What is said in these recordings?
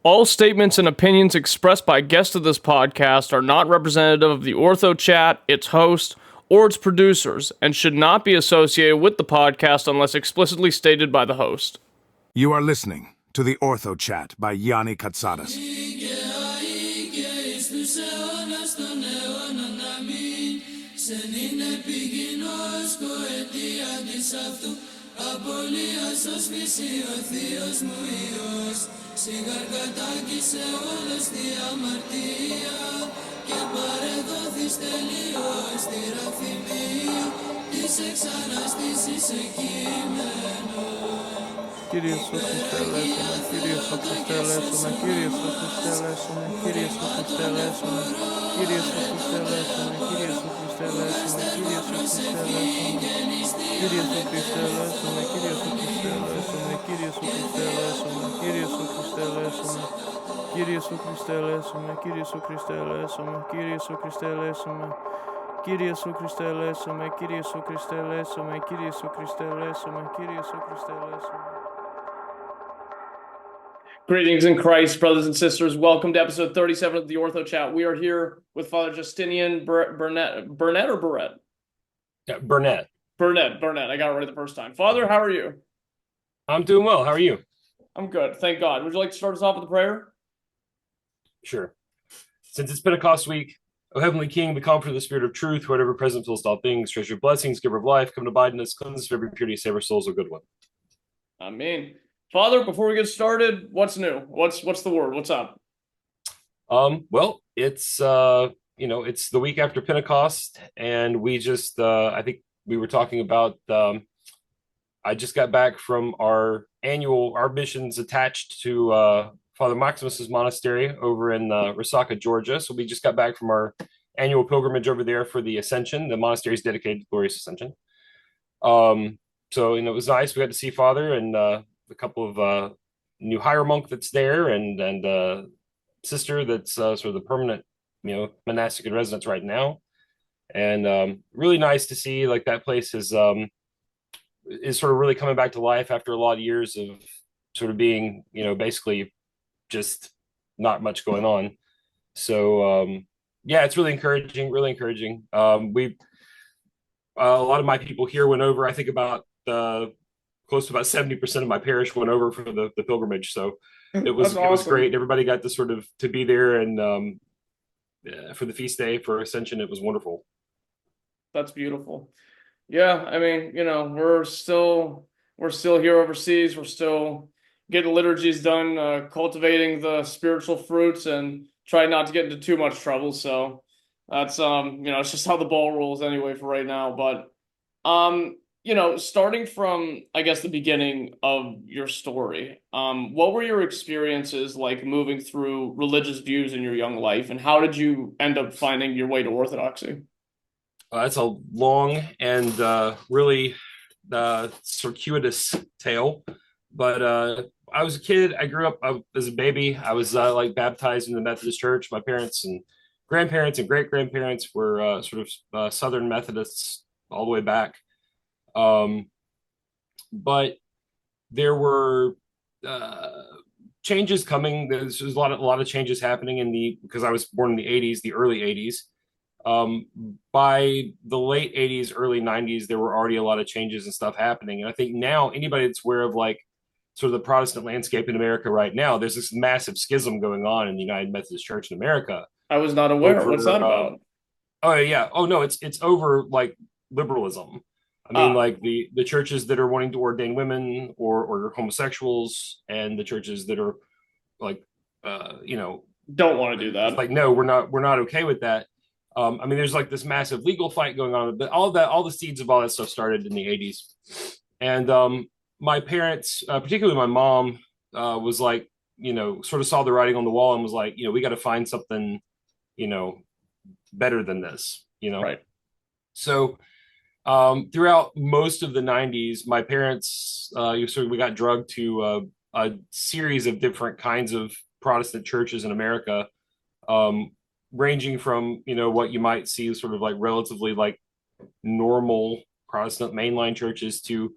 All statements and opinions expressed by guests of this podcast are not representative of the Orthochat, its host, or its producers, and should not be associated with the podcast unless explicitly stated by the host. You are listening to the Orthochat by Yanni Katsadas. Σιγαργατάκησε όλος τη αμαρτία και παρεδόθης τελείως τη ραθυμία της εξαναστήσης σε κείμενο. Κύριε Ιησού Χριστέ ελέησον, Κύριε Ιησού Χριστέ ελέησον, Κύριε Ιησού Χριστέ ελέησον, Κύριε Ιησού Χριστέ ελέησον, Κύριε Ιησού Χριστέ ελέησον, Κύριε Ιησού Χριστέ ελέησον, Κύριε Ιησού Χριστέ ελέησον, Κύριε Ιησού Χριστέ ελέησον, Κύριε Ιησού Χριστέ ελέησον, Κύριε Ιησού Χριστέ ελέησον, Κύριε Ιησού Χριστέ ελέησον, Κύριε Ιησού Χριστέ ελέησον, Κύριε Ιησού Χριστέ ελέησον, Κύριε Ιησού Χριστέ ελέησον, Κύριε Ιησού Χριστέ ελέησον, Κύριε Ιησού Χριστέ ελέησον, Κύριε Ιησού Χριστέ ελέησον, Κύριε Ιησού Χριστέ ελέησον. Greetings in Christ, brothers and sisters. Welcome to episode 37 of the Orthochat. We are here with Father Justinian Burnett or Burnett? Yeah, Burnett. Burnett. I got it right the first time. Father, how are you? I'm doing well. How are you? I'm good, thank God. Would you like to start us off with a prayer? Sure. Since it's Pentecost week, O Heavenly King, the Comforter of the Spirit of Truth, whatever present fills all things, treasure of blessings, giver of life, come to abide in us, cleanse us from every impurity, save our souls, O good one. Amen. Father, before we get started, what's new? What's the word? What's up? Well, it's it's the week after Pentecost, and we just I think we were talking about I just got back from our missions attached to Father Maximus's monastery over in Resaca, Georgia. So we just got back from our annual pilgrimage over there for the Ascension. The monastery is dedicated to Glorious Ascension. So it was nice. We got to see Father and a couple of new higher monk that's there and sister that's sort of the permanent monastic in residence right now, and really nice to see like that place is sort of really coming back to life after a lot of years of sort of being basically just not much going on. So yeah, it's really encouraging. We a lot of my people here went over. I think about close to about 70% of my parish went over for the pilgrimage. So it was Awesome. It was great. Everybody got to be there, and for the feast day for Ascension, it was wonderful. That's beautiful. Yeah, I mean, we're still here overseas. We're still getting liturgies done, cultivating the spiritual fruits, and trying not to get into too much trouble. So that's it's just how the ball rolls anyway for right now. But starting from, I guess, the beginning of your story, what were your experiences like moving through religious views in your young life, and how did you end up finding your way to Orthodoxy? That's a long and really circuitous tale. But I was a kid. I grew up as a baby. I was like baptized in the Methodist Church. My parents and grandparents and great-grandparents were Southern Methodists all the way back. But there were changes coming. There's a lot of changes happening because I was born in the 80s, the early 80s. By the late 80s, early 90s, there were already a lot of changes and stuff happening. And I think now anybody that's aware of like sort of the Protestant landscape in America right now, there's this massive schism going on in the United Methodist Church in America. I was not aware. What's that about? Oh yeah. Oh no, it's over like liberalism. I mean, like the churches that are wanting to ordain women or homosexuals, and the churches that are like, don't want to do that. Like, no, we're not okay with that. I mean, there's like this massive legal fight going on, but all the seeds of all that stuff started in the 80s. And my parents, particularly my mom, was like, sort of saw the writing on the wall and was like, we got to find something, better than this, Right. So throughout most of the 90s, my parents, we got drugged to a series of different kinds of Protestant churches in America, ranging from, what you might see sort of like relatively like normal Protestant mainline churches to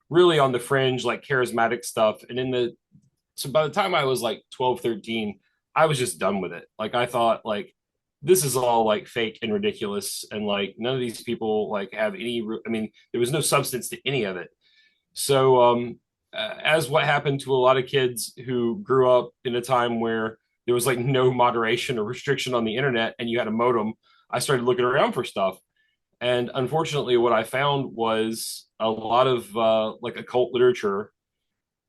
really on the fringe, like charismatic stuff. And in the so by the time I was like 12, 13, I was just done with it. Like I thought like this is all like fake and ridiculous, and like none of these people like have any I mean, there was no substance to any of it. So as what happened to a lot of kids who grew up in a time where there was like no moderation or restriction on the internet and you had a modem, I started looking around for stuff. And unfortunately, what I found was a lot of like occult literature.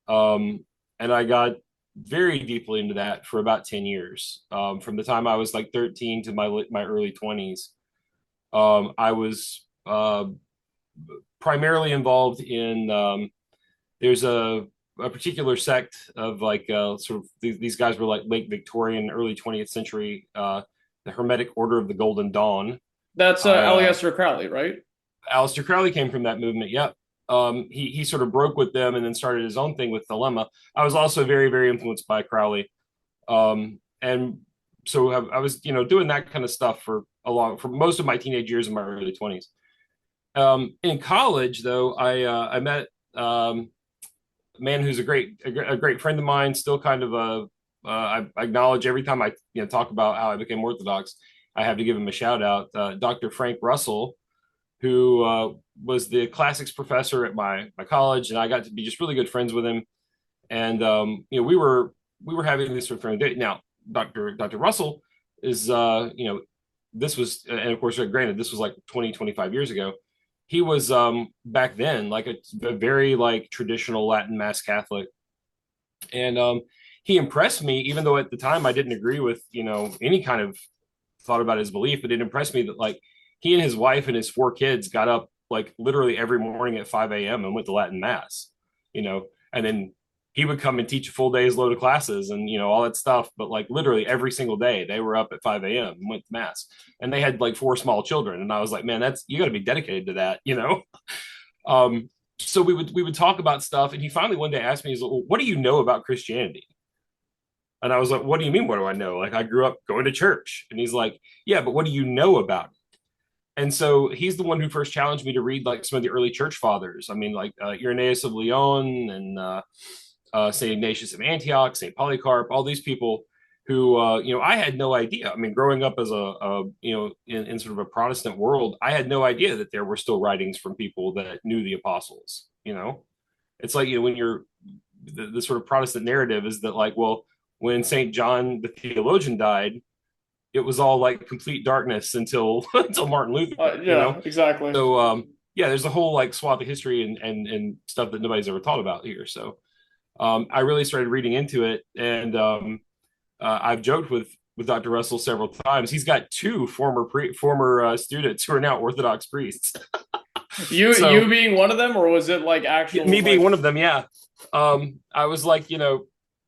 And I got very deeply into that for about 10 years. From the time I was like 13 to my early 20s. I was primarily involved in, there's a particular sect of like sort of these guys were like late Victorian, early 20th century, the Hermetic Order of the Golden Dawn. That's Aleister Crowley, right? Aleister Crowley came from that movement. Yep. He sort of broke with them and then started his own thing with Dilemma. I was also very, very influenced by Crowley. And so I was, doing that kind of stuff for most of my teenage years in my early 20s. In college, though, I met a man who's a great friend of mine, still kind of I acknowledge every time I talk about how I became Orthodox, I have to give him a shout out, Dr. Frank Russell, who was the classics professor at my college, and I got to be just really good friends with him. And we were having this sort of thing. Now, Dr. Russell is this was, and of course, granted, this was like 25 years ago. He was back then like a very like traditional Latin Mass Catholic, and he impressed me, even though at the time I didn't agree with any kind of thought about his belief, but it impressed me that like he and his wife and his 4 kids got up like literally every morning at 5 a.m. and went to Latin Mass, and then he would come and teach a full day's load of classes and all that stuff. But like literally every single day they were up at 5 a.m. and went to Mass, and they had like 4 small children. And I was like, man, you got to be dedicated to that, So we would talk about stuff, and he finally one day asked me, he's like, well, what do you know about Christianity? And I was like, what do you mean? What do I know? Like, I grew up going to church. And he's like, yeah, but what do you know about it? And so he's the one who first challenged me to read like some of the early church fathers. I mean, like Irenaeus of Lyon and St. Ignatius of Antioch, St. Polycarp, all these people who, I had no idea. I mean, growing up as in sort of a Protestant world, I had no idea that there were still writings from people that knew the apostles. It's like, when you're the sort of Protestant narrative is that like, well, when St. John the theologian died, it was all like complete darkness until Martin Luther. Exactly. So there's a whole like swath of history and stuff that nobody's ever taught about here. So I really started reading into it, and I've joked with Dr. Russell several times. He's got 2 former students who are now Orthodox priests. You being one of them, or was it like actual? Me being one of them, yeah. I was like,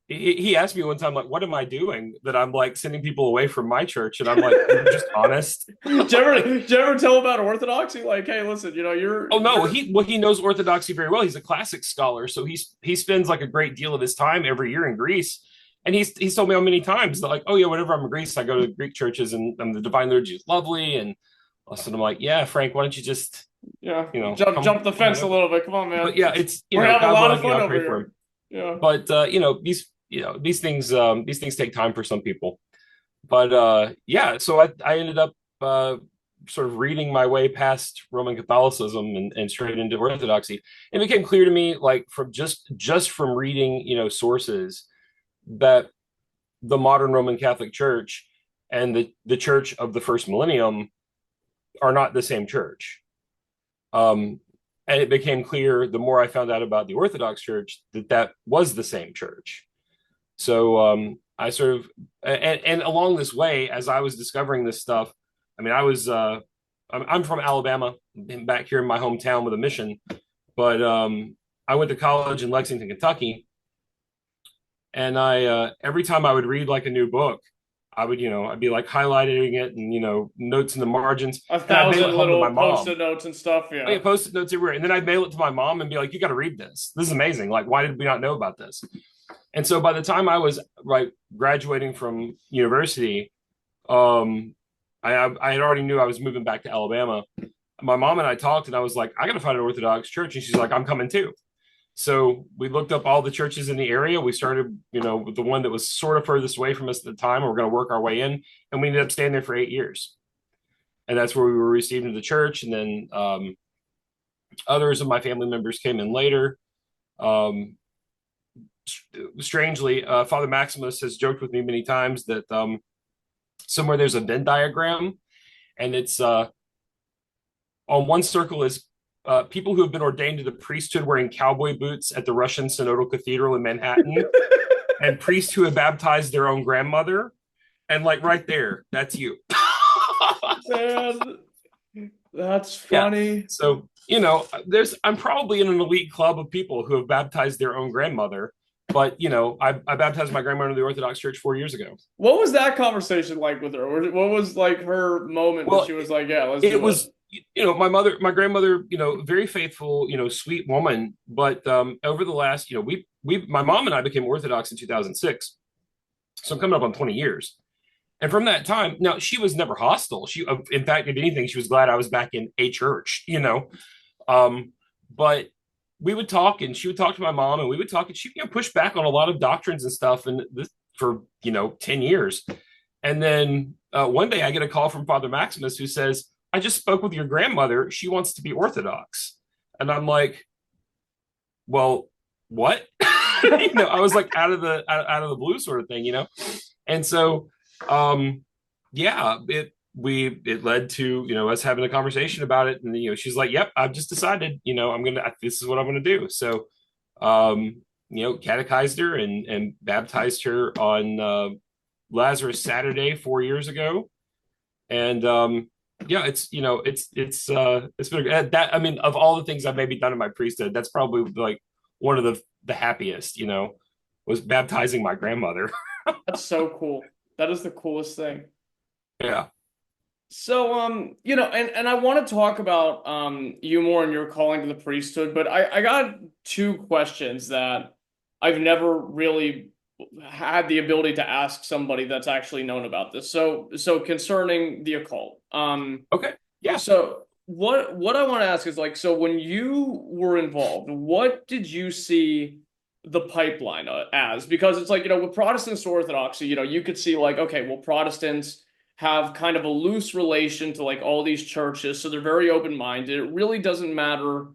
he asked me one time, like, what am I doing that I'm like sending people away from my church? And I'm like, I'm just honest. Did you ever tell him about Orthodoxy? Like, hey, listen, you're. Oh no, he knows Orthodoxy very well. He's a classics scholar, so he spends like a great deal of his time every year in Greece. And he's told me how many times that like, oh yeah, whenever I'm in Greece, I go to Greek churches and the Divine Liturgy is lovely. And listen, I'm like, yeah, Frank, why don't you just jump the fence a little bit? Come on, man. But yeah, it's we're having a lot of fun over here. Yeah. But these things take time for some people. But so I ended up sort of reading my way past Roman Catholicism and straight into Orthodoxy. It became clear to me, like from just from reading sources, that the modern Roman Catholic Church and the Church of the first millennium are not the same church. And it became clear the more I found out about the Orthodox Church that was the same church. So I sort of, and along this way, as I was discovering this stuff, I mean, I'm from Alabama, back here in my hometown with a mission, but I went to college in Lexington, Kentucky. And I, every time I would read like a new book, I would, I'd be like highlighting it and, notes in the margins. 1,000 little post-it notes and stuff. Yeah. Post-it notes everywhere. And then I'd mail it to my mom and be like, you got to read this. This is amazing. Like, why did we not know about this? And so by the time I was graduating from university, I had already knew I was moving back to Alabama. My mom and I talked, and I was like, I got to find an Orthodox church. And she's like, I'm coming too. So we looked up all the churches in the area. We started, with the one that was sort of furthest away from us at the time. We're going to work our way in, and we ended up staying there for 8 years. And that's where we were received into the church. And then others of my family members came in later. Um, Strangely, Father Maximus has joked with me many times that somewhere there's a Venn diagram, and it's on one circle is people who have been ordained to the priesthood wearing cowboy boots at the Russian Synodal Cathedral in Manhattan, and priests who have baptized their own grandmother. And like right there, that's you. Man, that's funny. Yeah. So, I'm probably in an elite club of people who have baptized their own grandmother. But, I baptized my grandmother in the Orthodox Church 4 years ago. What was that conversation like with her? What was like her moment when she was like, "Yeah, let's do it was, my grandmother, very faithful, sweet woman. But over the last, my mom and I became Orthodox in 2006. So I'm coming up on 20 years. And from that time, now she was never hostile. In fact, if anything, she was glad I was back in a church. But we would talk, and she would talk to my mom, and we would talk, and she push back on a lot of doctrines and stuff, and this for 10 years. And then one day I get a call from Father Maximus who says, "I just spoke with your grandmother. She wants to be Orthodox." And I'm like, "Well, what?" I was like out of the blue sort of thing. And so yeah, it led to us having a conversation about it, and she's like, "Yep, I've just decided, this is what I'm gonna do." So catechized her and baptized her on Lazarus Saturday 4 years ago. And yeah, it's been that. I mean, of all the things I've maybe done in my priesthood, that's probably like one of the happiest, was baptizing my grandmother. That's so cool. That is the coolest thing. Yeah. So, and I want to talk about you more and your calling to the priesthood, but I got two questions that I've never really had the ability to ask somebody that's actually known about this. So concerning the occult. Okay. Yeah. So what I want to ask is like, so when you were involved, what did you see the pipeline as? Because it's like, with Protestants to Orthodoxy, you could see like, okay, well, Protestants have kind of a loose relation to like all these churches, so they're very open-minded. It really doesn't matter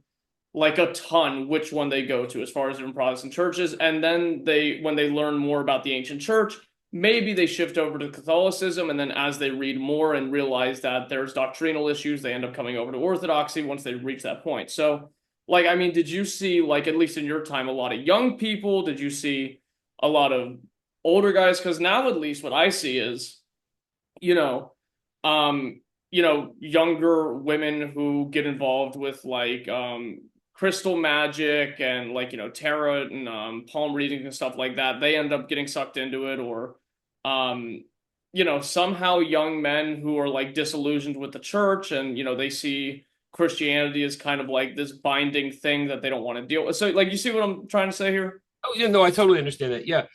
like a ton which one they go to as far as different Protestant churches. And then when they learn more about the ancient church, maybe they shift over to Catholicism, and then as they read more and realize that there's doctrinal issues, they end up coming over to Orthodoxy once they reach that point. So, like, I mean, did you see, like, at least in your time, a lot of young people? Did you see a lot of older guys? Because now, at least, what I see is, younger women who get involved with, like, crystal magic and, like, tarot and palm reading and stuff like that. They end up getting sucked into it, or somehow young men who are like disillusioned with the church, and they see Christianity as kind of like this binding thing that they don't want to deal with. So, like, you see what I'm trying to say here? Oh, yeah, no, I totally understand that. Yeah.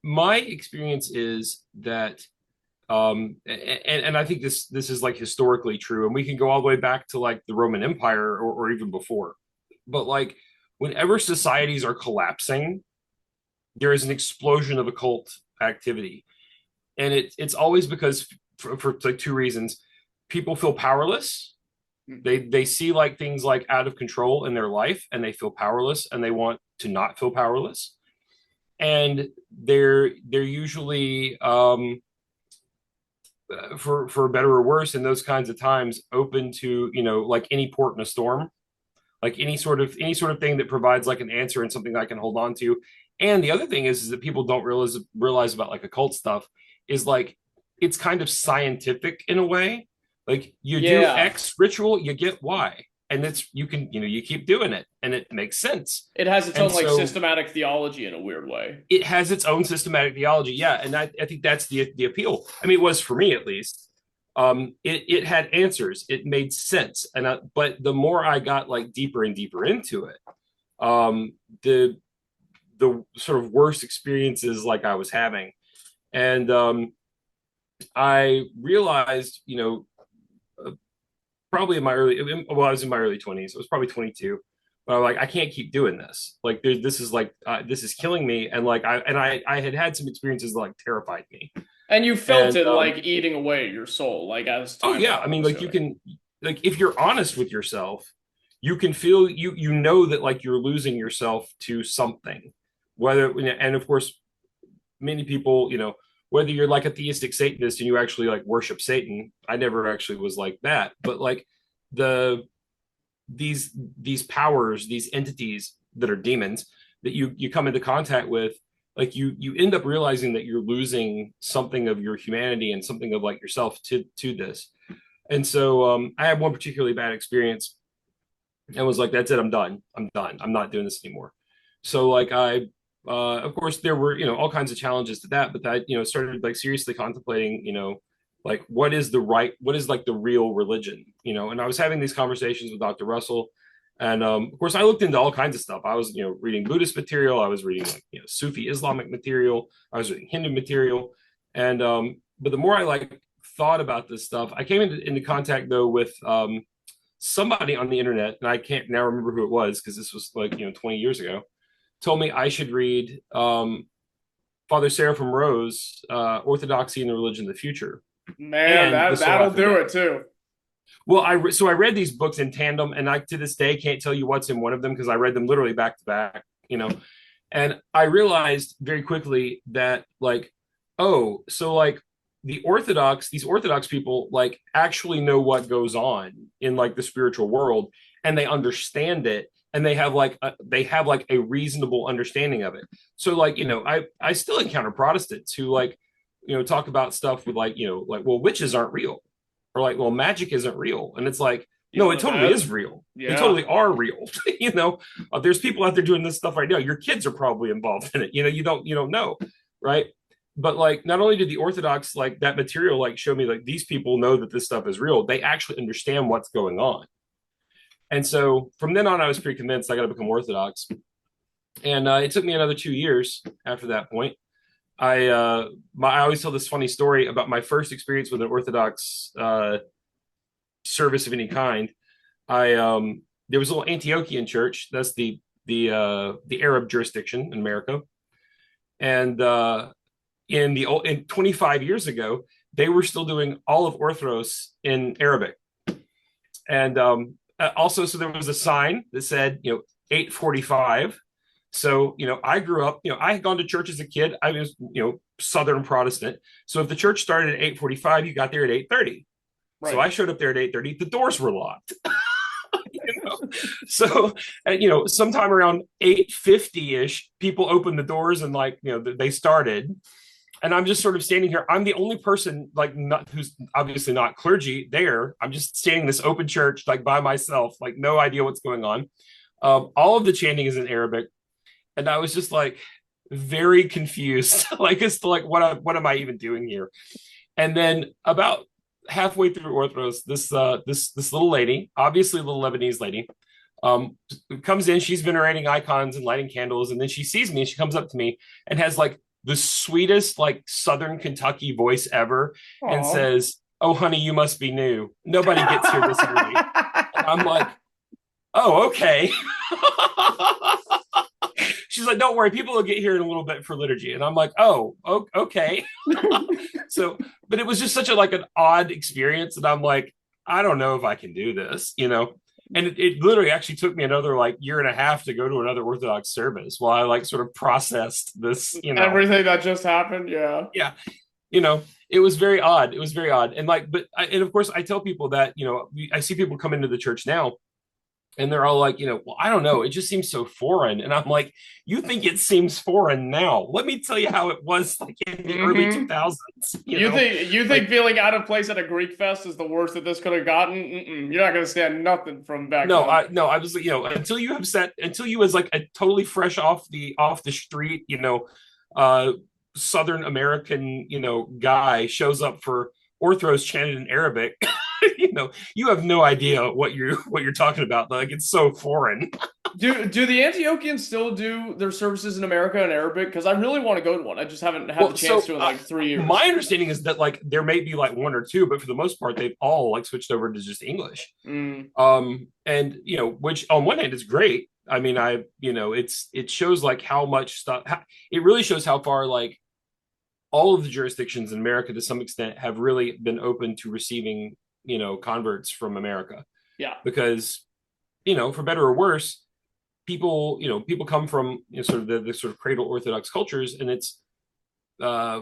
My experience is that and I think this is like historically true, and we can go all the way back to like the Roman Empire, or even before. But like whenever societies are collapsing, there is an explosion of occult activity. And it's always because for like two reasons. People feel powerless. They see like things like out of control in their life, and they feel powerless, and they want to not feel powerless. And they're usually for better or worse in those kinds of times open to like any port in a storm, like any sort of thing that provides like an answer and something I can hold on to. And the other thing is that people don't realize about like occult stuff is like it's kind of scientific in a way. Like you do X ritual, you get Y, and it's you keep doing it, and it makes sense. It has its own like systematic theology in a weird way. It has its own systematic theology, yeah, and I think that's the appeal. I mean, it was for me at least. It had answers. It made sense, but the more I got like deeper and deeper into it, the sort of worst experiences like I was having, and I realized, probably I was in my early 20s. I was probably 22. But I'm like, I can't keep doing this. Like, this is like, this is killing me. And like, I had some experiences that like terrified me. And you felt And it like eating away your soul, like as oh time yeah, went I on, mean, I'm like you assuming. can, like if you're honest with yourself, you can feel you know that like you're losing yourself to something. Whether, and of course, many people, whether you're like a theistic Satanist and you actually like worship Satan, I never actually was like that, but like the these powers, these entities that are demons that you come into contact with, like you end up realizing that you're losing something of your humanity and something of like yourself to this. And so I had one particularly bad experience and was like, that's it, I'm done, I'm not doing this anymore. So like of course there were all kinds of challenges to that, but that started like seriously contemplating like what is like the real religion, and I was having these conversations with Dr. Russell. And of course I looked into all kinds of stuff. I was reading Buddhist material, I was reading like Sufi Islamic material, I was reading Hindu material. And but the more I like thought about this stuff, I came into contact though with somebody on the internet, and I can't now remember who it was because this was like 20 years ago, told me I should read Father Seraphim Rose, Orthodoxy and the Religion of the Future. Man, that'll do it too. Well, I read these books in tandem, and I to this day can't tell you what's in one of them because I read them literally back to back, and I realized very quickly that like, oh, so like these Orthodox people like actually know what goes on in like the spiritual world, and they understand it, and they have like a reasonable understanding of it. So like I still encounter Protestants who like talk about stuff with like like, well, witches aren't real, or like, well, magic isn't real, and it's like, no, it totally is real. Yeah. They totally are real. There's people out there doing this stuff right now. Your kids are probably involved in it. You don't know, right? But like, not only did the Orthodox like that material like show me like these people know that this stuff is real, they actually understand what's going on. And so from then on, I was pretty convinced I got to become Orthodox. And it took me another 2 years after that point. I always tell this funny story about my first experience with an Orthodox service of any kind. There was a little Antiochian church. That's the Arab jurisdiction in America. And in 25 years ago, they were still doing all of Orthros in Arabic. And also, so there was a sign that said, 8:45. So, I grew up, I had gone to church as a kid. I was, Southern Protestant. So if the church started at 8:45, you got there at 8:30. Right. So I showed up there at 8:30. The doors were locked. So, sometime around 8:50-ish, people opened the doors and like, they started. And I'm just sort of standing here. I'm the only person like who's obviously not clergy there. I'm just standing in this open church like by myself, like no idea what's going on. All of the chanting is in Arabic. And I was just like very confused, like as to like what am I even doing here? And then about halfway through Orthros, this little lady, obviously a little Lebanese lady, comes in. She's venerating icons and lighting candles, and then she sees me and she comes up to me and has like the sweetest like Southern Kentucky voice ever. Aww. And says, "Oh, honey, you must be new. Nobody gets here this early." And I'm like, "Oh, okay." She's like, "Don't worry, people will get here in a little bit for liturgy." And I'm like, "Oh, okay." So, but it was just such an odd experience. And I'm like, I don't know if I can do this, And it literally actually took me another like year and a half to go to another Orthodox service while I like sort of processed this, everything that just happened. Yeah. Yeah. It was very odd. It was very odd. And like, and of course I tell people that, I see people come into the church now and they're all like, well, I don't know. It just seems so foreign. And I'm like, you think it seems foreign now? Let me tell you how it was like in the early 2000s. You think like, feeling out of place at a Greek fest is the worst that this could have gotten? You're not going to stand nothing from back then. I was like, until you as like a totally fresh off the street, Southern American, guy shows up for Orthros chanted in Arabic. You have no idea what you're talking about. Like, it's so foreign. Do the Antiochians still do their services in America in Arabic? Because I really want to go to one. I just haven't had the chance to in like 3 years. My understanding is that like there may be like one or two, but for the most part, they've all like switched over to just English. And which on one hand is great, I mean, it shows like how much stuff, it really shows how far like all of the jurisdictions in America to some extent have really been open to receiving, converts from America. Yeah. Because, for better or worse, people come from sort of the sort of cradle Orthodox cultures, and it's uh,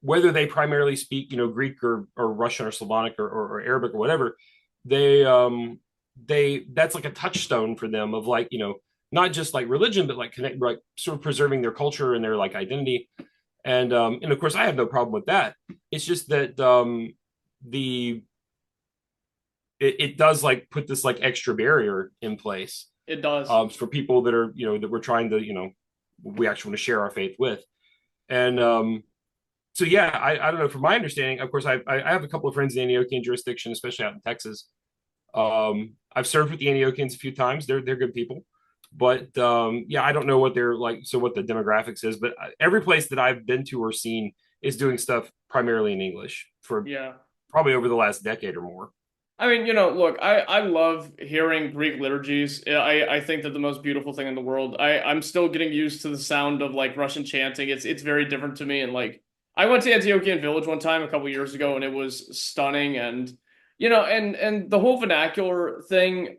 whether they primarily speak, Greek or Russian or Slavonic or Arabic or whatever, they that's like a touchstone for them of like, not just like religion, but like connect, like sort of preserving their culture and their like identity. And of course I have no problem with that. It's just that the it does like put this like extra barrier in place. It does. For people that are, that we're trying to, we actually want to share our faith with. And so yeah, I don't know. From my understanding, of course, I have a couple of friends in the Antiochian jurisdiction, especially out in Texas. I've served with the Antiochians a few times. They're good people, but yeah, I don't know what they're like. So what the demographics is, but every place that I've been to or seen is doing stuff primarily in English for probably over the last decade or more. I mean, look, I love hearing Greek liturgies. I think that the most beautiful thing in the world. I'm still getting used to the sound of like Russian chanting. It's very different to me. And like I went to Antiochian Village one time a couple years ago, and it was stunning. And and the whole vernacular thing,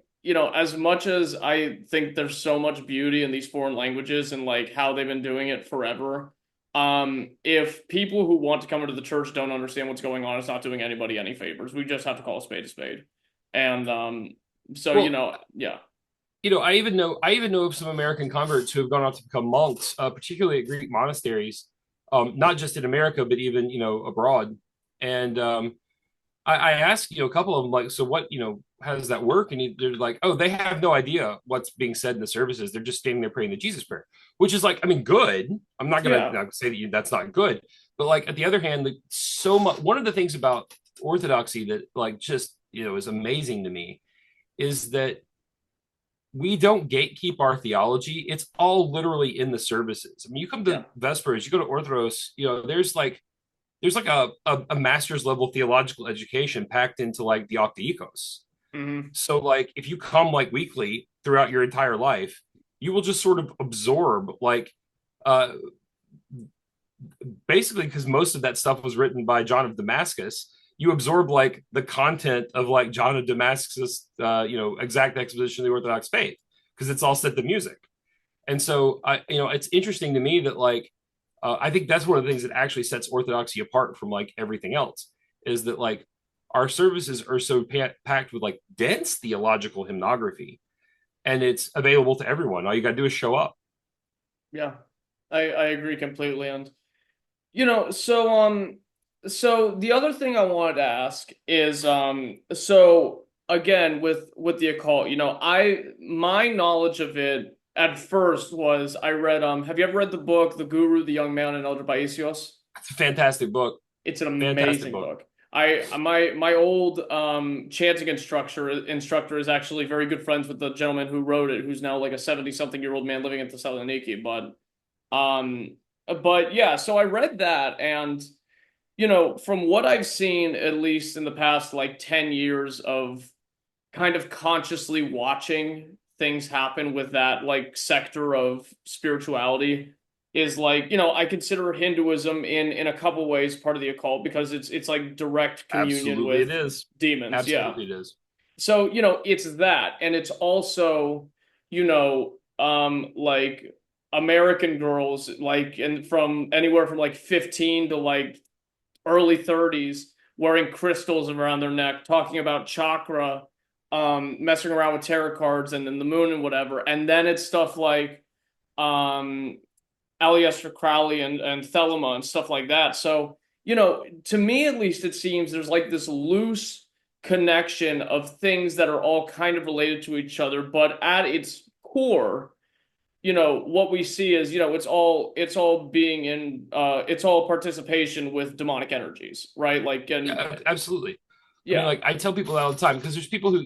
as much as I think there's so much beauty in these foreign languages and like how they've been doing it forever. If people who want to come into the church don't understand what's going on, it's not doing anybody any favors. We just have to call a spade a spade. And so well, yeah. I even know of some American converts who have gone on to become monks, particularly at Greek monasteries, not just in America, but even abroad. And I asked a couple of them like, so what how does that work? And they're like, oh, they have no idea what's being said in the services. They're just standing there praying the Jesus prayer, which is like, I mean, good. I'm not gonna say that that's not good, but like at the other hand, like so much. One of the things about Orthodoxy that like just is amazing to me is that we don't gatekeep our theology. It's all literally in the services. I mean, you come to Vespers, you go to Orthros, there's like a master's level theological education packed into like the Octaikos. Mm-hmm. So like if you come like weekly throughout your entire life, you will just sort of absorb like basically because most of that stuff was written by John of Damascus. You absorb like the content of like John of Damascus, exact exposition of the Orthodox faith because it's all set to music. And so it's interesting to me that like I think that's one of the things that actually sets Orthodoxy apart from like everything else is that like our services are so packed with like dense theological hymnography and it's available to everyone. All you got to do is show up. Yeah, I agree completely. And, so the other thing I wanted to ask is, so again, with the occult, my knowledge of it at first was I read have you ever read the book The Guru, the Young Man, and Elder Paisios? It's a fantastic book. It's an amazing book. My old chanting instructor is actually very good friends with the gentleman who wrote it, who's now like a 70-something-year-old man living in Thessaloniki. But yeah, so I read that, and from what I've seen, at least in the past like 10 years of kind of consciously watching things happen with that like sector of spirituality is like, I consider Hinduism in a couple ways part of the occult because it's like direct communion Absolutely with it is. demons. Absolutely it is. So, it's that. And it's also, like American girls, like, and from anywhere from like 15 to like early 30s wearing crystals around their neck, talking about chakra, messing around with tarot cards and then the moon and whatever. And then it's stuff like Aleister Crowley and Thelema and stuff like that. So, to me at least, it seems there's like this loose connection of things that are all kind of related to each other, but at its core, what we see is, it's all being in, it's all participation with demonic energies, right? Like, and yeah, absolutely. Yeah. I mean, like I tell people that all the time because there's people who,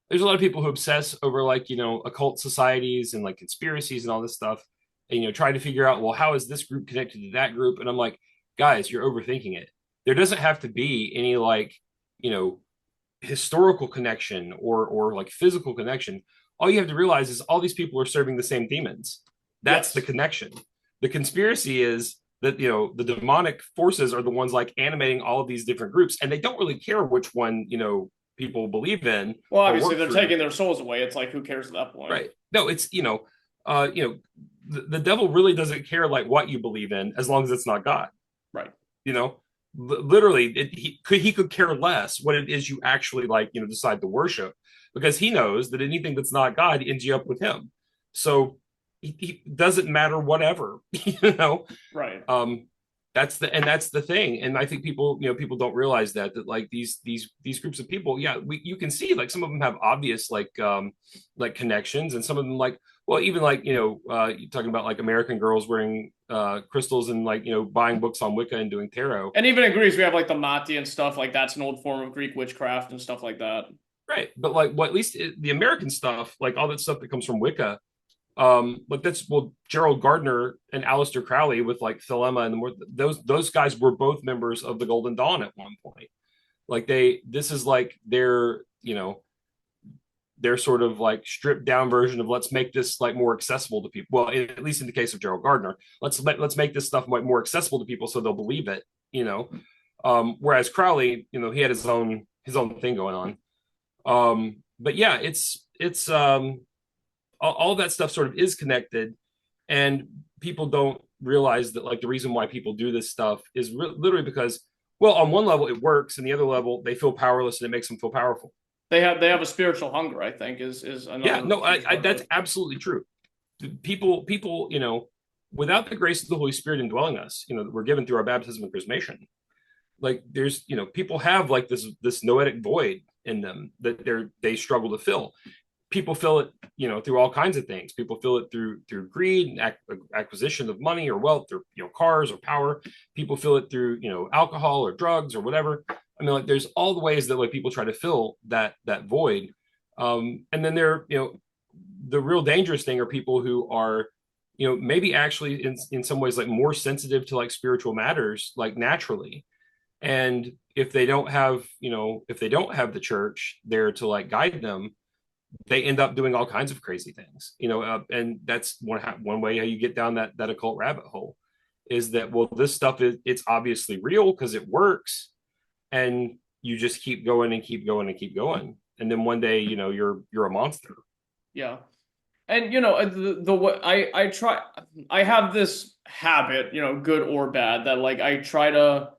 there's a lot of people who obsess over like, occult societies and like conspiracies and all this stuff. And, trying to figure out, well, how is this group connected to that group? And I'm like, guys, you're overthinking it. There doesn't have to be any like, historical connection or like physical connection. all you have to realize is all these people are serving the same demons. That's Yes. the connection. The conspiracy is that, the demonic forces are the ones like animating all of these different groups, and they don't really care which one, people believe in. Well, obviously they're taking their souls away. It's like, who cares at that point? Right. No, it's, the devil really doesn't care like what you believe in as long as it's not God. Right. Literally, he could care less what it is you actually like, decide to worship, because he knows that anything that's not God ends you up with him. So he doesn't matter whatever, Right. that's the thing. And I think people don't realize that like these groups of people, you can see like some of them have obvious like connections, and some of them like, well, even like, you're talking about like American girls wearing crystals and like, buying books on Wicca and doing tarot. And even in Greece, we have like the Mati and stuff. Like, that's an old form of Greek witchcraft and stuff like that. Right. But like, at least the American stuff, like all that stuff that comes from Wicca, like Gerald Gardner and Aleister Crowley with like Thelema and those guys were both members of the Golden Dawn at one point. Like this is like their sort of like stripped down version of, let's make this like more accessible to people. Well, at least in the case of Gerald Gardner, let's make this stuff more accessible to people so they'll believe it. Whereas Crowley, he had his own thing going on. But yeah, it's all that stuff sort of is connected, and people don't realize that like the reason why people do this stuff is literally because, well, on one level it works, and the other level they feel powerless and it makes them feel powerful. They have a spiritual hunger, I think, is another. Yeah, no, that's absolutely true. People, without the grace of the Holy Spirit indwelling us, we're given through our baptism and chrismation. Like there's, people have like this noetic void in them that they struggle to fill. People fill it, through all kinds of things. People fill it through greed, acquisition of money or wealth, or cars or power. People fill it through alcohol or drugs or whatever. I mean, like there's all the ways that like people try to fill that void. And then the real dangerous thing are people who are, maybe actually in some ways like more sensitive to like spiritual matters, like naturally. And if they don't have the church there to like guide them, they end up doing all kinds of crazy things, and that's one way how you get down that occult rabbit hole, is that, well, this stuff it's obviously real because it works, and you just keep going and keep going and keep going, and then one day you're a monster. Yeah. And the way I have this habit, good or bad, that like I try to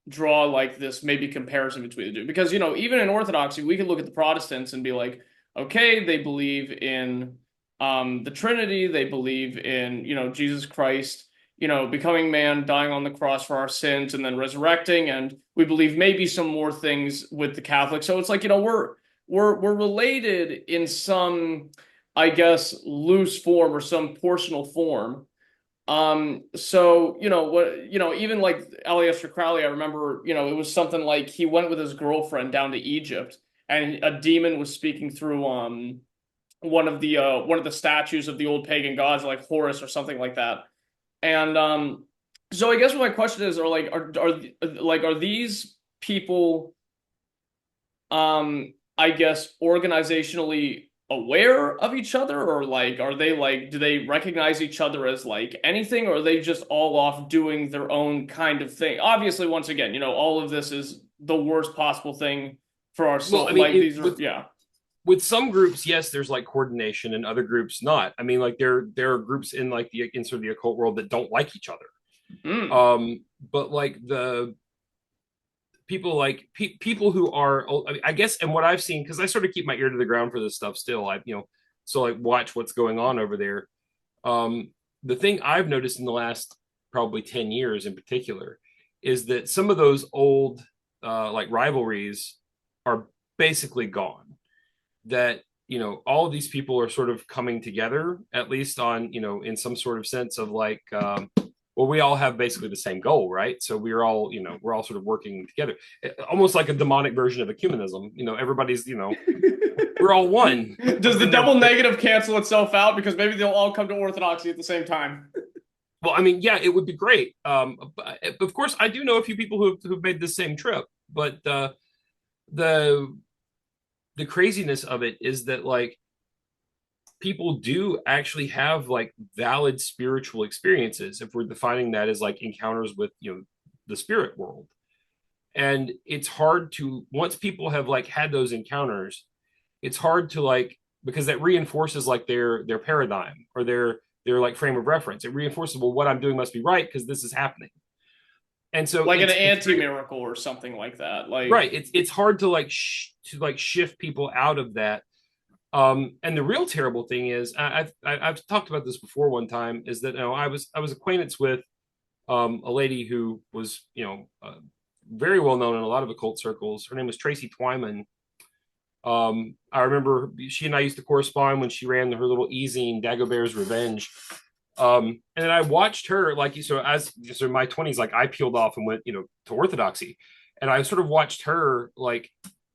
draw like this maybe comparison between the two, because even in Orthodoxy we can look at the Protestants and be like, okay, they believe in the Trinity, they believe in Jesus Christ becoming man, dying on the cross for our sins, and then resurrecting, and we believe maybe some more things with the Catholics. So it's like we're related in some, I guess, loose form or some portional form. So even like Aleister Crowley, I remember it was something like he went with his girlfriend down to Egypt, and a demon was speaking through one of the statues of the old pagan gods, like Horus or something like that. And so I guess what my question is, are these people I guess organizationally aware of each other, or like are they like, do they recognize each other as like anything, or are they just all off doing their own kind of thing? Obviously, once again, all of this is the worst possible thing for our soul. Well, I mean, yeah. With some groups, yes, there's like coordination, and other groups not. I mean, like there are groups in like in sort of the occult world that don't like each other. But like the people who are, I guess, and what I've seen, because I sort of keep my ear to the ground for this stuff still, so I watch what's going on over there. The thing I've noticed in the last probably 10 years in particular is that some of those old like rivalries are basically gone. That all of these people are sort of coming together, at least on in some sort of sense of like, well, we all have basically the same goal, right? So we're all sort of working together, almost like a demonic version of ecumenism. Everybody's we're all one. Does the double negative cancel itself out, because maybe they'll all come to Orthodoxy at the same time? Well, I mean, yeah, it would be great. But of course, I do know a few people who've made the same trip, but the craziness of it is that like people do actually have like valid spiritual experiences, if we're defining that as like encounters with, the spirit world. And it's hard to, once people have like had those encounters, it's hard to like, because that reinforces like their paradigm or their like frame of reference. It reinforces, well, what I'm doing must be right because this is happening. And so like an it's anti-miracle or something like that. Like, right. It's hard to like shift people out of that. And the real terrible thing is, I've talked about this before one time, is that I was acquainted with a lady who was very well known in a lot of occult circles. Her name was Tracy Twyman. I remember she and I used to correspond when she ran her little e-zine Dagobert's Revenge. And then I watched her, like, so as in my 20s, like I peeled off and went, to Orthodoxy. And I sort of watched her like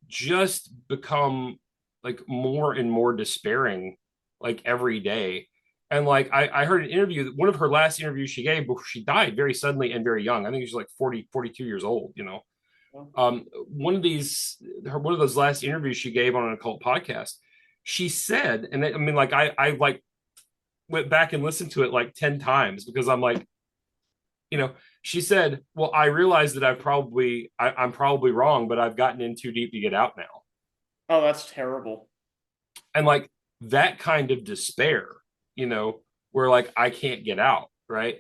just become like more and more despairing like every day. And like I heard an interview, one of her last interviews she gave before she died very suddenly and very young. I think she was like 42 years old, one of those last interviews she gave on an occult podcast, she said, and I mean, like I like went back and listened to it like 10 times because I'm like, she said, well, I realized that I'm probably wrong, but I've gotten in too deep to get out now. Oh, that's terrible. And like that kind of despair, where like I can't get out, right?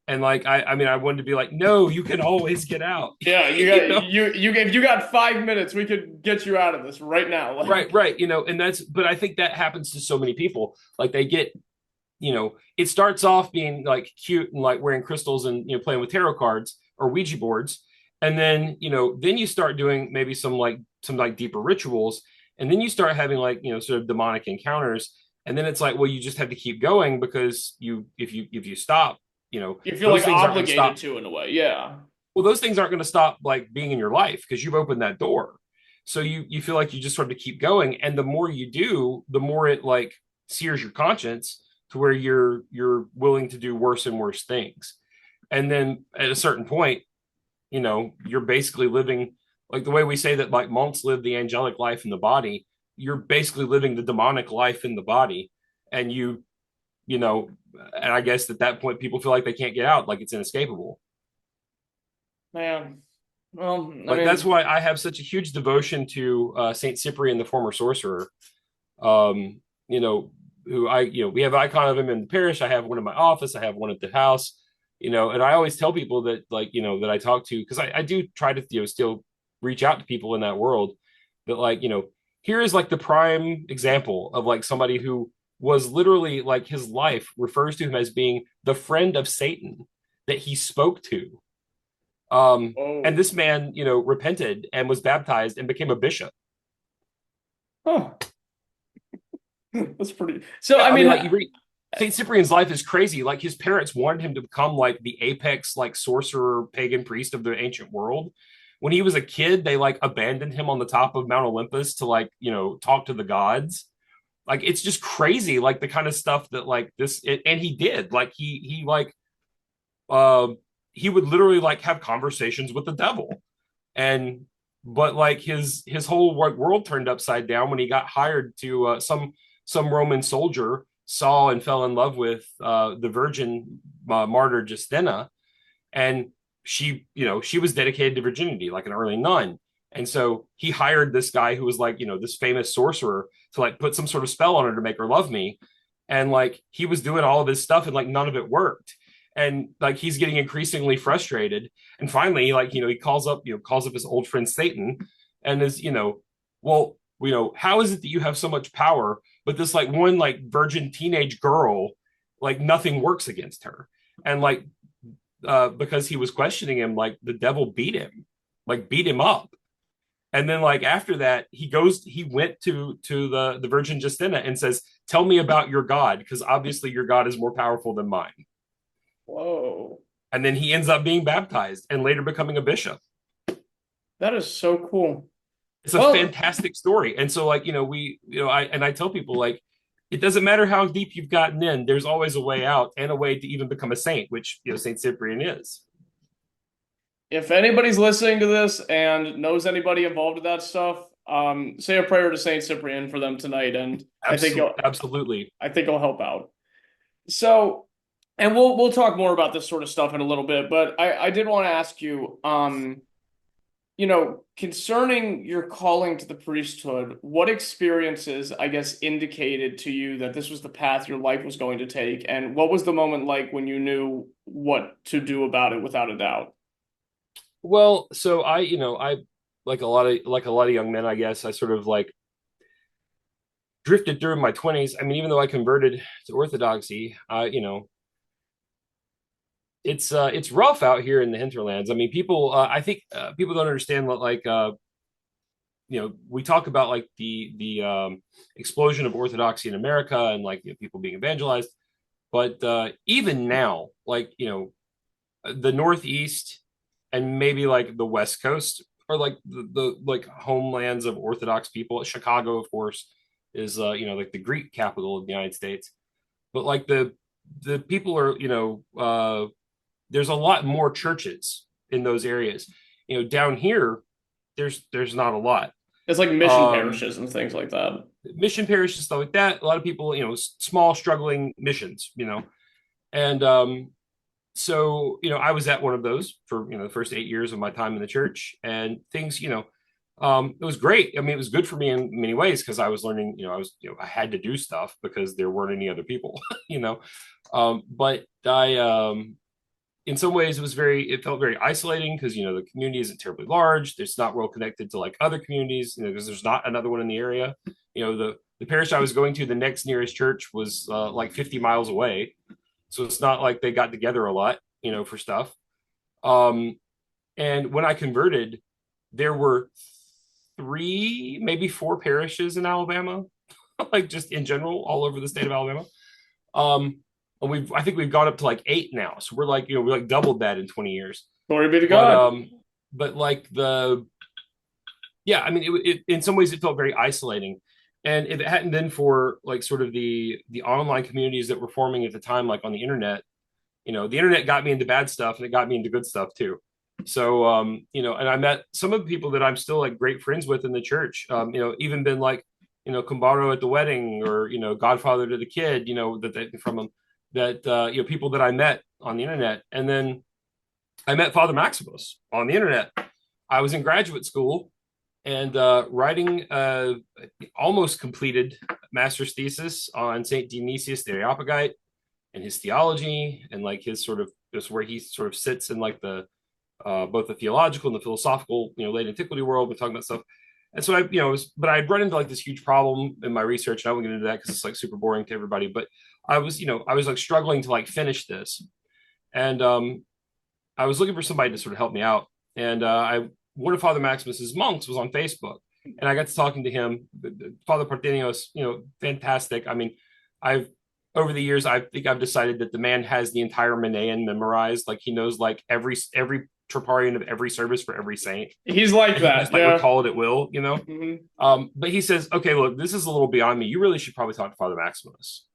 And like I mean, I wanted to be like, no, you can always get out. Yeah, if you got 5 minutes, we could get you out of this right now. Like, right. And but I think that happens to so many people. Like they get, it starts off being like cute and like wearing crystals and playing with tarot cards or Ouija boards, and then then you start doing maybe some deeper rituals, and then you start having like sort of demonic encounters, and then it's like, well, you just have to keep going because if you stop, you feel like obligated to in a way. Yeah. Well, those things aren't going to stop like being in your life because you've opened that door. So you feel like you just sort of keep going, and the more you do, the more it like sears your conscience to where you're willing to do worse and worse things. And then at a certain point, you're basically living like the way we say that like monks live the angelic life in the body. You're basically living the demonic life in the body, and and I guess at that point people feel like they can't get out, like it's inescapable. Man, well, like that's why I have such a huge devotion to Saint Cyprian, the former sorcerer. Who we have an icon of him in the parish. I have one in my office. I have one at the house. And I always tell people that like that I talk to, because I do try to still reach out to people in that world, that like here is like the prime example of like somebody who was literally like his life refers to him as being the friend of Satan that he spoke to. And this man, repented and was baptized and became a bishop. Oh, that's pretty. So, I mean, like you read Saint Cyprian's life is crazy. Like his parents wanted him to become like the apex, like sorcerer, pagan priest of the ancient world. When he was a kid, they like abandoned him on the top of Mount Olympus to like, talk to the gods. Like, it's just crazy. Like the kind of stuff that like and he did, like he would literally like have conversations with the devil. But like his whole world turned upside down when he got hired to some Roman soldier saw and fell in love with the virgin martyr Justina, and she was dedicated to virginity, like an early nun. And so he hired this guy who was like this famous sorcerer to like put some sort of spell on her to make her love me, and like he was doing all of this stuff and like none of it worked, and like he's getting increasingly frustrated, and finally like he calls up his old friend Satan and is well, how is it that you have so much power, but this like one like virgin teenage girl, like nothing works against her? And like because he was questioning him, like the devil beat him up. And then like after that he went to the virgin Justina and says, tell me about your God, because obviously your God is more powerful than mine. Whoa. And then he ends up being baptized and later becoming a bishop. That is so cool. It's a fantastic story. And so like, I tell people like, it doesn't matter how deep you've gotten in, there's always a way out and a way to even become a saint, which, Saint Cyprian is. If anybody's listening to this and knows anybody involved with that stuff, say a prayer to Saint Cyprian for them tonight, and Absolutely. I think it'll help out. So, and we'll talk more about this sort of stuff in a little bit, but I did want to ask you, concerning your calling to the priesthood, what experiences, I guess, indicated to you that this was the path your life was going to take, and what was the moment like when you knew what to do about it without a doubt? Well, so I like a lot of young men, I guess, I sort of like drifted through in my 20s. I mean, even though I converted to Orthodoxy, it's rough out here in the hinterlands. I mean, people I think people don't understand what we talk about like the explosion of Orthodoxy in America and like people being evangelized, but even now, like the Northeast and maybe like the West Coast are like the like homelands of Orthodox people. Chicago, of course, is like the Greek capital of the United States, but like the people are there's a lot more churches in those areas. Down here, there's not a lot. It's like mission parishes and things like that. Mission parishes, stuff like that. A lot of people, small struggling missions, and so I was at one of those for the first 8 years of my time in the church, and things, it was great. I mean, it was good for me in many ways because I was learning, I had to do stuff because there weren't any other people, but I in some ways it felt very isolating because the community isn't terribly large. It's not well connected to like other communities, because there's not another one in the area. The parish I was going to, the next nearest church was like 50 miles away, so it's not like they got together a lot for stuff. And when I converted, there were 3, maybe 4 parishes in Alabama, like just in general all over the state of Alabama. And I think we've gone up to like 8 now. So we're like, we like doubled that in 20 years. Glory be to God. But like yeah, I mean, it in some ways it felt very isolating. And if it hadn't been for like sort of the online communities that were forming at the time, like on the internet, the internet got me into bad stuff and it got me into good stuff too. So, and I met some of the people that I'm still like great friends with in the church, even been like, Kumbaro at the wedding or, godfather to the kid, that they from them. That people that I met on the internet. And then I met Father Maximus on the internet. I was in graduate school and writing almost completed master's thesis on Saint Dionysius the Areopagite and his theology and like his sort of just where he sort of sits in like the both the theological and the philosophical late antiquity world. We're talking about stuff. And so but I'd run into like this huge problem in my research, and I won't get into that because it's like super boring to everybody. But I was like struggling to like finish this, and I was looking for somebody to sort of help me out. And one of Father Maximus's monks was on Facebook, and I got to talking to him. Father Parthenios, fantastic. I mean, over the years, I think I've decided that the man has the entire Manaean memorized. Like he knows like every troparion of every service for every saint. He's like that. Just like recall it at will, Mm-hmm. But he says, okay, look, this is a little beyond me. You really should probably talk to Father Maximus.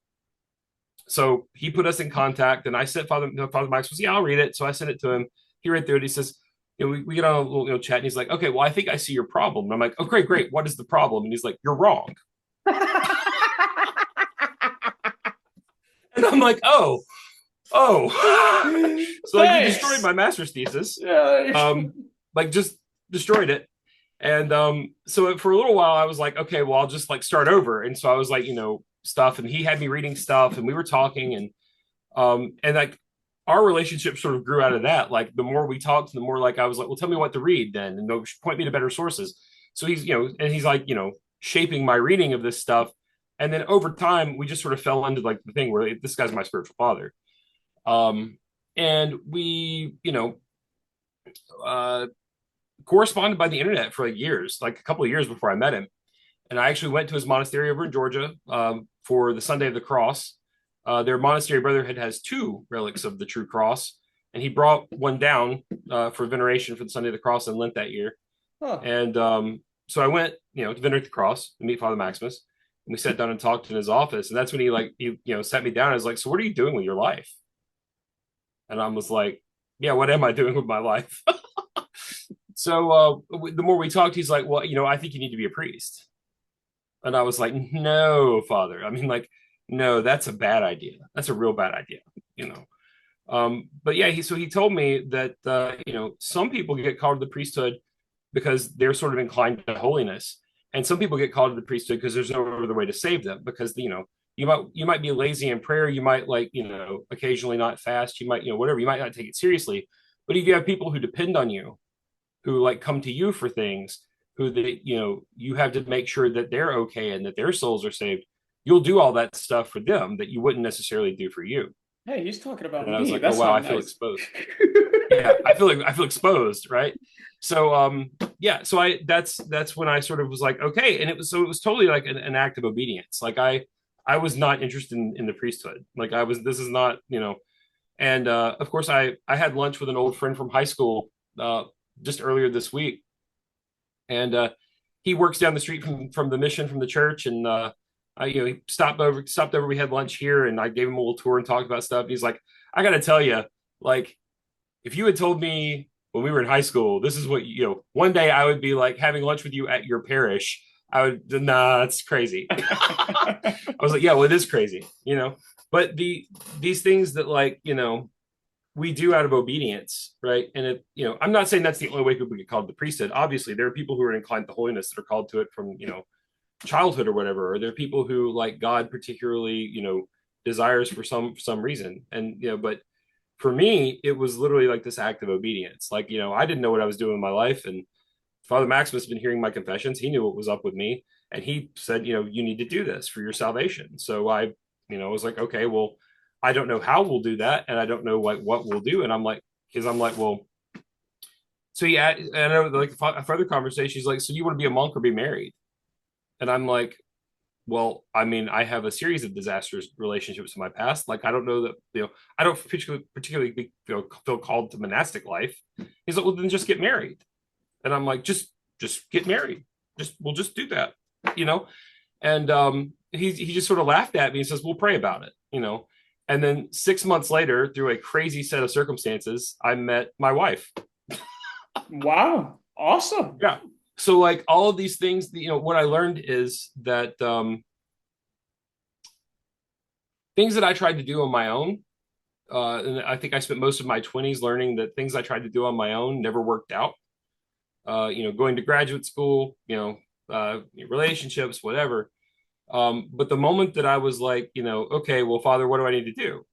So he put us in contact, and I sent Father Maximus, yeah, I'll read it. So I sent it to him. He read through it. He says, we get on a little chat, and he's like, okay, well, I think I see your problem. And I'm like, oh, great. What is the problem? And he's like, you're wrong. And I'm like, oh. So like, he destroyed my master's thesis. Like just destroyed it. And so for a little while I was like, okay, well, I'll just like start over. And so I was like, stuff, and he had me reading stuff, and we were talking, and like our relationship sort of grew out of that. Like the more we talked, the more like I was like, well, tell me what to read then, and point me to better sources. So he's and he's like shaping my reading of this stuff. And then over time we just sort of fell into like the thing where this guy's my spiritual father. And we corresponded by the internet for like years, like a couple of years before I met him. And I actually went to his monastery over in Georgia for the Sunday of the Cross. Their monastery brotherhood has 2 relics of the true cross, and he brought one down for veneration for the Sunday of the Cross in Lent that year. Huh. And so I went, to venerate the cross and meet Father Maximus. And we sat down and talked in his office, and that's when he sat me down. I was like, so what are you doing with your life? And I was like, yeah, what am I doing with my life? So the more we talked, he's like, well, I think you need to be a priest. And I was like, no, Father. I mean, like, no, that's a bad idea. That's a real bad idea, you know. But yeah, he told me that some people get called to the priesthood because they're sort of inclined to holiness, and some people get called to the priesthood because there's no other way to save them. Because you might be lazy in prayer, you might occasionally not fast, you might whatever, you might not take it seriously. But if you have people who depend on you, who like come to you for things, who you have to make sure that they're okay and that their souls are saved, you'll do all that stuff for them that you wouldn't necessarily do for you. Hey, he's talking about And I was me. like, That's oh wow, not I feel nice. exposed. Yeah, I feel exposed, right? So yeah, so that's when I sort of was like, okay. And it was totally like an act of obedience. Like I was not interested in the priesthood. Like this is not, and of course I had lunch with an old friend from high school just earlier this week, and he works down the street from the mission, from the church. And he stopped over, we had lunch here, and I gave him a little tour and talked about stuff. He's like, I gotta tell you, like, if you had told me when we were in high school, this is what one day I would be like having lunch with you at your parish, I would, nah, that's crazy. I was like, yeah, well, it is crazy, but these things that we do out of obedience, right? And I'm not saying that's the only way people get called to the priesthood. Obviously, there are people who are inclined to holiness that are called to it from childhood or whatever. Or there are people who like God particularly, desires for some reason. And but for me, it was literally like this act of obedience. Like I didn't know what I was doing in my life, and Father Maximus has been hearing my confessions. He knew what was up with me, and he said, you need to do this for your salvation. So I, was like, okay, well, I don't know how we'll do that, and I don't know like what we'll do. And I'm like, well, so yeah, and I know like a further conversation. He's like, so you want to be a monk or be married? And I'm like, well, I mean, I have a series of disastrous relationships in my past. Like, I don't know that I don't particularly feel called to monastic life. He's like, well, then just get married. And I'm like, just get married. We'll just do that, And he just sort of laughed at me and says, we'll pray about it. And then 6 months later, through a crazy set of circumstances, I met my wife. Wow. Awesome. Yeah. So like all of these things, what I learned is that things that I tried to do on my own, and I think I spent most of my 20s learning that things I tried to do on my own never worked out. Going to graduate school, relationships, whatever. But the moment that I was like, okay, well, Father, what do I need to do?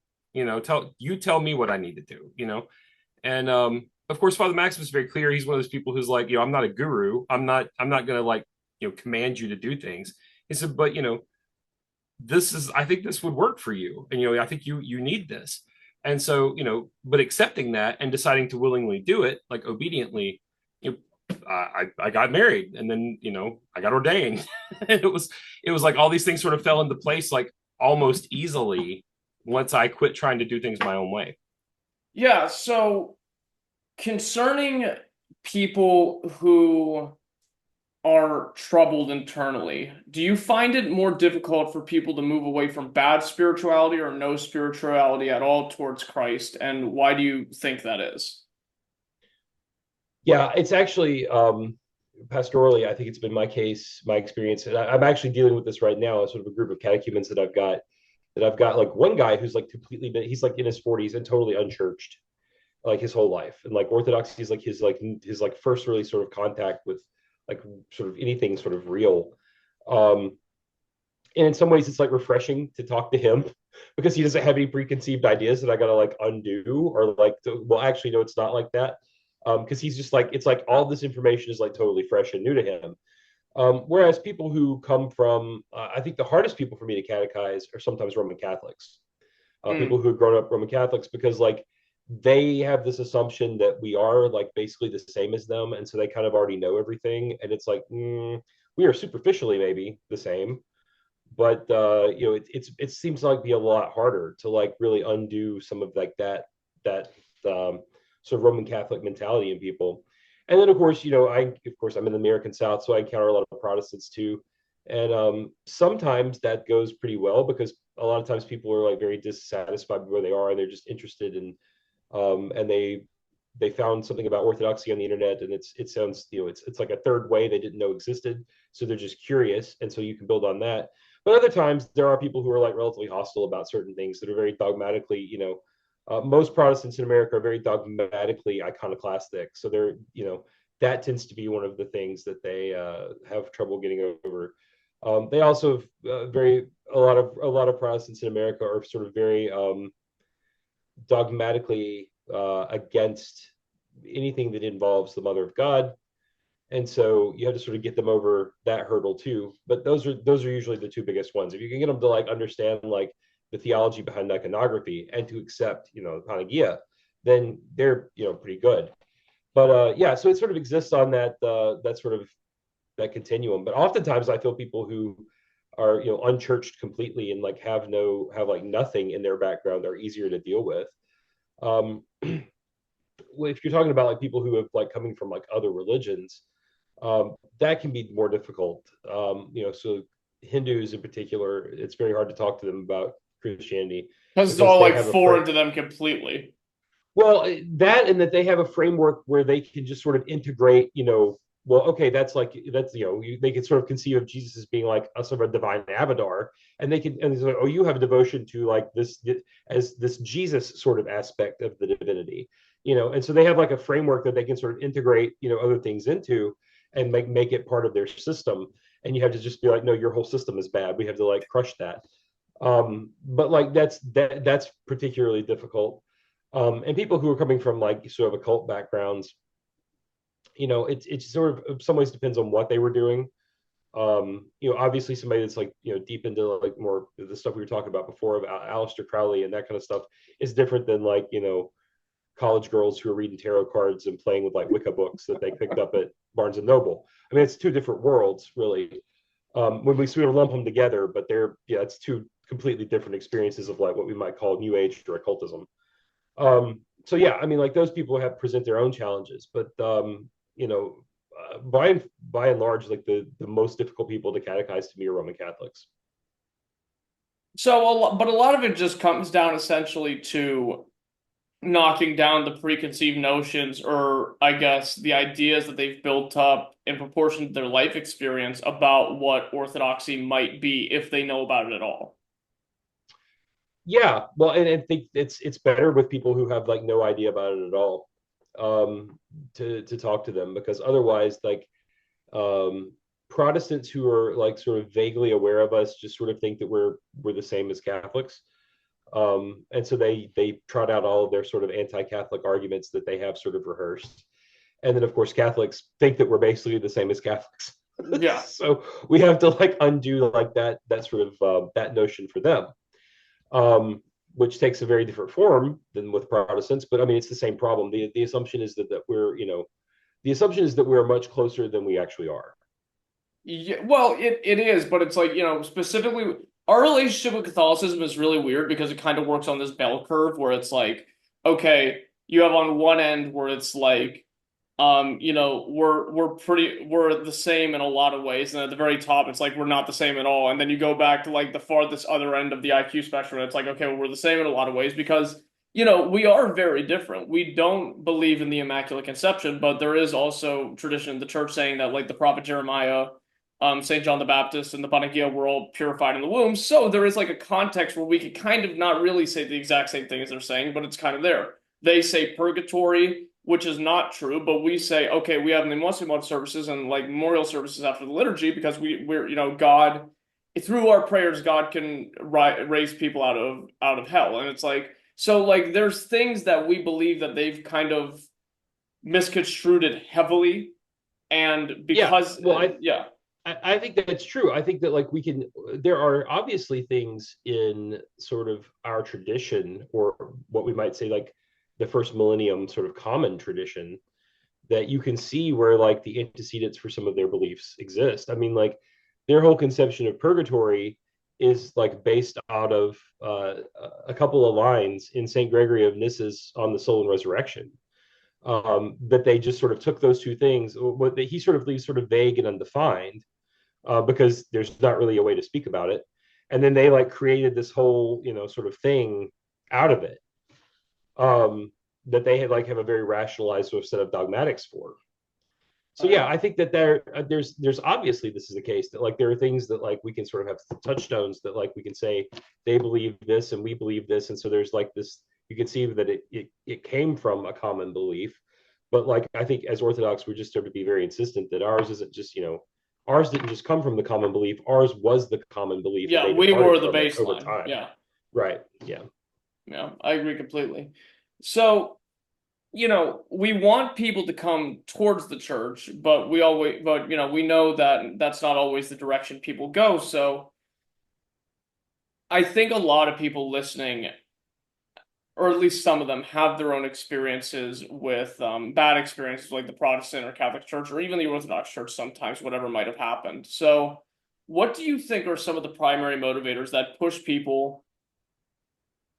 Tell me what I need to do, And of course, Father Maximus is very clear. He's one of those people who's like, I'm not a guru. I'm not gonna like, command you to do things. He said, but I think this would work for you. And I think you need this. And so, but accepting that and deciding to willingly do it, like obediently, I got married, and then I got ordained. And it was like all these things sort of fell into place like almost easily once I quit trying to do things my own way. Yeah, so concerning people who are troubled internally, do you find it more difficult for people to move away from bad spirituality or no spirituality at all towards Christ? And why do you think that is? Yeah, it's actually pastorally, I think it's been my case, my experience, and I'm actually dealing with this right now. Sort of a group of catechumens that I've got like one guy who's like he's like in his 40s and totally unchurched, like his whole life, and like Orthodoxy is like his first really sort of contact with like sort of anything sort of real. And in some ways, it's like refreshing to talk to him because he doesn't have any preconceived ideas that I gotta like undo or like, well, actually, no, it's not like that. Because he's just like, it's like all this information is like totally fresh and new to him. Whereas people who come from, I think the hardest people for me to catechize are sometimes Roman Catholics, people who have grown up Roman Catholics, because like they have this assumption that we are like basically the same as them. And so they kind of already know everything. And it's like, we are superficially maybe the same, but it seems like be a lot harder to like really undo some of like that sort of Roman Catholic mentality in people. And then of course, I'm in the American South, so I encounter a lot of Protestants too. And sometimes that goes pretty well because a lot of times people are like very dissatisfied with where they are and they're just interested in, and they found something about Orthodoxy on the internet, and it sounds, it's like a third way they didn't know existed, so they're just curious, and so you can build on that. But other times there are people who are like relatively hostile about certain things that are very dogmatically, most Protestants in America are very dogmatically iconoclastic, so they're, that tends to be one of the things that they have trouble getting over. They also a lot of Protestants in America are sort of very dogmatically against anything that involves the Mother of God, and so you have to sort of get them over that hurdle too. But those are usually the two biggest ones. If you can get them to like understand like the theology behind iconography and to accept panagia, then they're pretty good. But yeah, so it sort of exists on that sort of that continuum. But oftentimes I feel people who are unchurched completely and like have like nothing in their background are easier to deal with. If you're talking about like people who have like coming from like other religions, that can be more difficult. So Hindus in particular, it's very hard to talk to them about Christianity because it's all like foreign to them completely. Well, that, and that they have a framework where they can just sort of integrate, well, okay, that's they can sort of conceive of Jesus as being like a sort of a divine avatar, and they can, and it's like, oh, you have a devotion to like this as this Jesus sort of aspect of the divinity, and so they have like a framework that they can sort of integrate, other things into and make it part of their system. And you have to just be like, no, your whole system is bad. We have to like crush that. But like that's particularly difficult. And people who are coming from like sort of occult backgrounds, it's sort of in some ways depends on what they were doing. Obviously somebody that's like, deep into like more the stuff we were talking about before about Aleister Crowley and that kind of stuff is different than like, college girls who are reading tarot cards and playing with like Wicca books that they picked up at Barnes and Noble. I mean, it's two different worlds, really. When we sort of lump them together, but it's two completely different experiences of like what we might call New Age or occultism. So yeah, I mean, like those people have present their own challenges, but by and large, like the most difficult people to catechize to me are Roman Catholics. So, but a lot of it just comes down essentially to knocking down the preconceived notions, or I guess the ideas that they've built up in proportion to their life experience about what Orthodoxy might be if they know about it at all. Yeah, well, and I think it's better with people who have like no idea about it at all, to talk to them, because otherwise, like Protestants who are like sort of vaguely aware of us just sort of think that we're the same as Catholics. And so they trot out all of their sort of anti-Catholic arguments that they have sort of rehearsed. And then of course Catholics think that we're basically the same as Catholics. Yeah. So we have to like undo like that sort of that notion for them, which takes a very different form than with Protestants. But I mean, it's the same problem. The assumption is that we're, the assumption is that we're much closer than we actually are. Yeah, well, it is, but it's like, specifically our relationship with Catholicism is really weird because it kind of works on this bell curve where it's like, okay, you have on one end where it's like, we're the same in a lot of ways, and at the very top, it's like we're not the same at all. And then you go back to like the farthest other end of the IQ spectrum, and it's like, okay, well, we're the same in a lot of ways because we are very different. We don't believe in the Immaculate Conception, but there is also tradition in the church saying that like the prophet Jeremiah, St. John the Baptist, and the Panagia were all purified in the womb. So there is like a context where we could kind of not really say the exact same thing as they're saying, but it's kind of there. They say purgatory, which is not true, but we say, okay, we have the Muslim services and like memorial services after the liturgy because we're God, through our prayers, God can raise people out of hell. And it's like, so like there's things that we believe that they've kind of misconstrued it heavily. And because, I think that's true. I think that like there are obviously things in sort of our tradition, or what we might say like the first millennium sort of common tradition, that you can see where like the antecedents for some of their beliefs exist. I mean, like their whole conception of purgatory is like based out of a couple of lines in St. Gregory of Nyssa's On the Soul and Resurrection. That they just sort of took those two things, what he sort of leaves sort of vague and undefined, because there's not really a way to speak about it. And then they like created this whole, sort of thing out of it. that they had like have a very rationalized sort of set of dogmatics for. So yeah, I think that there's obviously this is the case that like there are things that like we can sort of have touchstones that like we can say they believe this and we believe this, and so there's like this, you can see that it came from a common belief. But like I think as Orthodox, we're just sort of be very insistent that ours isn't just, you know, ours didn't just come from the common belief, ours was the common belief. Yeah, and they we were departed the from it over baseline. time. Yeah. Right. Yeah. Yeah, I agree completely. So, you know, we want people to come towards the church, but you know, we know that that's not always the direction people go. So I think a lot of people listening, or at least some of them, have their own experiences with bad experiences like the Protestant or Catholic Church or even the Orthodox Church sometimes, whatever might have happened. So what do you think are some of the primary motivators that push people,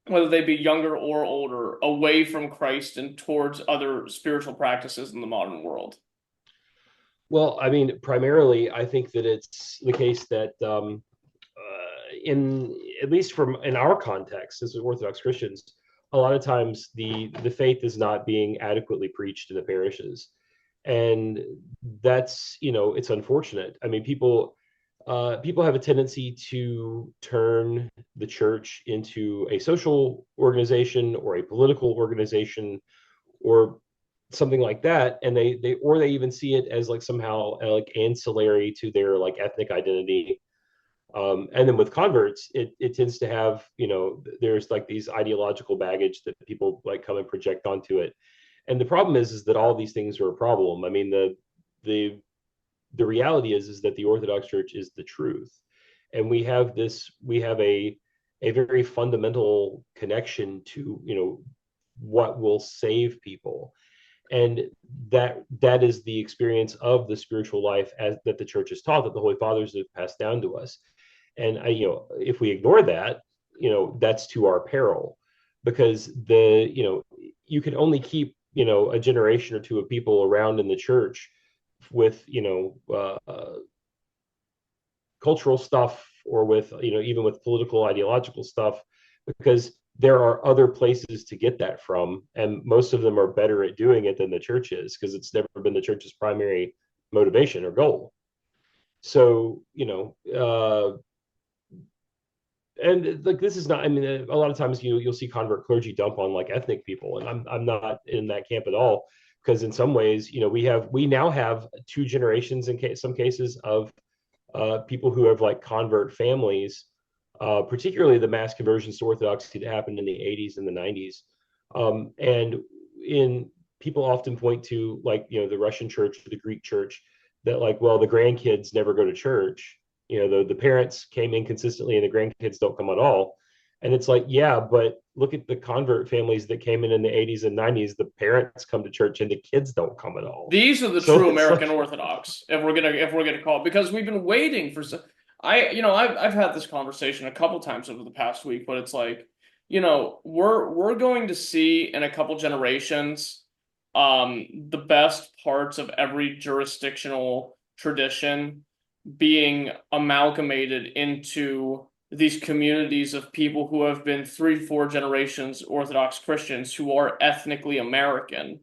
whether they be younger or older, away from Christ and towards other spiritual practices in the modern world? Well, I mean, primarily, I think that it's the case that in at least from in our context as Orthodox Christians, a lot of times the faith is not being adequately preached in the parishes, and that's, you know, it's unfortunate. I mean, people have a tendency to turn the church into a social organization or a political organization or something like that, and they even see it as like somehow like ancillary to their like ethnic identity. And then with converts, it tends to have, you know, there's like these ideological baggage that people like come and project onto it. And the problem is that all these things are a problem. I mean, the the reality is that the Orthodox Church is the truth, and we have a very fundamental connection to, you know, what will save people, and that is the experience of the spiritual life as that the church has taught, that the Holy Fathers have passed down to us. And you know, if we ignore that, you know, that's to our peril, because you know, you can only keep, you know, a generation or two of people around in the church with, you know, cultural stuff, or with, you know, even with political ideological stuff, because there are other places to get that from, and most of them are better at doing it than the church is, because it's never been the church's primary motivation or goal. So, you know, and like this is not, I mean, a lot of times you'll see convert clergy dump on like ethnic people, and I'm not in that camp at all, because in some ways, you know, we now have two generations in some cases of people who have like convert families, particularly the mass conversions to Orthodoxy that happened in the 80s and the 90s. And in people often point to, like, you know, the Russian church, the Greek church, that like, well, the grandkids never go to church. You know, the parents came in consistently and the grandkids don't come at all. And it's like, yeah, but look at the convert families that came in the 80s and 90s. The parents come to church and the kids don't come at all. These are the true American Orthodox, if we're gonna call it, because we've been waiting for. I've had this conversation a couple times over the past week, but it's like, you know, we're going to see in a couple generations, the best parts of every jurisdictional tradition being amalgamated into these communities of people who have been 3-4 generations Orthodox Christians who are ethnically American,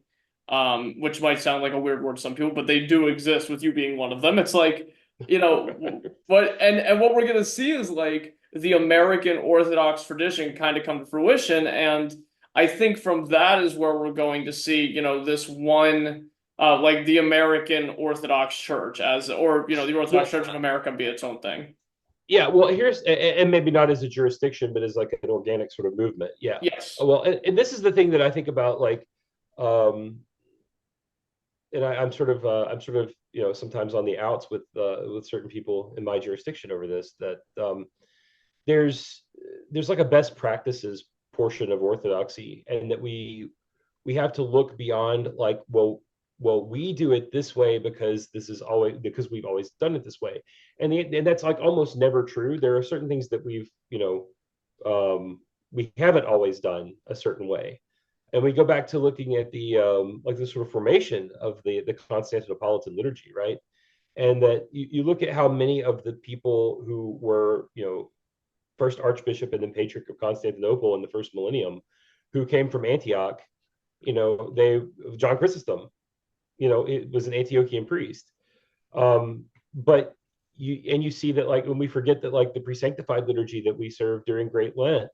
which might sound like a weird word to some people, but they do exist, with you being one of them. It's like, you know, and what we're gonna see is like the American Orthodox tradition kind of come to fruition, and I think from that is where we're going to see, you know, this one, like the American Orthodox Church or, you know, the Orthodox Church of America be its own thing. Yeah, well, and maybe not as a jurisdiction, but as like an organic sort of movement. Yeah. Yes. Well, and this is the thing that I think about, like, and I'm sort of, you know, sometimes on the outs with certain people in my jurisdiction over this, that there's like a best practices portion of Orthodoxy, and that we have to look beyond, like, well, we do it this way because we've always done it this way, and that's like almost never true. There are certain things that we've, you know, we haven't always done a certain way, and we go back to looking at the like the sort of formation of the Constantinopolitan liturgy, right? And that you look at how many of the people who were, you know, first archbishop and then patriarch of Constantinople in the first millennium, who came from Antioch, John Chrysostom, it was an Antiochian priest. But you see that, like, when we forget that, like, the pre-sanctified liturgy that we served during Great Lent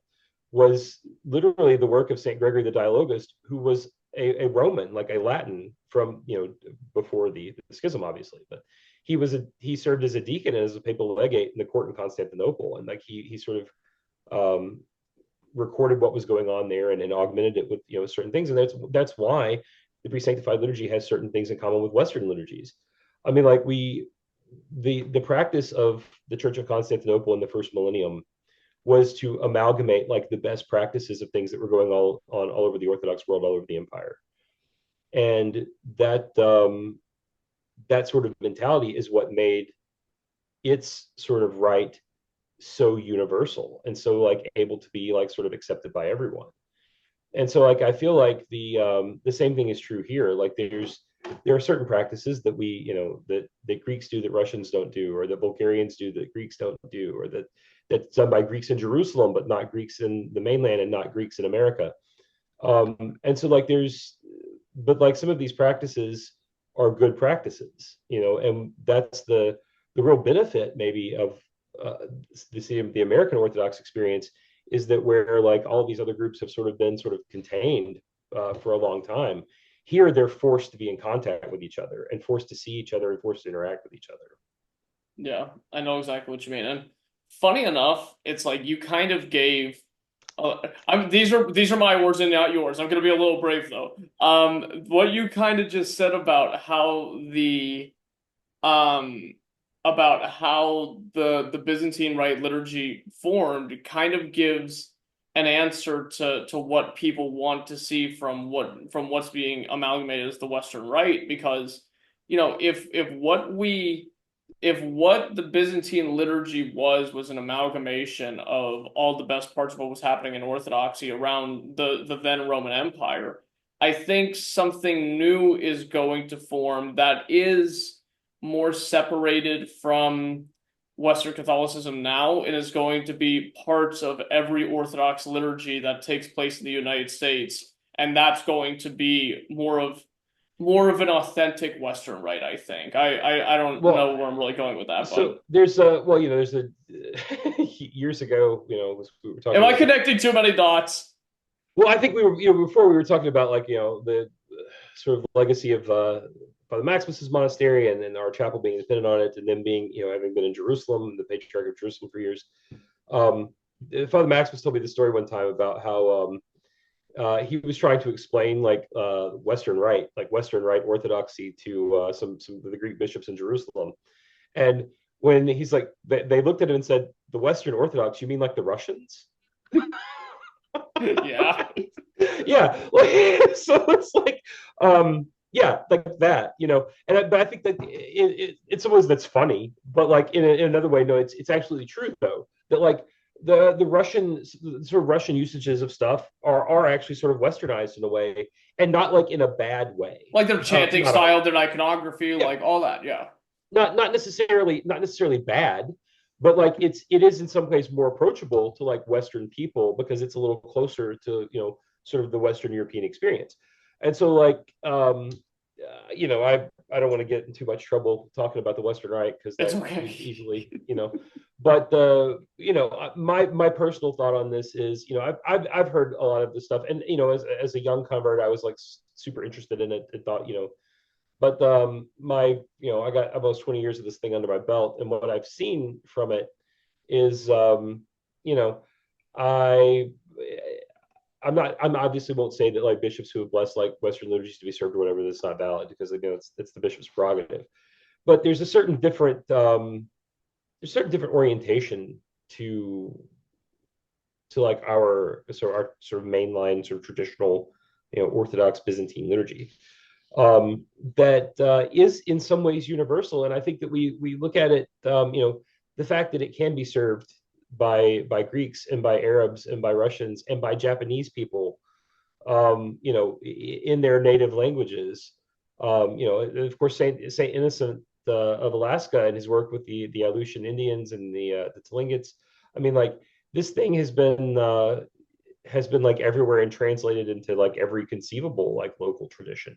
was literally the work of St. Gregory the Dialogist, who was a Roman, like a Latin from, before the schism, obviously. But he served as a deacon and as a papal legate in the court in Constantinople. And like he sort of recorded what was going on there and augmented it with, certain things. And that's why the pre-sanctified liturgy has certain things in common with Western liturgies. I mean, like the practice of the Church of Constantinople in the first millennium was to amalgamate like the best practices of things that were going on all over the Orthodox world, all over the empire. And that sort of mentality is what made its sort of rite so universal and so like able to be like sort of accepted by everyone. And so like I feel like the same thing is true here. Like there are certain practices that that Greeks do that Russians don't do, or that Bulgarians do that Greeks don't do, or that's done by Greeks in Jerusalem but not Greeks in the mainland and not Greeks in America. And so like but like some of these practices are good practices, and that's the real benefit maybe of the American Orthodox experience, is that where like all these other groups have sort of been sort of contained for a long time, here they're forced to be in contact with each other and forced to see each other and forced to interact with each other. Yeah, I know exactly what you mean. And funny enough, it's like you kind of gave. These are my words and not yours. I'm gonna be a little brave though. What you kind of just said about how the Byzantine Rite liturgy formed kind of gives an answer to what people want to see from what's being amalgamated as the Western Rite, because if what the Byzantine liturgy was an amalgamation of all the best parts of what was happening in Orthodoxy around the then Roman Empire, I think something new is going to form that is more separated from Western Catholicism now, and is going to be parts of every Orthodox liturgy that takes place in the United States, and that's going to be more of an authentic Western Rite, I think. I don't know where I'm really going going So but there's years ago, we were talking. Am I connecting too many dots? Well, I think we were, before we were talking about like, the sort of legacy of Father Maximus's monastery, and then our chapel being dependent on it, and then being, having been in Jerusalem, the Patriarch of Jerusalem for years. Father Maximus told me the story one time about how he was trying to explain like Western Rite Orthodoxy to some of the Greek bishops in Jerusalem, and when he's like, they looked at him and said, "The Western Orthodox? You mean like the Russians?" Yeah. Yeah. Like, so it's like, yeah, like that, but I think that it's almost, that's funny, but like in another way, no, it's absolutely true though, that like the Russian sort of Russian usages of stuff are actually sort of Westernized in a way, and not like in a bad way. Like their chanting style, their iconography, yeah. Like all that, yeah. Not necessarily bad, but like it is in some ways more approachable to like Western people, because it's a little closer to sort of the Western European experience. And so like I don't want to get in too much trouble talking about the Western Rite, because that's okay. Easily, but my personal thought on this is, I've heard a lot of this stuff, and as a young convert, I was like super interested in it and thought, but I got almost 20 years of this thing under my belt, and what I've seen from it is, I'm obviously won't say that like bishops who have blessed like Western liturgies to be served or whatever, that's not valid, because it's the bishop's prerogative. But there's a certain different orientation to like our sort of mainline sort of traditional Orthodox Byzantine liturgy, that is in some ways universal. And I think that we look at it, the fact that it can be served by Greeks and by Arabs and by Russians and by Japanese people, in their native languages. Of course, Saint Innocent of Alaska and his work with the Aleutian Indians and the Tlingits. I mean, like, this thing has been has been like everywhere and translated into like every conceivable like local tradition.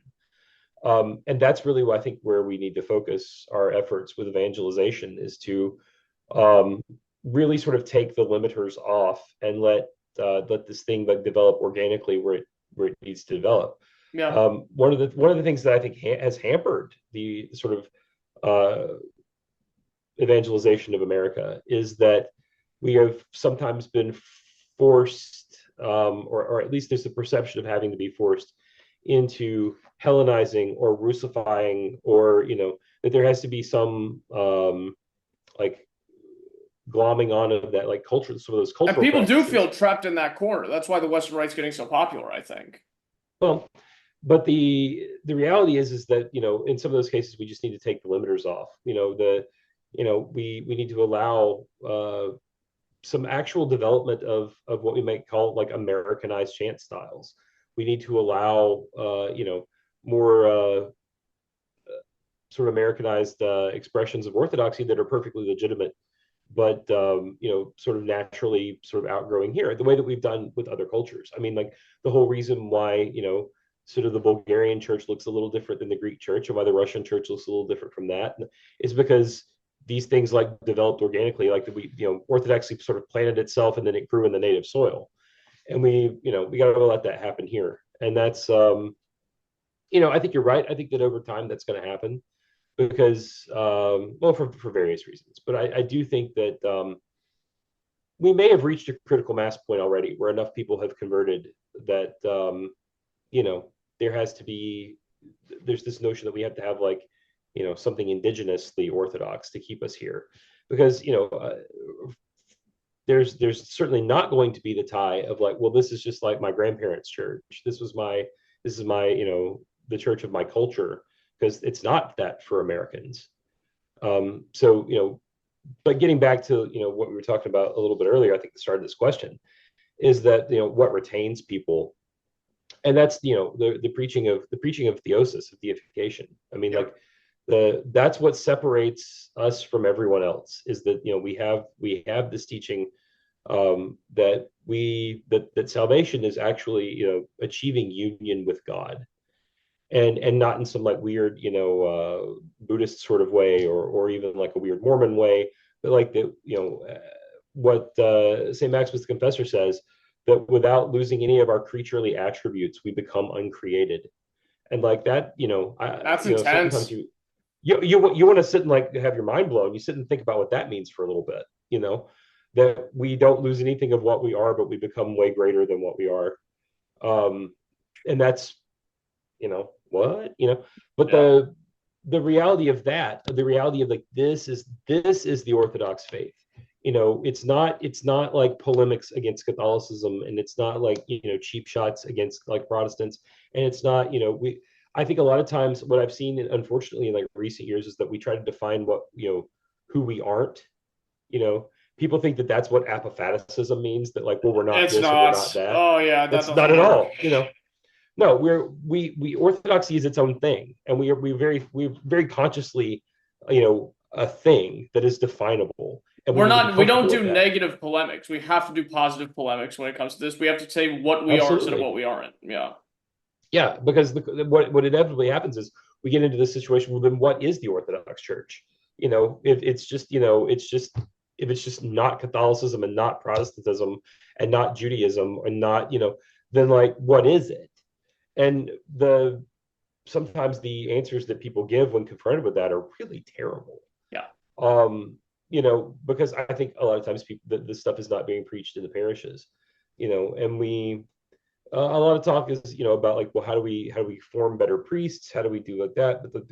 And that's really what I think where we need to focus our efforts with evangelization is to really sort of take the limiters off and let this thing like develop organically where it needs to develop. Yeah. One of the things that I think has hampered the sort of evangelization of America is that we have sometimes been forced, or at least there's a perception of having to be forced into Hellenizing or Russifying, or that there has to be some like glomming on of that like culture, some of those cultural. And people practices. do feel trapped in that corner. That's why the Western right's getting so popular, I think. Well, but the reality is that in some of those cases we just need to take the limiters off. We need to allow some actual development of what we might call like Americanized chant styles. We need to allow more sort of Americanized expressions of Orthodoxy that are perfectly legitimate, but sort of naturally sort of outgrowing here, the way that we've done with other cultures. I mean, like the whole reason why sort of the Bulgarian church looks a little different than the Greek church, and why the Russian church looks a little different from that, is because these things like developed organically, like Orthodoxy sort of planted itself and then it grew in the native soil, and we got to let that happen here. And that's I think you're right. I think that over time that's going to happen because well, for various reasons, but I do think that we may have reached a critical mass point already where enough people have converted that there's this notion that we have to have like something indigenously Orthodox to keep us here, because there's certainly not going to be the tie of like, well, this is just like my grandparents' church. This is my the church of my culture, because it's not that for Americans. So but getting back to what we were talking about a little bit earlier, I think the start of this question is that what retains people, and that's the preaching of theosis, of deification. I mean, like that's what separates us from everyone else, is that we have this teaching that salvation is actually achieving union with God, and not in some like weird Buddhist sort of way, or even like a weird Mormon way, but like what St. Maximus the Confessor says, that without losing any of our creaturely attributes, we become uncreated. And like that, that's intense. Sometimes you want to sit and like have your mind blown. You sit and think about what that means for a little bit, that we don't lose anything of what we are, but we become way greater than what we are. And that's, but the reality of that, the reality of like, this is the Orthodox faith. It's not like polemics against Catholicism, and it's not like cheap shots against like Protestants, and it's not I think a lot of times what I've seen, unfortunately, in like recent years, is that we try to define what who we aren't. People think that that's what apophaticism means, that like, well, we're not it's this not. or we're not that. Oh yeah, that's not at all. No, we Orthodoxy is its own thing, and we very consciously a thing that is definable. And we don't do negative polemics. We have to do positive polemics when it comes to this. We have to say what we are instead of what we aren't. Yeah, because what inevitably happens is we get into this situation. Well, then what is the Orthodox Church? If it's just not Catholicism and not Protestantism and not Judaism and not then like, what is it? And sometimes the answers that people give when confronted with that are really terrible. Yeah. Because I think a lot of times this stuff is not being preached in the parishes, and we a lot of talk is about like, well, how do we form better priests? How do we do like that? But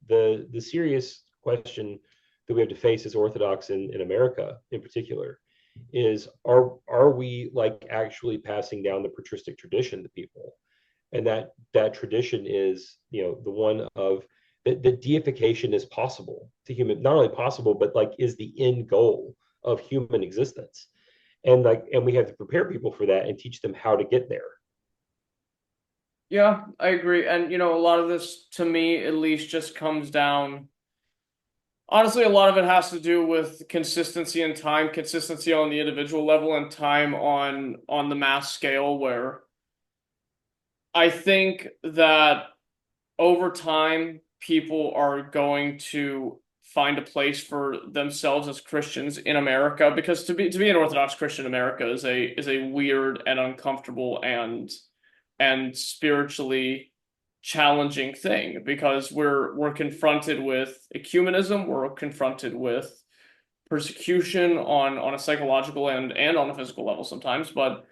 the serious question that we have to face as Orthodox in America in particular is, are we like actually passing down the patristic tradition to people? And that tradition is the one of that deification is possible to human, not only possible, but like is the end goal of human existence. And we have to prepare people for that and teach them how to get there. Yeah, I agree. And a lot of this, to me at least, just comes down Honestly, a lot of it has to do with consistency and time, consistency on the individual level and time on the mass scale, where I think that over time people are going to find a place for themselves as Christians in America, because to be an Orthodox Christian in America is a weird and uncomfortable and spiritually challenging thing, because we're confronted with ecumenism, we're confronted with persecution on a psychological and on a physical level sometimes. But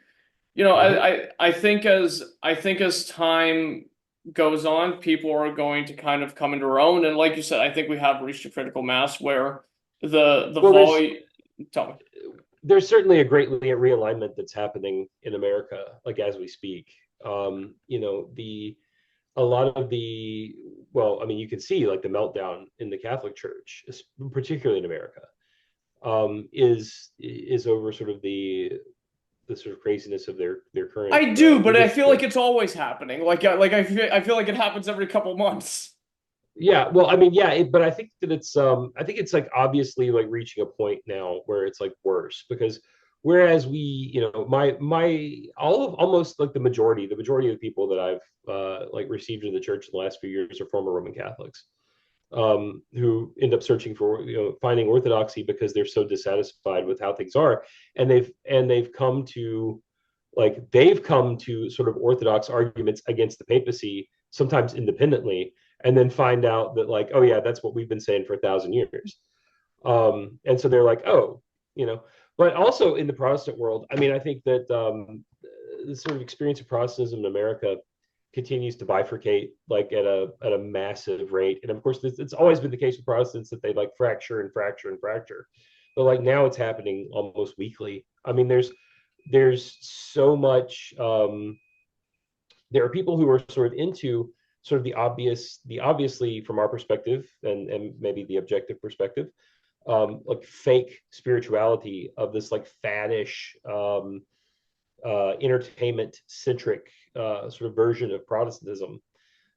Mhm. I think as time goes on, people are going to kind of come into their own, and like you said, I think we have reached a critical mass where the Well, volume. Tell me. there's certainly a great realignment that's happening in America, like as we speak. The a lot of the well, I mean, you can see like the meltdown in the Catholic Church, particularly in America, is over sort of the sort of craziness of their current I do, but I feel like leadership. it's always happening. I feel like it happens every couple months. Yeah, well, I mean, yeah, but I think that I think it's like obviously like reaching a point now where it's like worse because whereas my all of almost like the majority of the people that I've like received in the church in the last few years are former Roman Catholics, who end up searching for finding orthodoxy because they're so dissatisfied with how things are, and they've come to sort of orthodox arguments against the papacy, sometimes independently, and then find out that like, oh yeah, that's what we've been saying for 1,000 years. And so they're like, oh, you know, but also in the Protestant world, I mean, I think that the sort of experience of Protestantism in America continues to bifurcate like at a massive rate. And of course, it's always been the case with Protestants that they like fracture and fracture and fracture. But like now it's happening almost weekly. I mean, there's so much. There are people who are sort of into sort of the obviously from our perspective and maybe the objective perspective, like fake spirituality of this like faddish entertainment centric sort of version of Protestantism,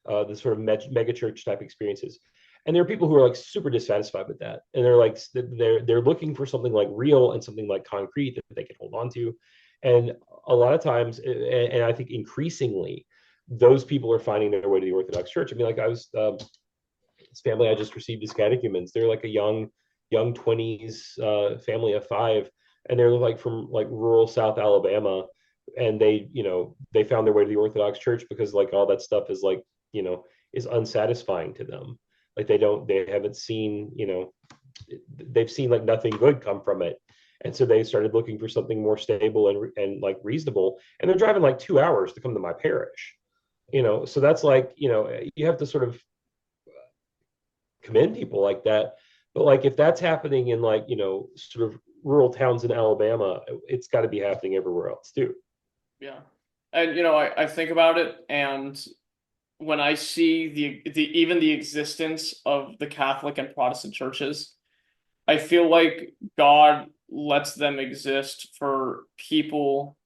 the sort of mega church type experiences. And there are people who are like super dissatisfied with that, and they're looking for something like real and something like concrete that they can hold on to. And a lot of times, and I think increasingly, those people are finding their way to the Orthodox Church. I mean, like I was this family I just received as catechumens. They're like a young 20s family of five, and they're like from like rural South Alabama, and they found their way to the Orthodox Church because like all that stuff is like is unsatisfying to them. Like they haven't seen they've seen like nothing good come from it, and so they started looking for something more stable and like reasonable, and they're driving like 2 hours to come to my parish. So that's like you have to sort of commend people like that. But like if that's happening in like sort of rural towns in Alabama, it's got to be happening everywhere else too. Yeah. And I think about it, and when I see the even the existence of the Catholic and Protestant churches, I feel like God lets them exist for people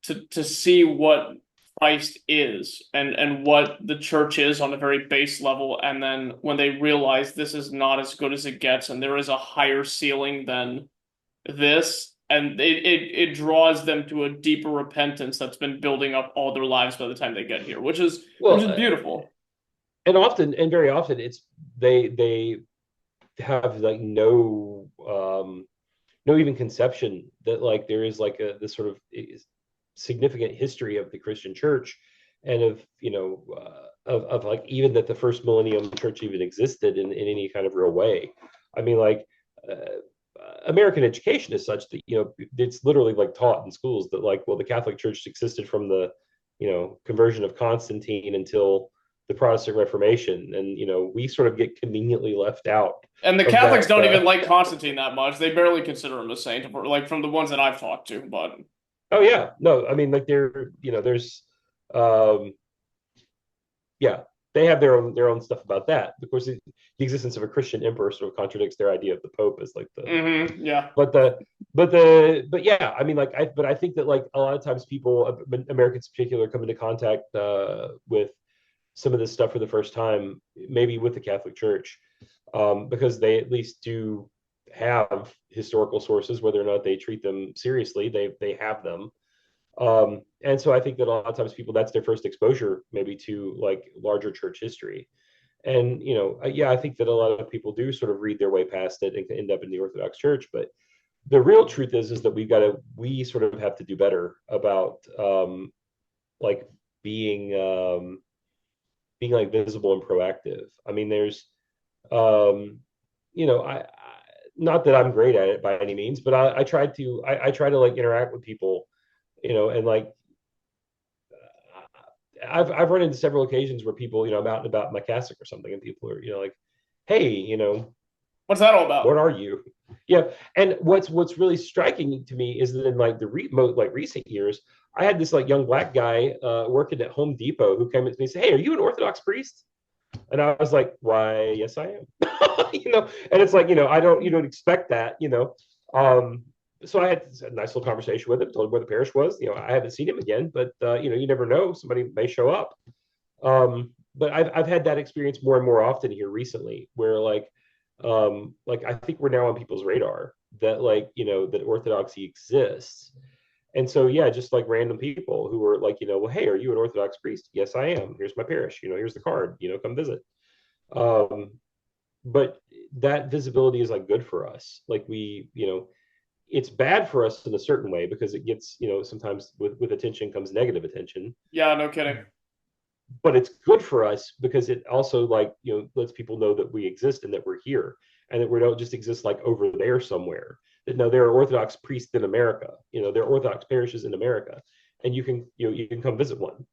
to see what Christ is and what the church is on a very base level, and then when they realize this is not as good as it gets and there is a higher ceiling than this, and it draws them to a deeper repentance that's been building up all their lives by the time they get here, which is Well, beautiful. and very often it's they have like no even conception that like there is like this sort of significant history of the Christian church and of of like even that the first millennium church even existed in any kind of real way. I mean, like American education is such that it's literally like taught in schools that like, well, the Catholic Church existed from the conversion of Constantine until the Protestant Reformation, and we sort of get conveniently left out And the of Catholics that. don't even like Constantine that much. They barely consider him a saint, like from the ones that I've talked to. But Oh yeah, no, I mean like there's um, yeah, they have their own stuff about that. Of course, the existence of a Christian emperor sort of contradicts their idea of the Pope as like the yeah. but but yeah, I mean like I think that like a lot of times people, Americans in particular, come into contact with some of this stuff for the first time, maybe with the Catholic Church, because they at least do have historical sources, whether or not they treat them seriously, they have them. And so I think that a lot of times people, that's their first exposure maybe to like larger church history. And, yeah, I think that a lot of people do sort of read their way past it and end up in the Orthodox Church. But the real truth is that we sort of have to do better about like being like visible and proactive. I mean, there's I not that I'm great at it by any means, but I try to like interact with people, and like I've run into several occasions where people, I'm out and about in my cassock or something, and people are, like, hey, What's that all about? what are you? Yeah. And what's really striking to me is that in like the recent years, I had this like young black guy working at Home Depot who came up to me and said, "Hey, are you an Orthodox priest?" And I was like, "Why, yes, I am." And it's like, you don't expect that. So I had a nice little conversation with him, told him where the parish was. I haven't seen him again, but you never know, somebody may show up. But I've had that experience more and more often here recently, where like I think we're now on people's radar that that Orthodoxy exists. And so, yeah, just like random people who are like, well, hey, are you an Orthodox priest? Yes, I am. Here's my parish. Here's the card. Come visit. But that visibility is like good for us. Like it's bad for us in a certain way because it gets, sometimes with attention comes negative attention. Yeah, no kidding. But it's good for us because it also lets people know that we exist and that we're here and that we don't just exist like over there somewhere. That no, there are Orthodox priests in America. There are Orthodox parishes in America, and you can come visit one.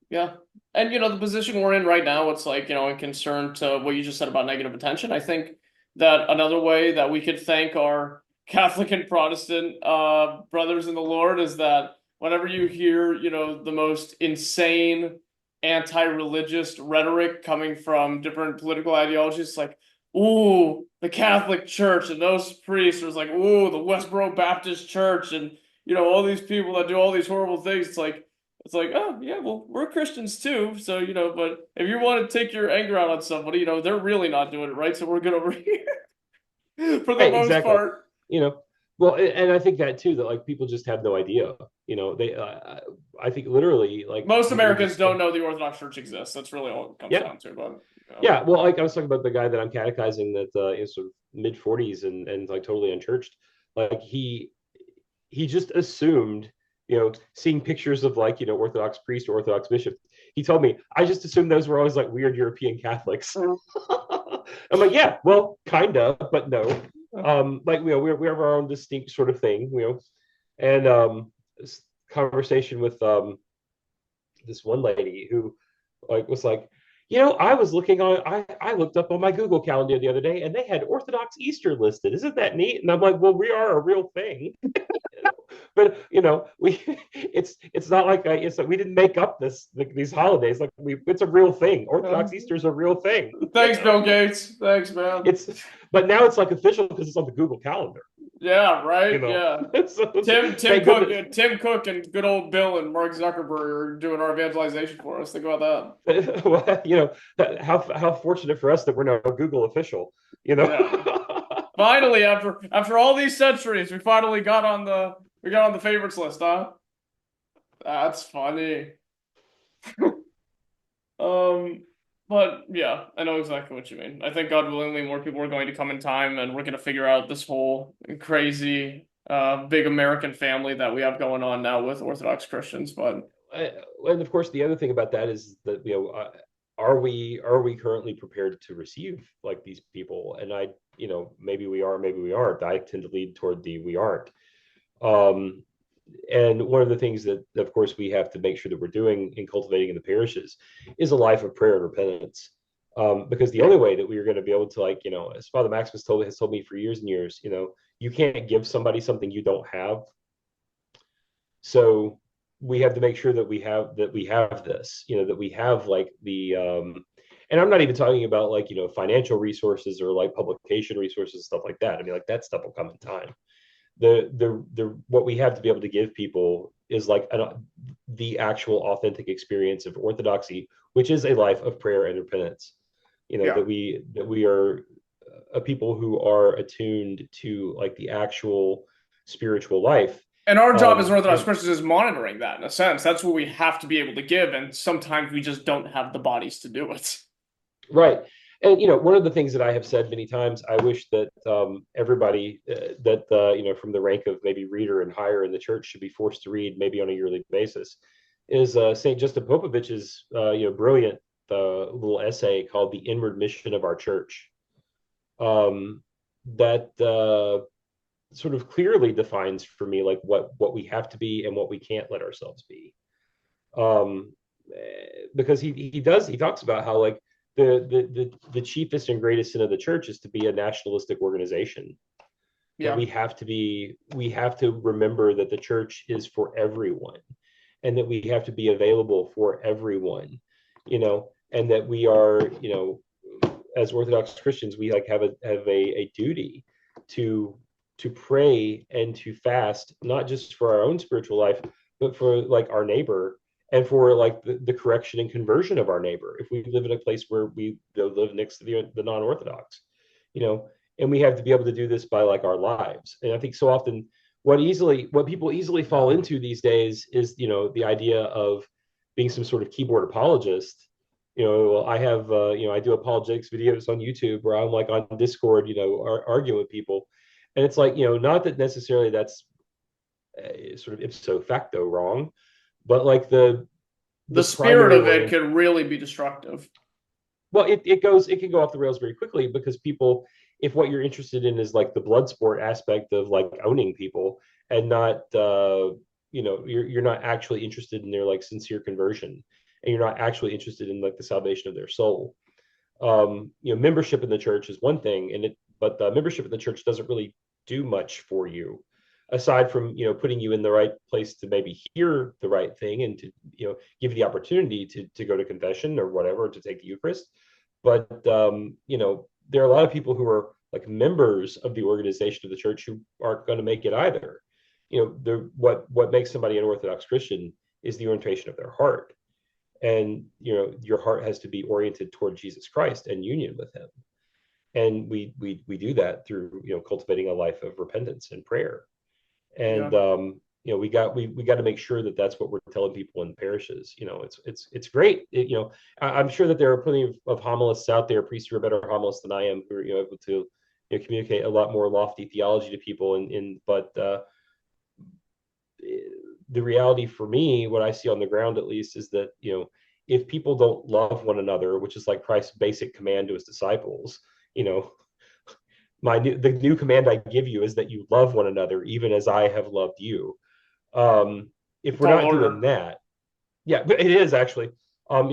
Yeah. And, the position we're in right now, it's like, in concern to what you just said about negative attention. I think that another way that we could thank our Catholic and Protestant brothers in the Lord is that whenever you hear, the most insane anti-religious rhetoric coming from different political ideologies, it's like, ooh, the Catholic Church and those priests, or it's like, ooh, the Westboro Baptist Church and, all these people that do all these horrible things. It's like, oh, yeah, well, we're Christians too. So, but if you want to take your anger out on somebody, they're really not doing it right. So we're good over here for the most exactly. part. Well, and I think that too, that like people just have no idea. They, I think literally like most Americans don't know the Orthodox Church exists. That's really all it comes down to. But yeah, well, like I was talking about the guy that I'm catechizing that is sort of mid 40s and like totally unchurched. Like he just assumed, seeing pictures of like Orthodox priest or Orthodox bishop, he told me I just assumed those were always like weird European Catholics. I'm like, yeah, well, kind of, but no. Like we have our own distinct sort of thing, and this conversation with this one lady who like was like, I was looking on I looked up on my Google Calendar the other day and they had Orthodox Easter listed. Isn't that neat? And I'm like, well, we are a real thing. But it's not like it's like we didn't make up these holidays. Like it's a real thing. Orthodox Easter is a real thing. Thanks, Bill Gates. Thanks, man. But now it's like official because it's on the Google Calendar. Yeah, right. Yeah. So, Tim Cook and good old Bill and Mark Zuckerberg are doing our evangelization for us. Think about that. Well, how fortunate for us that we're now Google official. Yeah. Finally, after all these centuries, we finally got on the favorites list, huh? That's funny. But yeah, I know exactly what you mean. I think God willingly, more people are going to come in time, and we're going to figure out this whole crazy, big American family that we have going on now with Orthodox Christians. But and of course, the other thing about that is that are we currently prepared to receive like these people? And maybe we are, maybe we aren't. I tend to lead toward the we aren't. And one of the things that, of course, we have to make sure that we're doing in cultivating in the parishes is a life of prayer and repentance. Because the only way that we are going to be able to, as Father Max has told me for years and years, you can't give somebody something you don't have. So we have to make sure that we have this, that we have like the, and I'm not even talking about like, financial resources or like publication resources, stuff like that. I mean, like that stuff will come in time. The what we have to be able to give people is like the actual authentic experience of Orthodoxy, which is a life of prayer and repentance. That we are people who are attuned to like the actual spiritual life. And our job as Orthodox And Christians is monitoring that in a sense. That's what we have to be able to give, and sometimes we just don't have the bodies to do it. right. And one of the things that I have said many times, I wish that everybody that from the rank of maybe reader and higher in the church should be forced to read maybe on a yearly basis, is Saint Justin Popovich's brilliant little essay called "The Inward Mission of Our Church," that sort of clearly defines for me like what we have to be and what we can't let ourselves be. Because he talks about how like the chiefest and greatest sin of the church is to be a nationalistic organization. Yeah. That we have to remember that the church is for everyone, and that we have to be available for everyone, and that we are, as Orthodox Christians, we like have a duty to pray and to fast, not just for our own spiritual life, but for like our neighbor, and for like the correction and conversion of our neighbor. If we live in a place where we live next to the non-Orthodox, and we have to be able to do this by like our lives. And I think so often what people easily fall into these days is, the idea of being some sort of keyboard apologist. I have, I do apologetics videos on YouTube where I'm like on Discord, arguing with people. And it's like, not that necessarily that's sort of ipso facto wrong, but like the spirit of it could really be destructive. Well, it can go off the rails very quickly, because people, if what you're interested in is like the blood sport aspect of like owning people, and not you're not actually interested in their like sincere conversion, and you're not actually interested in like the salvation of their soul. Membership in the church is one thing, but the membership in the church doesn't really do much for you, aside from putting you in the right place to maybe hear the right thing, and to give you the opportunity to go to confession or whatever, to take the Eucharist. But there are a lot of people who are like members of the organization of the church who aren't going to make it either. What makes somebody an Orthodox Christian is the orientation of their heart, and your heart has to be oriented toward Jesus Christ and union with Him, and we do that through cultivating a life of repentance and prayer. And we got to make sure that that's what we're telling people in parishes. It's great. I'm sure that there are plenty of homilists out there, priests who are better homilists than I am, who are able to communicate a lot more lofty theology to people. But the reality for me, what I see on the ground at least, is that if people don't love one another, which is like Christ's basic command to His disciples, the new command I give you is that you love one another, even as I have loved you. If we're not doing that, but it is actually.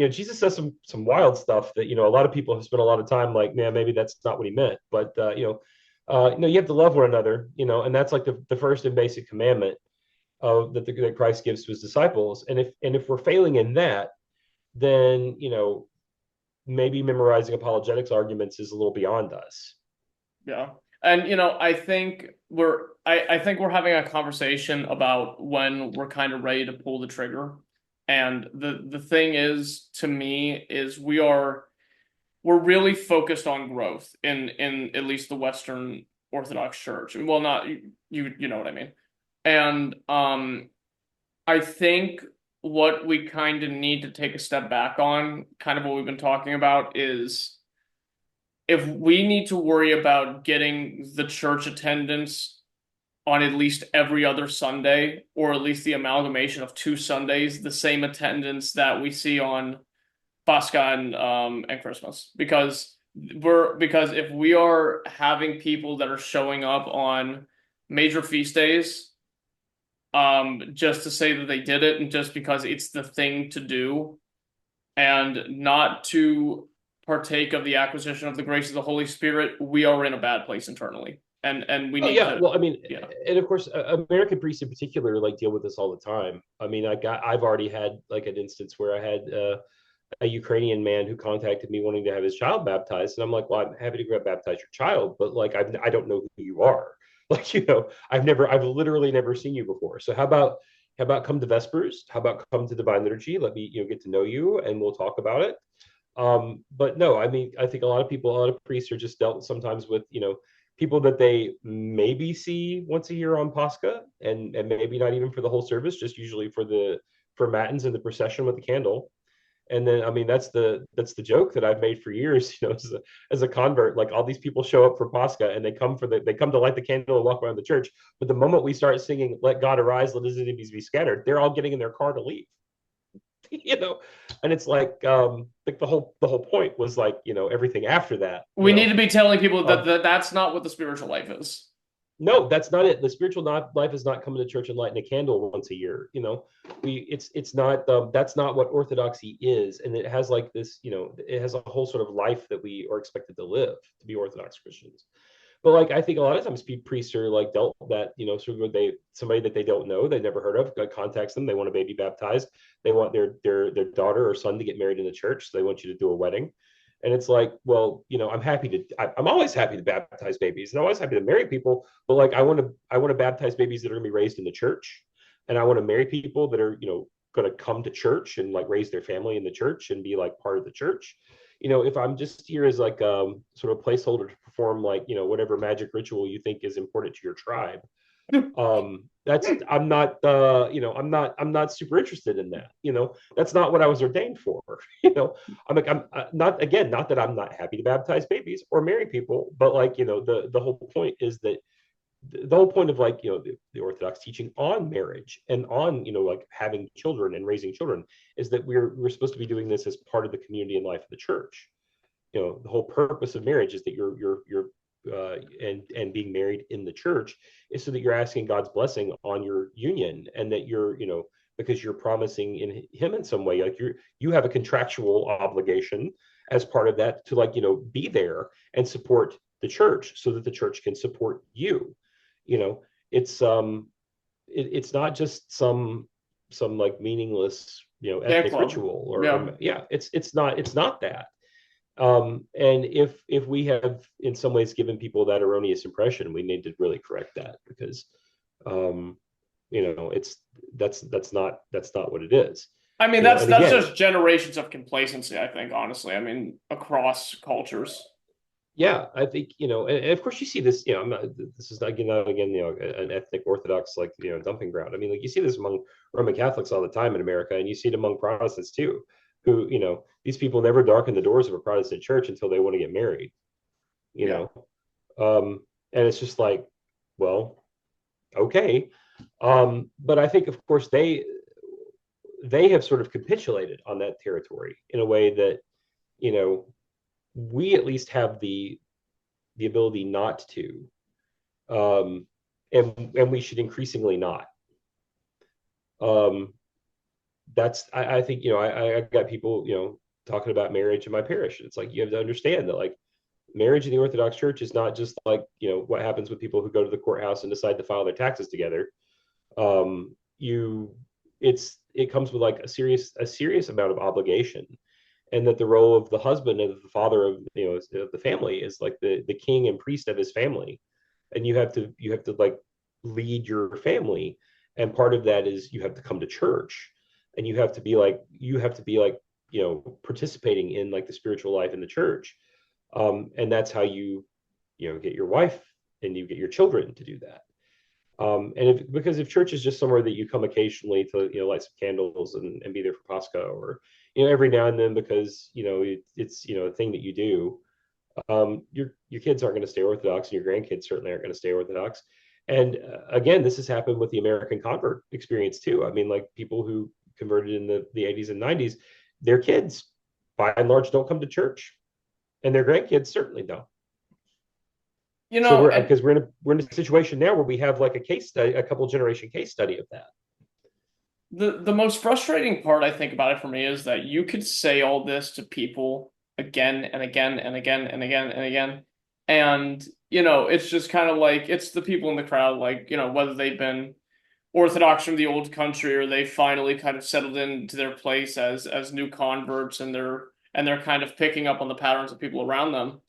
Jesus says some wild stuff that a lot of people have spent a lot of time like, man, maybe that's not what He meant. But you have to love one another, and that's like the first and basic commandment that Christ gives to His disciples. And if we're failing in that, then maybe memorizing apologetics arguments is a little beyond us. Yeah. And I think we're having a conversation about when we're kind of ready to pull the trigger. And the thing is, to me, is we're really focused on growth in at least the Western Orthodox Church. Well, not you know what I mean. And I think what we kind of need to take a step back on, kind of what we've been talking about, is if we need to worry about getting the church attendance on at least every other Sunday, or at least the amalgamation of 2 Sundays, the same attendance that we see on Pascha and Christmas, because if we are having people that are showing up on major feast days, just to say that they did it, and just because it's the thing to do, and not to partake of the acquisition of the grace of the Holy Spirit, we are in a bad place internally, and we need to. Well, I mean, and of course, American priests in particular like deal with this all the time. I mean, I've already had like an instance where I had a Ukrainian man who contacted me wanting to have his child baptized, and I'm like, well, I'm happy to go baptize your child, but like I don't know who you are. Like, I've literally never seen you before. So how about come to Vespers? How about come to Divine Liturgy? Let me get to know you, and we'll talk about it. But no, I mean, I think a lot of priests are just dealt sometimes with, people that they maybe see once a year on Pascha, and maybe not even for the whole service, just usually for matins and the procession with the candle. And then, I mean, that's the joke that I've made for years, as a convert. Like, all these people show up for Pascha, and they come to light the candle and walk around the church. But the moment we start singing "Let God arise, let His enemies be scattered," they're all getting in their car to leave. you know and it's like the whole point was, like, everything after that. We need to be telling people that, um, that's not what the spiritual life is. no, that's not it. The spiritual life is not coming to church and lighting a candle once a year. It's not, that's not what Orthodoxy is. And it has, like, this, it has a whole sort of life that we are expected to live to be Orthodox Christians. But, like, I think a lot of times priests are, like, dealt that, sort of, somebody that they don't know, they never heard of, contacts them, they want a baby baptized, they want their daughter or son to get married in the church, so they want you to do a wedding. And it's like, well, I'm always happy to baptize babies, and I'm always happy to marry people, but, like, I want to baptize babies that are going to be raised in the church, and I want to marry people that are, going to come to church and, like, raise their family in the church and be, like, part of the church. If I'm just here as, like, sort of placeholder to perform, like, whatever magic ritual you think is important to your tribe, that's I'm not I'm not super interested in that. That's not what I was ordained for. I'm like, I'm not, again, not that I'm not happy to baptize babies or marry people, but, like, the whole point is that the whole point of, like, the Orthodox teaching on marriage and on, like, having children and raising children is that we're supposed to be doing this as part of the community and life of the church. The whole purpose of marriage is that you're and being married in the church is so that you're asking God's blessing on your union, and that you're, because you're promising in Him in some way, like, you have a contractual obligation as part of that to, like, be there and support the church so that the church can support you. you know it's it's not just some like meaningless, ethnic ritual, or yeah, it's not that. And if we have in some ways given people that erroneous impression, we need to really correct that, because it's that's not what it is. I mean, And that's again, just generations of complacency, I think, honestly. I mean, across cultures. yeah, I think, and of course you see this, I'm not, this is not again, an ethnic Orthodox, like, dumping ground. I mean, like, you see this among Roman Catholics all the time in America, and you see it among Protestants too, who, these people never darken the doors of a Protestant church until they want to get married, you Yeah. know. And it's just like, well, okay. But I think, of course, they have sort of capitulated on that territory in a way that, we at least have the ability not to, and we should increasingly not. That's I think, I got people, talking about marriage in my parish. It's like, you have to understand that, like, marriage in the Orthodox Church is not just like, what happens with people who go to the courthouse and decide to file their taxes together. You it comes with, like, a serious amount of obligation, and that the role of the husband and the father of, of the family is like the king and priest of his family, and you have to like lead your family, and part of that is you have to come to church, and you have to be like participating in, like, the spiritual life in the church, and that's how you get your wife and you get your children to do that. Because if church is just somewhere that you come occasionally to, light some candles and be there for Pascha, or, every now and then because, it's, a thing that you do, your kids aren't going to stay Orthodox, and your grandkids certainly aren't going to stay Orthodox. And again, this has happened with the American convert experience too. I mean, like, people who converted in the 80s and 90s, their kids, by and large, don't come to church, and their grandkids certainly don't. So we're in a situation now where we have, like, a case study, a couple generation case study of that. The most frustrating part, I think, about it for me is that you could say all this to people again and again and again and again and again, and it's just kind of like, it's the people in the crowd, like, whether they've been Orthodox from the old country, or they finally kind of settled into their place as new converts, and they're kind of picking up on the patterns of people around them.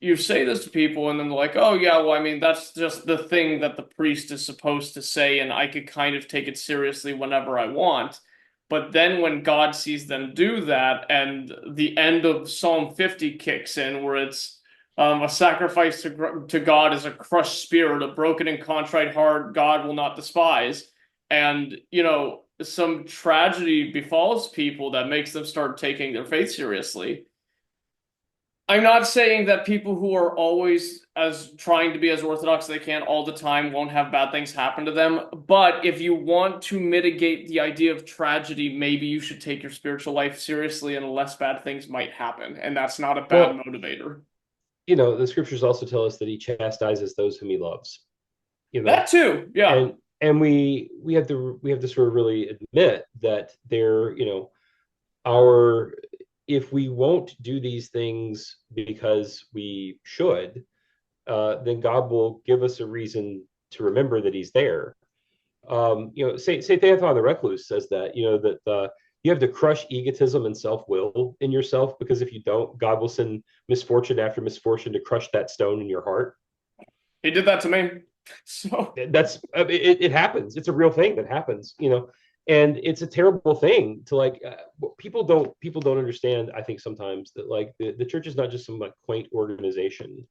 You say this to people, and then they're like, oh yeah, well, I mean, that's just the thing that the priest is supposed to say, and I could kind of take it seriously whenever I want. But then when God sees them do that, and the end of Psalm 50 kicks in, where it's a sacrifice to God is a crushed spirit, a broken and contrite heart, God will not despise. And, some tragedy befalls people that makes them start taking their faith seriously. I'm not saying that people who are always as trying to be as orthodox as they can all the time won't have bad things happen to them, but if you want to mitigate the idea of tragedy, maybe you should take your spiritual life seriously and less bad things might happen, and that's not a bad motivator. The scriptures also tell us that he chastises those whom he loves. That too, yeah. And we have to sort of really admit that if we won't do these things because we should, then God will give us a reason to remember that he's there. Saint Theophilus the Recluse says that, that you have to crush egotism and self-will in yourself, because if you don't, God will send misfortune after misfortune to crush that stone in your heart. He did that to me. So it happens. It's a real thing that happens, and it's a terrible thing to people don't understand. I think sometimes that the church is not just some quaint organization.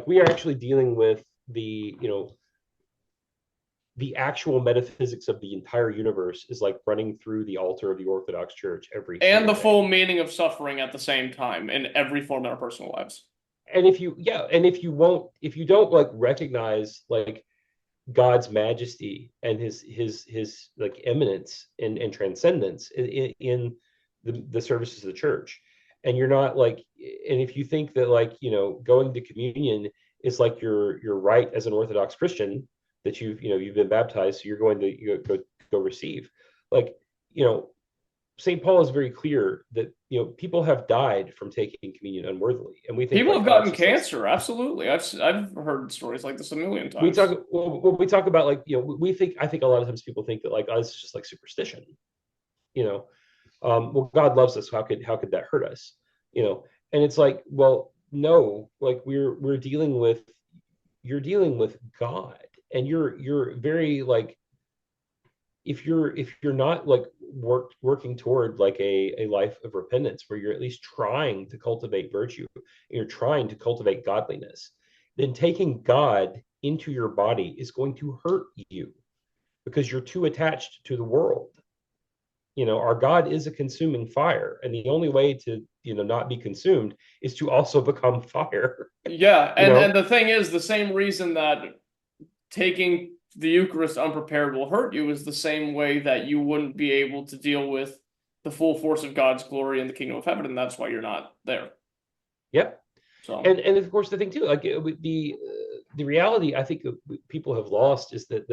We are actually dealing with the actual metaphysics of the entire universe is running through the altar of the Orthodox Church every and the day. full meaning of suffering at the same time in every form in our personal lives. And if you don't recognize God's majesty and his eminence and transcendence in the services of the church, and you're not and if you think that going to communion is your right as an Orthodox Christian, that you've been baptized, so you're going to go receive, St. Paul is very clear that people have died from taking communion unworthily, and we think people have gotten cancer. Absolutely, I've heard stories like this a million times. We talk about I think a lot of times people think that this is just superstition. Well, God loves us. How could that hurt us? And it's well, no, you're dealing with God, and you're very if you're not working toward a life of repentance where you're at least trying to cultivate virtue, and you're trying to cultivate godliness, then taking God into your body is going to hurt you, because you're too attached to the world. Our God is a consuming fire, and the only way to not be consumed is to also become fire. Yeah, and the thing is, the same reason that taking the Eucharist unprepared will hurt you is the same way that you wouldn't be able to deal with the full force of God's glory in the kingdom of heaven, and that's why you're not there. Yep. So, and of course the thing too, the reality I think people have lost is that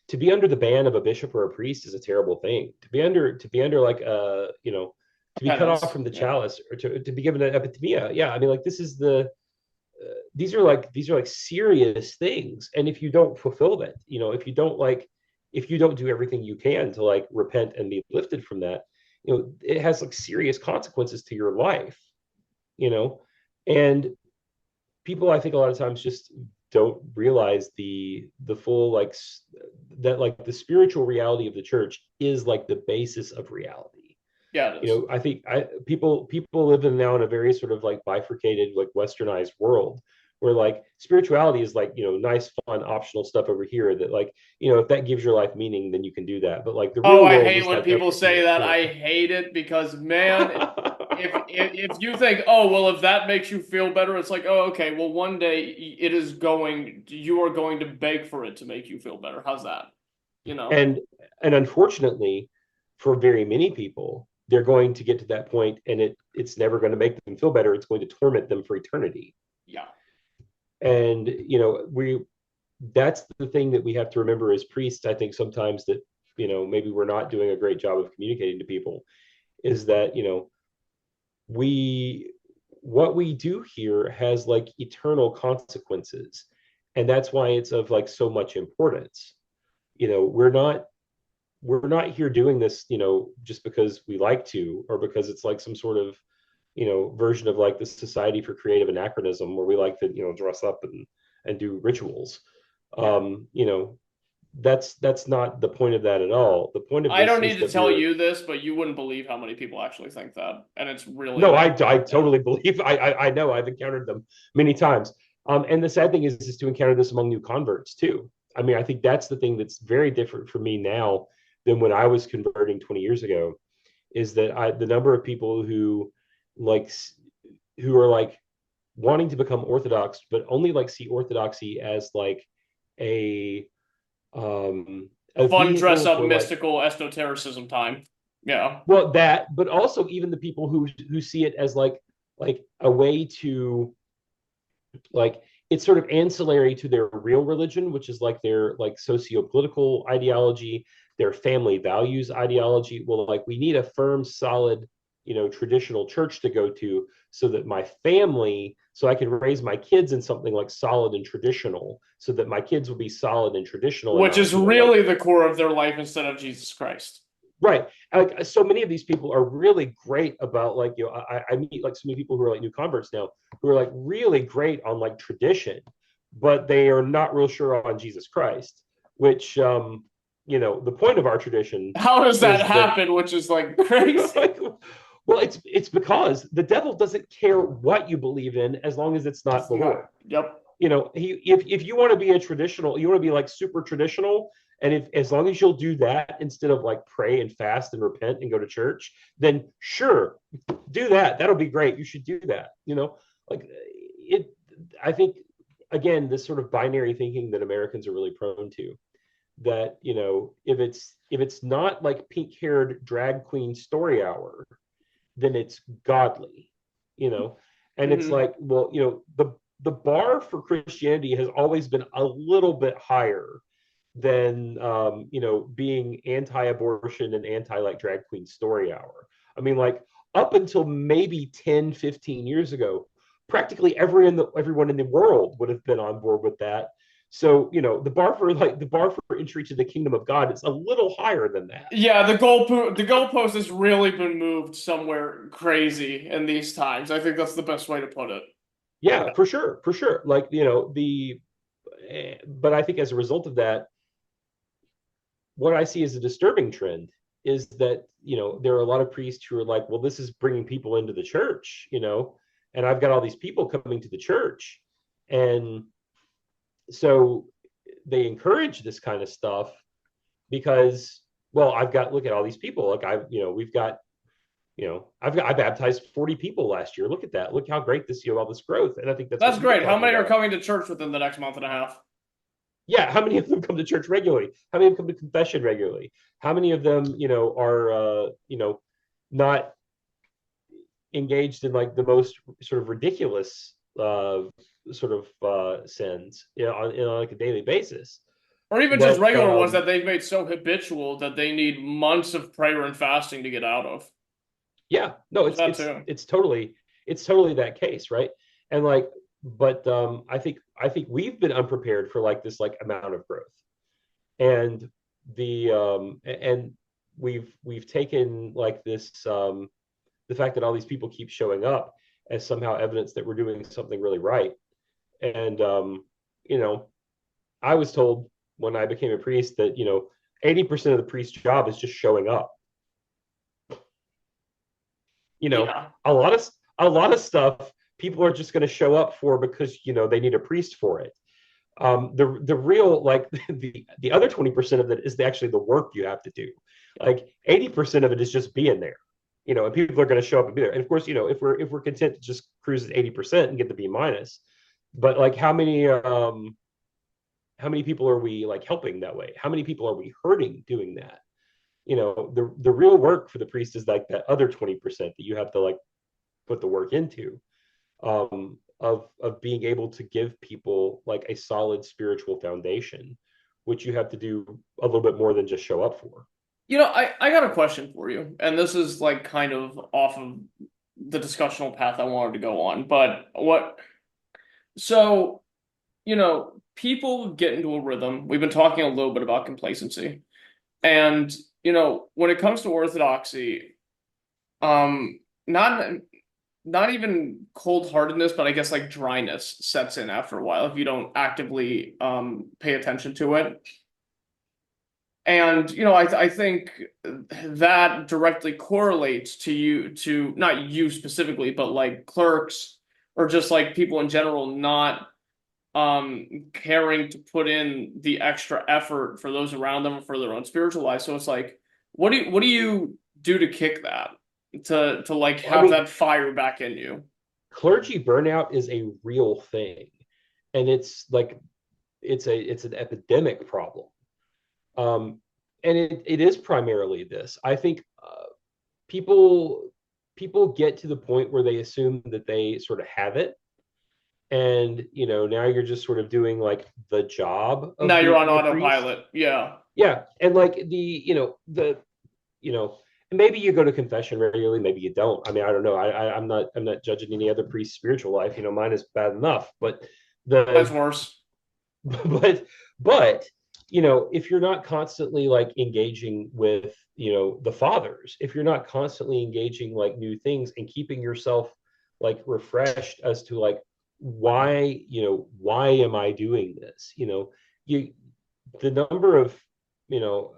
to be under the ban of a bishop or a priest is a terrible thing. To be under to be cut off from the chalice, or to be given an epithemia. Yeah, I mean, this is these are serious things, and if you don't fulfill that, if you don't do everything you can to repent and be lifted from that, it has serious consequences to your life, and people, I think, a lot of times just don't realize the full that the spiritual reality of the church is the basis of reality. Yeah, I think people live now in a very sort of bifurcated, westernized world where spirituality is nice, fun, optional stuff over here that if that gives your life meaning, then you can do that. But the real world I hate is when people say that. I hate it because, man, if you think, oh well, if that makes you feel better, it's oh, okay, well, one day you are going to beg for it to make you feel better. How's that? And unfortunately, for very many people, they're going to get to that point, and it's never going to make them feel better. It's going to torment them for eternity. Yeah. And that's the thing that we have to remember as priests. I think sometimes that maybe we're not doing a great job of communicating to people, is that what we do here has eternal consequences, and that's why it's of so much importance. We're not here doing this just because we like to, or because it's some sort of version of the Society for Creative Anachronism, where we like to dress up and do rituals. that's not the point of that at all. The point of I this don't is need to that tell you this, but you wouldn't believe how many people actually think that, and it's really no, I annoying. totally believe. I know I've encountered them many times. And the sad thing is to encounter this among new converts too. I mean, I think that's the thing that's very different for me now than when I was converting 20 years ago, is that the number of people who like who are like wanting to become Orthodox, but only like see Orthodoxy as like a a Fun dress vehicle up for like, mystical esotericism time. Yeah. well, that, but also even the people who see it as like a way to like, it's sort of ancillary to their real religion, which is like their like socio-political ideology, their family values ideology. Well, like we need a firm, solid, traditional church to go to so that my family, so I can raise my kids in something like solid and traditional, so that my kids will be solid and traditional Which enough, is like, really the core of their life instead of Jesus Christ. right. Like so many of these people are really great about like, I meet like so many people who are like new converts now who are like really great on like tradition, but they are not real sure on Jesus Christ, which the point of our tradition How does that is that happen? Which is like crazy. like, well, it's because the devil doesn't care what you believe in as long as it's not the Lord. Yep. If you want to be a traditional, you want to be like super traditional, and if as long as you'll do that instead of like pray and fast and repent and go to church, then sure, do that. That'll be great. You should do that. Like it. I think again, this sort of binary thinking that Americans are really prone to. That if it's not like pink-haired drag queen story hour, then it's godly. And it's Mhm. like, well, the bar for Christianity has always been a little bit higher than being anti-abortion and anti like drag queen story hour. I mean, like up until maybe 10, 15 years ago, practically everyone in the world would have been on board with that. So, the bar for entry to the kingdom of God is a little higher than that. Yeah, the goalpost has really been moved somewhere crazy in these times. I think that's the best way to put it. Yeah, for sure, for sure. Like, but I think as a result of that, what I see as a disturbing trend is that, there are a lot of priests who are like, well, this is bringing people into the church, and I've got all these people coming to the church. And so they encourage this kind of stuff because, well, look at all these people. Like we've got, I baptized 40 people last year. Look at that. Look how great all this growth. And I think that's what That's you've been great. How talking many are about. coming to church within the next month and a half? Yeah, how many of them come to church regularly? How many of them come to confession regularly? How many of them, are not engaged in like the most sort of ridiculous sins, on like a daily basis? Or even just But regular ones that they've made so habitual that they need months of prayer and fasting to get out of. yeah, no, There's it's that it's too. it's totally it's totally that case, right? And like, but I think we've been unprepared for like this like amount of growth, and and we've taken like this the fact that all these people keep showing up as somehow evidence that we're doing something really right. And you know I was told when I became a priest that 80% of the priest's job is just showing up. you know Yeah. a lot of stuff people are just going to show up for because they need a priest for it. The real, like, the other 20% of it is actually the work you have to do. Like 80% of it is just being there, and people are going to show up and be there. And of course, if we're content to just cruise at 80% and get the B minus, but like how many people are we like helping that way? How many people are we hurting doing that? The real work for the priest is like that other 20% that you have to like put the work into, of being able to give people like a solid spiritual foundation, which you have to do a little bit more than just show up for. I got a question for you, and this is like kind of off of the discussional path I wanted to go on. But so, people get into a rhythm. We've been talking a little bit about complacency. And, when it comes to orthodoxy, not even cold-heartedness, but I guess like dryness sets in after a while if you don't actively pay attention to it. And I think that directly correlates to not you specifically, but like clerks or just like people in general not caring to put in the extra effort for those around them for their own spiritual life. So it's like, what do you do to kick that? To like I have mean, that fire back in you? clergy burnout is a real thing, and it's like it's an epidemic problem. Um, and it is primarily this. I think people people get to the point where they assume that they sort of have it, and now you're just sort of doing like the job of Now you're on being a priest. autopilot. Yeah. Yeah, and like you know maybe you go to confession regularly, maybe you don't. I mean, I don't know. I'm not judging any other priest's spiritual life. Mine is bad enough, but That's the worse. but if you're not constantly like engaging with the fathers, if you're not constantly engaging like new things and keeping yourself like refreshed as to like why am I doing this, you the number of you know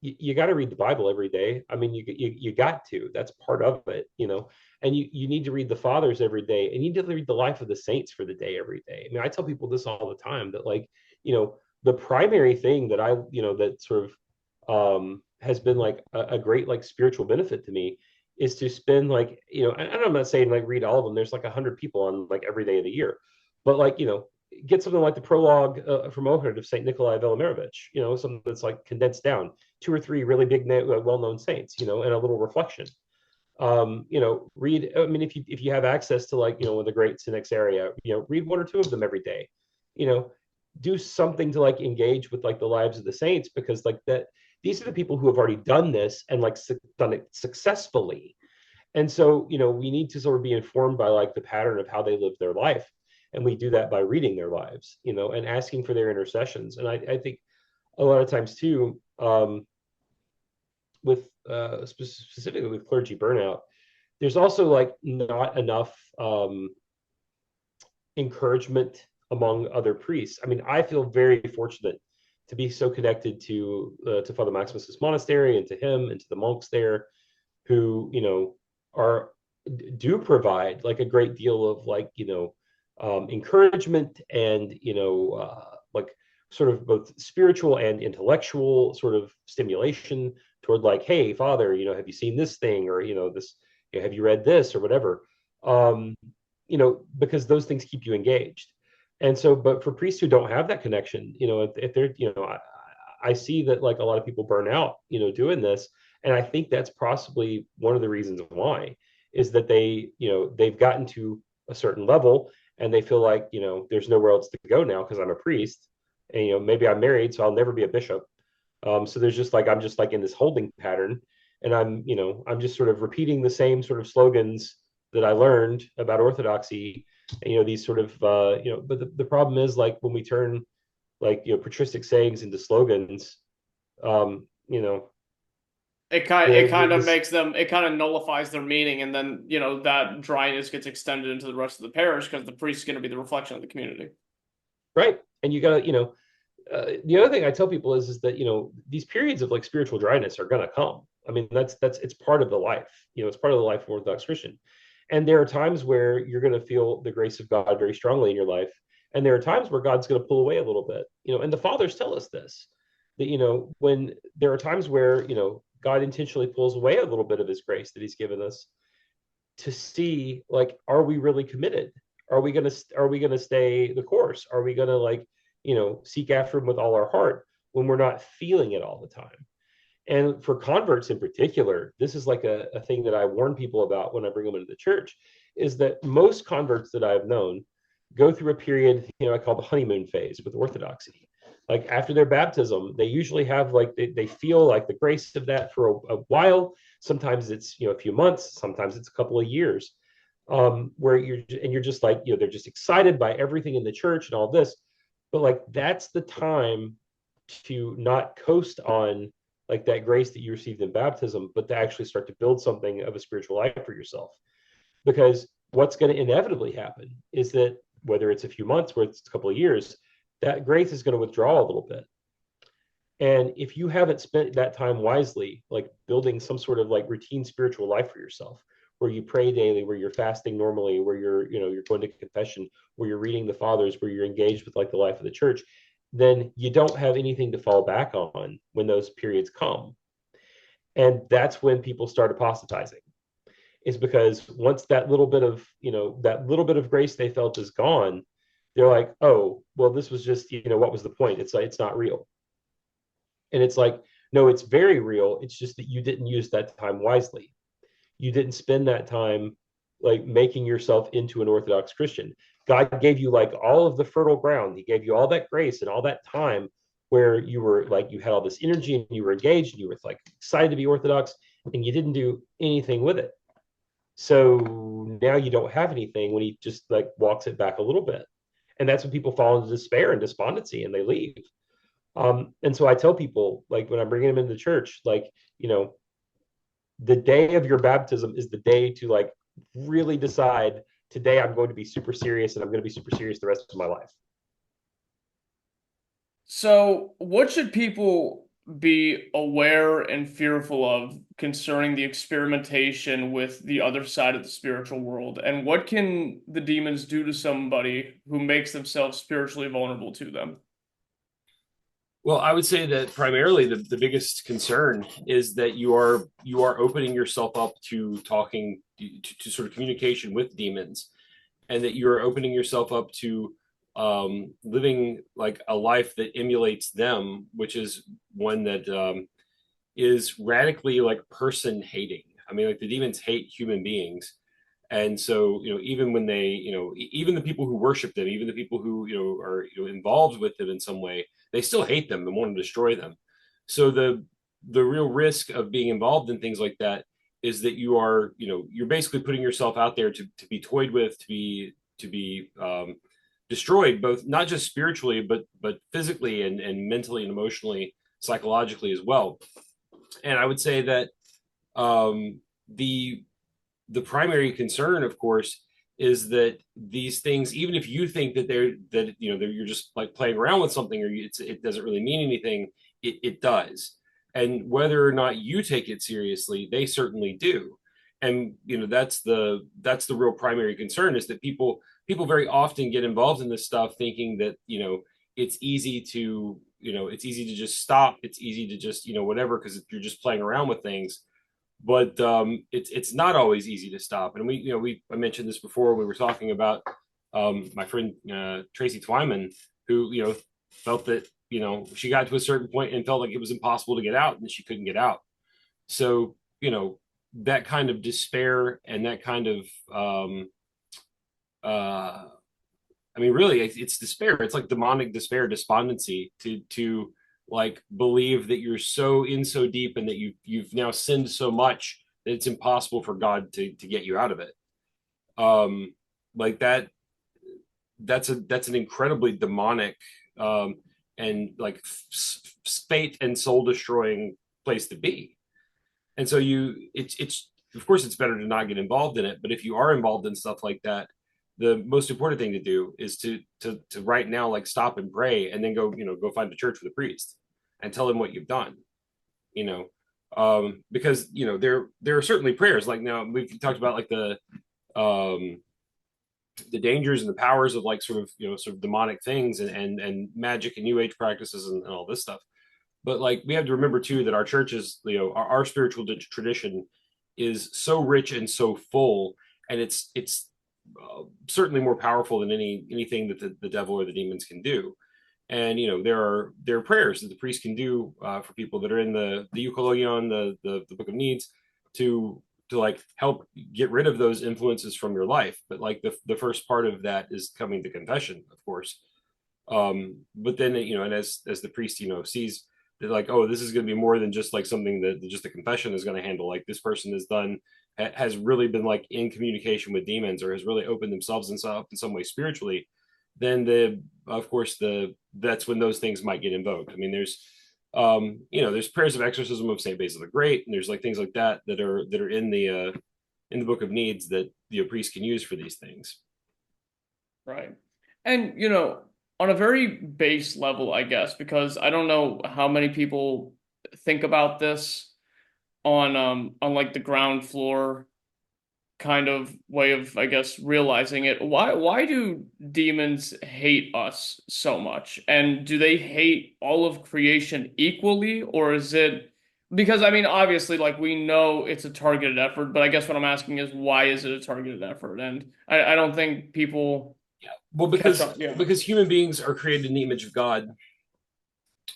you got to read the Bible every day. I mean, you got to. That's part of it, and you need to read the fathers every day, and you need to read the life of the saints for the day every day. I mean, I tell people this all the time that like, the primary thing that that sort of has been like a great like spiritual benefit to me is to spend like, and I'm not saying like read all of them. There's like 100 people on like every day of the year, but like, get something like the prologue from Ohrid of St. Nikolai Velimirovich, something that's like condensed down, two or three really big, well-known saints, and a little reflection. Read. I mean, if you have access to like one of the greats in X area, read one or two of them every day. Do something to like engage with like the lives of the saints, because like that these are the people who have already done this and like done it successfully. And so, we need to sort of be informed by like the pattern of how they live their life. And we do that by reading their lives, and asking for their intercessions. And I think a lot of times too, with specifically with clergy burnout, there's also like not enough encouragement among other priests. I mean, I feel very fortunate to be so connected to Father Maximus's monastery and to him and to the monks there, who are do provide like a great deal of like encouragement and like sort of both spiritual and intellectual sort of stimulation toward like, hey father, have you seen this thing, or this, have you read this or whatever, because those things keep you engaged. And so, but for priests who don't have that connection, if they're I see that like a lot of people burn out doing this, and I think that's possibly one of the reasons why, is that they've gotten to a certain level and they feel like there's nowhere else to go now because I'm a priest, and maybe I'm married, so I'll never be a bishop. So there's just like, I'm just like in this holding pattern, and I'm just sort of repeating the same sort of slogans that I learned about Orthodoxy, and, these sort of but the problem is like when we turn like patristic sayings into slogans, It kind of this, makes them, it kind of nullifies their meaning, and then that dryness gets extended into the rest of the parish because the priest is going to be the reflection of the community. right. And you got to the other thing I tell people is that these periods of like spiritual dryness are going to come. I mean, that's it's part of the life. It's part of the life of Orthodox Christian. And there are times where you're going to feel the grace of God very strongly in your life, and there are times where God's going to pull away a little bit. And the fathers tell us this, that when there are times where God intentionally pulls away a little bit of His grace that He's given us, to see like, are we really committed? Are we gonna stay the course? Are we gonna like seek after Him with all our heart when we're not feeling it all the time? And for converts in particular, this is like a thing that I warn people about when I bring them into the church, is that most converts that I've known go through a period, I call the honeymoon phase with Orthodoxy. Like after their baptism, they usually have like, they feel like the grace of that for a while. Sometimes it's, a few months, sometimes it's a couple of years, where you're just like, they're just excited by everything in the church and all this. But like, that's the time to not coast on like that grace that you received in baptism, but to actually start to build something of a spiritual life for yourself. Because what's going to inevitably happen is that whether it's a few months or it's a couple of years, that grace is going to withdraw a little bit. And if you haven't spent that time wisely, like building some sort of like routine spiritual life for yourself, where you pray daily, where you're fasting normally, where you're going to confession, where you're reading the fathers, where you're engaged with like the life of the church, then you don't have anything to fall back on when those periods come. And that's when people start apostatizing, is because once that little bit of, that little bit of grace they felt is gone, they're like, oh, well, this was just, what was the point? It's like, it's not real. And it's like, no, it's very real. It's just that you didn't use that time wisely. You didn't spend that time like making yourself into an Orthodox Christian. God gave you like all of the fertile ground. He gave you all that grace and all that time where you were like, you had all this energy and you were engaged and you were like excited to be Orthodox, and you didn't do anything with it. So now you don't have anything when he just like walks it back a little bit. And that's when people fall into despair and despondency and they leave. And so I tell people, like, when I'm bringing them into the church, like, the day of your baptism is the day to like really decide, today I'm going to be super serious and I'm going to be super serious the rest of my life. So, what should people be aware and fearful of concerning the experimentation with the other side of the spiritual world? And what can the demons do to somebody who makes themselves spiritually vulnerable to them? Well, I would say that primarily the biggest concern is that you are opening yourself up to talking to sort of communication with demons, and that you're opening yourself up to living like a life that emulates them, which is one that is radically like person hating. I mean, like the demons hate human beings. And so, even when they, even the people who worship them, even the people who, are involved with them in some way, they still hate them and want to destroy them. So the real risk of being involved in things like that is that you are, you're basically putting yourself out there to be toyed with, to be destroyed, both not just spiritually, but physically and mentally and emotionally, psychologically as well. And I would say that the primary concern, of course, is that these things, even if you think that you're just like playing around with something, or it doesn't really mean anything, it does. And whether or not you take it seriously, they certainly do. And that's the real primary concern, is that people very often get involved in this stuff thinking that it's easy to just stop, it's easy to just whatever, because you're just playing around with things. But it's not always easy to stop. And I mentioned this before. We were talking about my friend Tracy Twyman, who felt that she got to a certain point and felt like it was impossible to get out, and she couldn't get out. So that kind of despair and that kind of I mean, really, it's despair. It's like demonic despair, despondency, to like believe that you're so deep, and that you've now sinned so much that it's impossible for God to get you out of it. Like that's an incredibly demonic and like fate and soul destroying place to be. And so it's of course it's better to not get involved in it. But if you are involved in stuff like that, the most important thing to do is to right now, like, stop and pray, and then go find a church with a priest and tell him what you've done. Because there are certainly prayers, like, now we've talked about like the dangers and the powers of like sort of demonic things and magic and new age practices and all this stuff. But like, we have to remember too that our churches, our spiritual tradition is so rich and so full, and it's certainly more powerful than anything that the devil or the demons can do. And there are prayers that the priest can do for people that are in the Euchologion, the Book of Needs, to like help get rid of those influences from your life. But like the first part of that is coming to confession, of course. But then and as the priest sees that, like, oh, this is going to be more than just like something that just a confession is going to handle. Like, this person has really been like in communication with demons, or has really opened themselves up in some way spiritually. Then that's when those things might get invoked. I mean, there's prayers of exorcism of Saint Basil the Great, and there's like things like that are in the Book of Needs that the priest can use for these things. Right. And on a very base level, I guess, because I don't know how many people think about this on like the ground floor kind of way of, I guess, realizing it. Why do demons hate us so much? And do they hate all of creation equally, or is it because I mean, obviously, like we know it's a targeted effort, but I guess what I'm asking is why is it a targeted effort? And I don't think people Well, catch on. Yeah. because human beings are created in the image of God,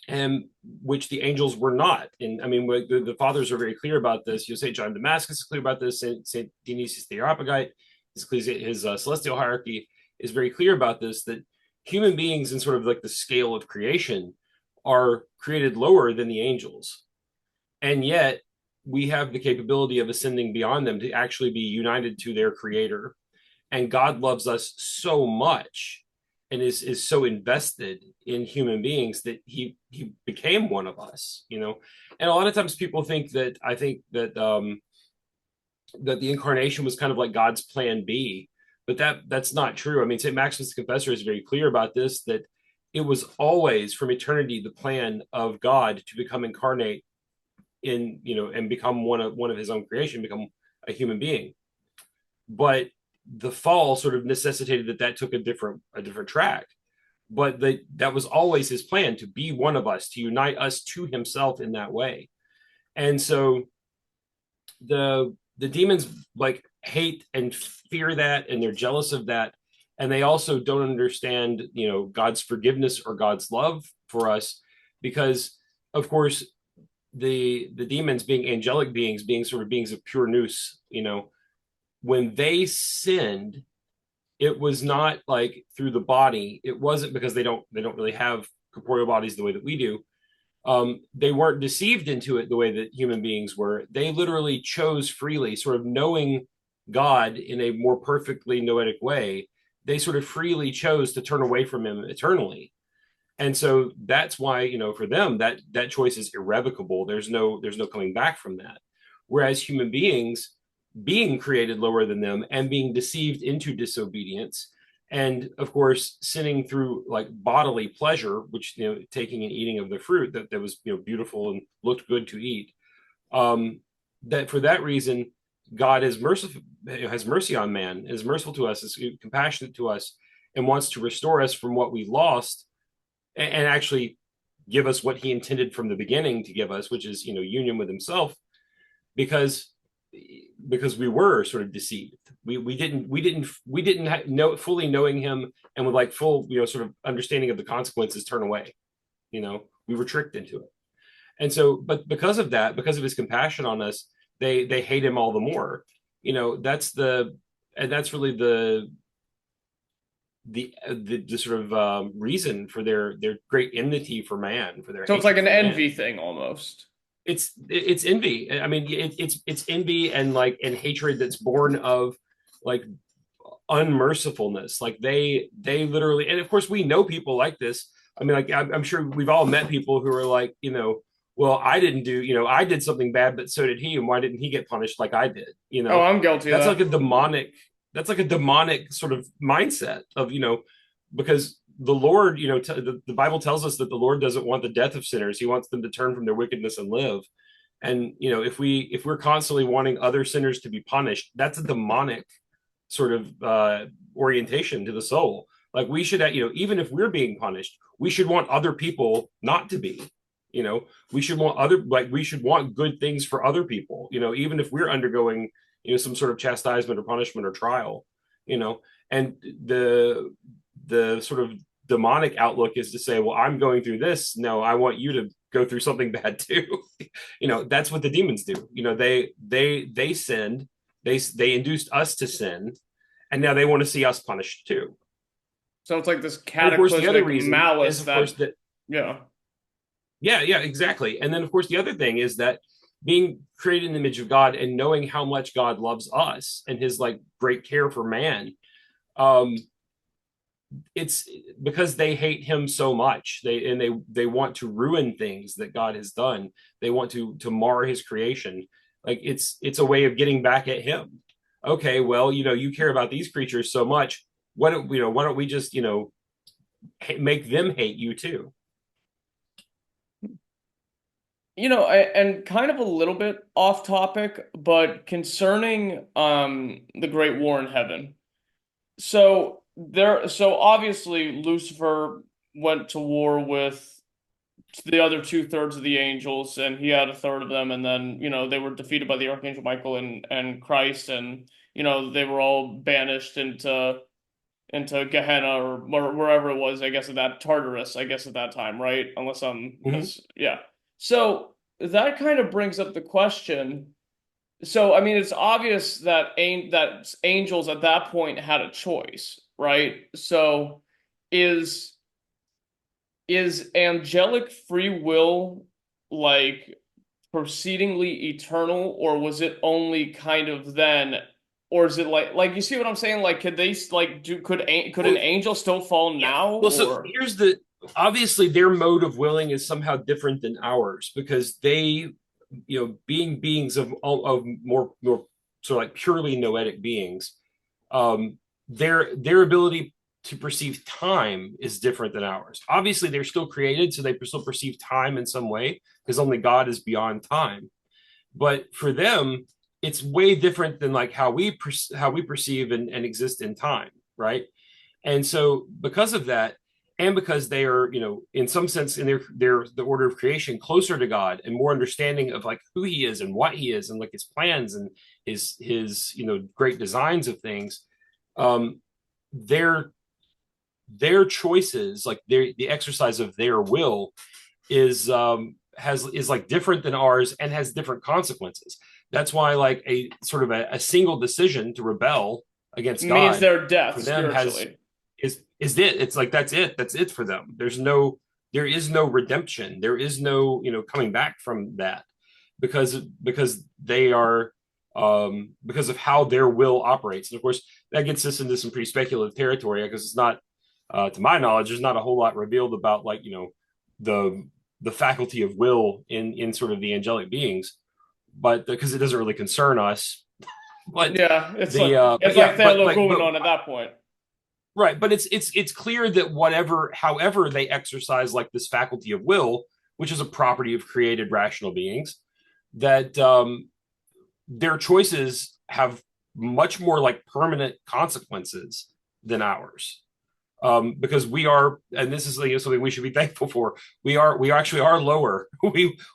and which the angels were not. And I mean, the fathers are very clear about this. You say John Damascus is clear about this. Saint Dionysius the Areopagite, his celestial hierarchy is very clear about this. That human beings in sort of like the scale of creation are created lower than the angels, and yet we have the capability of ascending beyond them to actually be united to their creator. And God loves us so much and is so invested in human beings that he became one of us, you know. And a lot of times people think that I think that that the incarnation was kind of like God's plan B, but that's not true. I mean, St. Maximus the Confessor is very clear about this, that it was always from eternity the plan of God to become incarnate in, you know, and become one of his own creation, become a human being. But the fall sort of necessitated that took a different track. But that was always his plan, to be one of us, to unite us to himself in that way. And so the demons like hate and fear that, and they're jealous of that, and they also don't understand, you know, God's forgiveness or God's love for us, because of course the demons, being angelic beings, being sort of beings of pure nous, you know, when they sinned, it was not like through the body. It wasn't because they don't really have corporeal bodies the way that we do. They weren't deceived into it the way that human beings were. They literally chose freely, sort of knowing God in a more perfectly noetic way. They sort of freely chose to turn away from him eternally. And so that's why, you know, for them that choice is irrevocable. There's no coming back from that. Whereas human beings, being created lower than them and being deceived into disobedience, and of course sinning through like bodily pleasure, which, you know, taking and eating of the fruit that was, you know, beautiful and looked good to eat, that for that reason God is merciful, has mercy on man, is merciful to us, is compassionate to us, and wants to restore us from what we lost, and actually give us what he intended from the beginning to give us, which is, you know, union with himself, because we were sort of deceived. We didn't know, fully knowing him and with like full, you know, sort of understanding of the consequences, turn away. You know, we were tricked into it. And so, but because of that, because of his compassion on us, they hate him all the more. You know, that's really the sort of reason for their great enmity for man, for their So it's like hatred an for man. envy thing almost. It's envy. I mean, it's envy and like and hatred that's born of like unmercifulness. Like they literally, and of course we know people like this. I mean, like I'm sure we've all met people who are like, you know, well, I didn't do, you know, I did something bad, but so did he, and why didn't he get punished like I did? You Oh, know, I'm guilty of that's like that. a demonic, sort of mindset of, you know, because the Lord, you know, the Bible tells us that the Lord doesn't want the death of sinners. He wants them to turn from their wickedness and live. And, you know, if we're constantly wanting other sinners to be punished, that's a demonic sort of orientation to the soul. Like we should, you know, even if we're being punished, we should want other people not to be. You know, we should want we should want good things for other people. You know, even if we're undergoing, you know, some sort of chastisement or punishment or trial. You know, and the sort of demonic outlook is to say, well, I'm going through this. No, I want you to go through something bad too. You know, that's what the demons do. You know, they sinned, they induced us to sin, and now they want to see us punished too. So it's like this And of course, the other cataclysmic reason is, malice of course, that, that yeah. yeah, exactly. And then, of course, the other thing is that being created in the image of God and knowing how much God loves us and his like great care for man, um, it's because they hate him so much. They want to ruin things that God has done. They want to mar his creation. Like it's a way of getting back at him. Okay, well, you know, you care about these creatures so much. Why don't we just, you know, make them hate you too. And kind of a little bit off topic, but concerning the Great War in Heaven. So obviously Lucifer went to war with the other two-thirds of the angels, and he had a third of them, and then they were defeated by the Archangel Michael and Christ, and they were all banished into Gehenna or wherever it was, I guess at that Tartarus, I guess at that time, right? Unless yeah. So that kind of brings up the question. So I mean, it's obvious that angels at that point had a choice, right? So is angelic free will like proceedingly eternal, or was it only kind of then, or is it like you see what I'm saying? Like, could they like could an angel still fall now? Well, so here's the obviously their mode of willing is somehow different than ours because they, being beings of more sort of like purely noetic beings, their ability to perceive time is different than ours. Obviously, they're still created, so they still perceive time in some way because only God is beyond time. But for them, it's way different than like how we perceive and exist in time, right? And so because of that, and because they are, in some sense in their the order of creation closer to God and more understanding of like who he is and what he is and like his plans and his great designs of things, um, their choices, like the exercise of their will is is like different than ours and has different consequences. That's why like a sort of a single decision to rebel against means God their death for them spiritually. Is it. It's like that's it for them. There is no redemption. There is no coming back from that because they are because of how their will operates. And of course that gets us into some pretty speculative territory because it's not to my knowledge there's not a whole lot revealed about like the faculty of will in sort of the angelic beings, but because it doesn't really concern us. But yeah, it's the like Theological at that point. Right, but it's clear that however they exercise like this faculty of will, which is a property of created rational beings, that their choices have much more like permanent consequences than ours. Because we are, and this is something we should be thankful for. We actually are lower.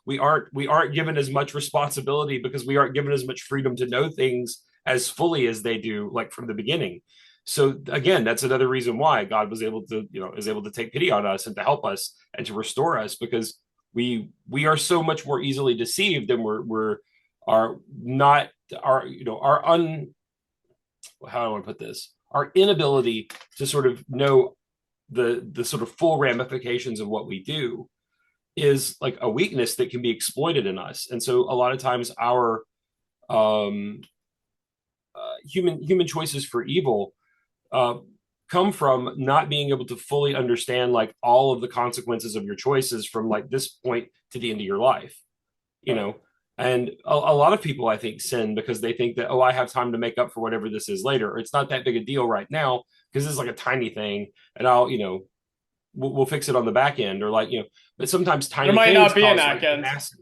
We aren't given as much responsibility because we aren't given as much freedom to know things as fully as they do, like from the beginning. So again, that's another reason why God was able to, is able to take pity on us and to help us and to restore us because we are so much more easily deceived and we're are not our our how do I want to put this, our inability to sort of know the sort of full ramifications of what we do is like a weakness that can be exploited in us. And so a lot of times our human choices for evil come from not being able to fully understand like all of the consequences of your choices from like this point to the end of your life, and a lot of people I think sin because they think that, oh, I have time to make up for whatever this is later, or it's not that big a deal right now because this is like a tiny thing and I'll we'll fix it on the back end, or like but sometimes tiny there might things not be an cause, back like, end. massive...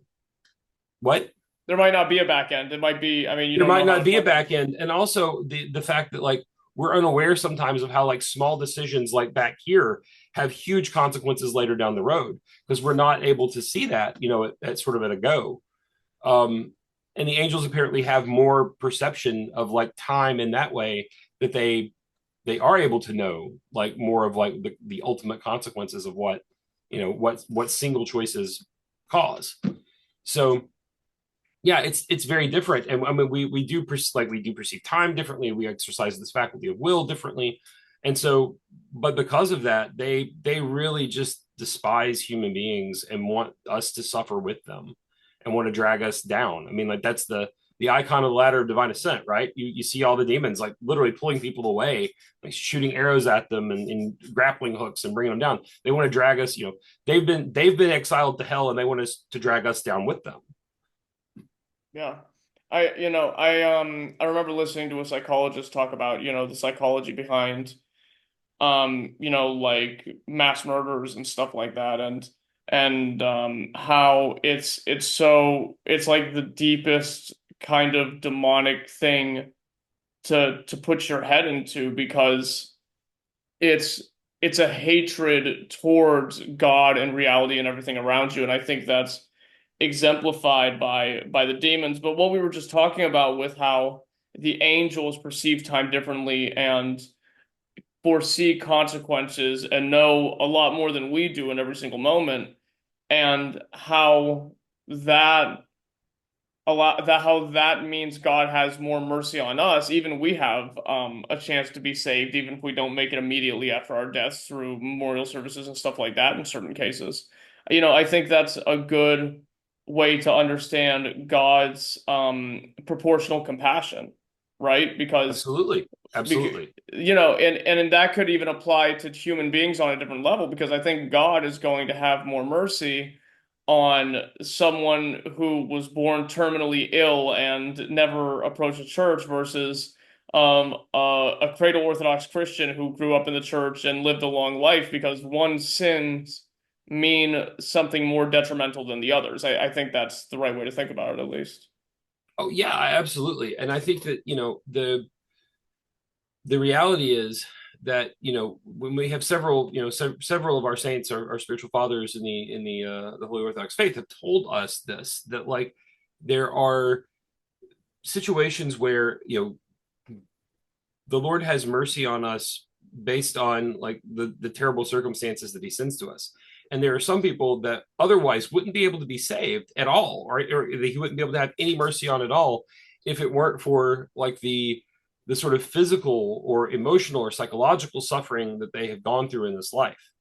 What? There might not be a back end. It might be, I mean, there might not be a back end. And also the fact that like we're unaware sometimes of how like small decisions like back here have huge consequences later down the road because we're not able to see that at sort of at a go. And the angels apparently have more perception of like time in that way that they are able to know like more of like the ultimate consequences of what what single choices cause. So yeah, it's very different. And I mean we do perceive time differently, we exercise this faculty of will differently. And so but because of that they really just despise human beings and want us to suffer with them and want to drag us down. I mean, like that's the icon of the ladder of divine ascent, right? You see all the demons like literally pulling people away, like shooting arrows at them and grappling hooks and bringing them down. They want to drag us. They've been exiled to hell, and they want us to drag us down with them. Yeah. I remember listening to a psychologist talk about, the psychology behind like mass murders and stuff like that, and how it's like the deepest kind of demonic thing to put your head into, because it's it's a hatred towards God and reality and everything around you. And I think that's exemplified by the demons. But what we were just talking about with how the angels perceive time differently and foresee consequences and know a lot more than we do in every single moment, and that how that means God has more mercy on us. Even we have a chance to be saved, even if we don't make it immediately after our deaths through memorial services and stuff like that in certain cases. I think that's a good way to understand God's proportional compassion, right? Absolutely. Absolutely. And that could even apply to human beings on a different level, because I think God is going to have more mercy on someone who was born terminally ill and never approached a church versus a cradle Orthodox Christian who grew up in the church and lived a long life, because one's sins mean something more detrimental than the others. I think that's the right way to think about it, at least. Oh yeah, absolutely. And I think that, the reality is that, when we have several, several of our saints, our spiritual fathers in the Holy Orthodox faith have told us this, that like there are situations where, the Lord has mercy on us based on like the terrible circumstances that he sends to us. And there are some people that otherwise wouldn't be able to be saved at all, or he wouldn't be able to have any mercy on at all if it weren't for like the sort of physical or emotional or psychological suffering that they have gone through in this life.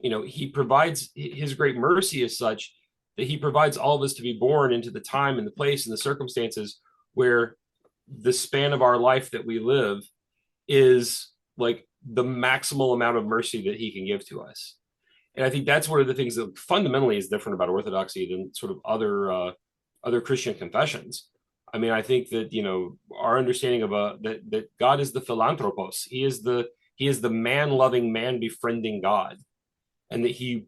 He provides, his great mercy is such that he provides all of us to be born into the time and the place and the circumstances where the span of our life that we live is like the maximal amount of mercy that he can give to us. And I think that's one of the things that fundamentally is different about Orthodoxy than sort of other Christian confessions. I mean, I think that our understanding of that God is the philanthropos. He is the man-loving, man-befriending God, and that he,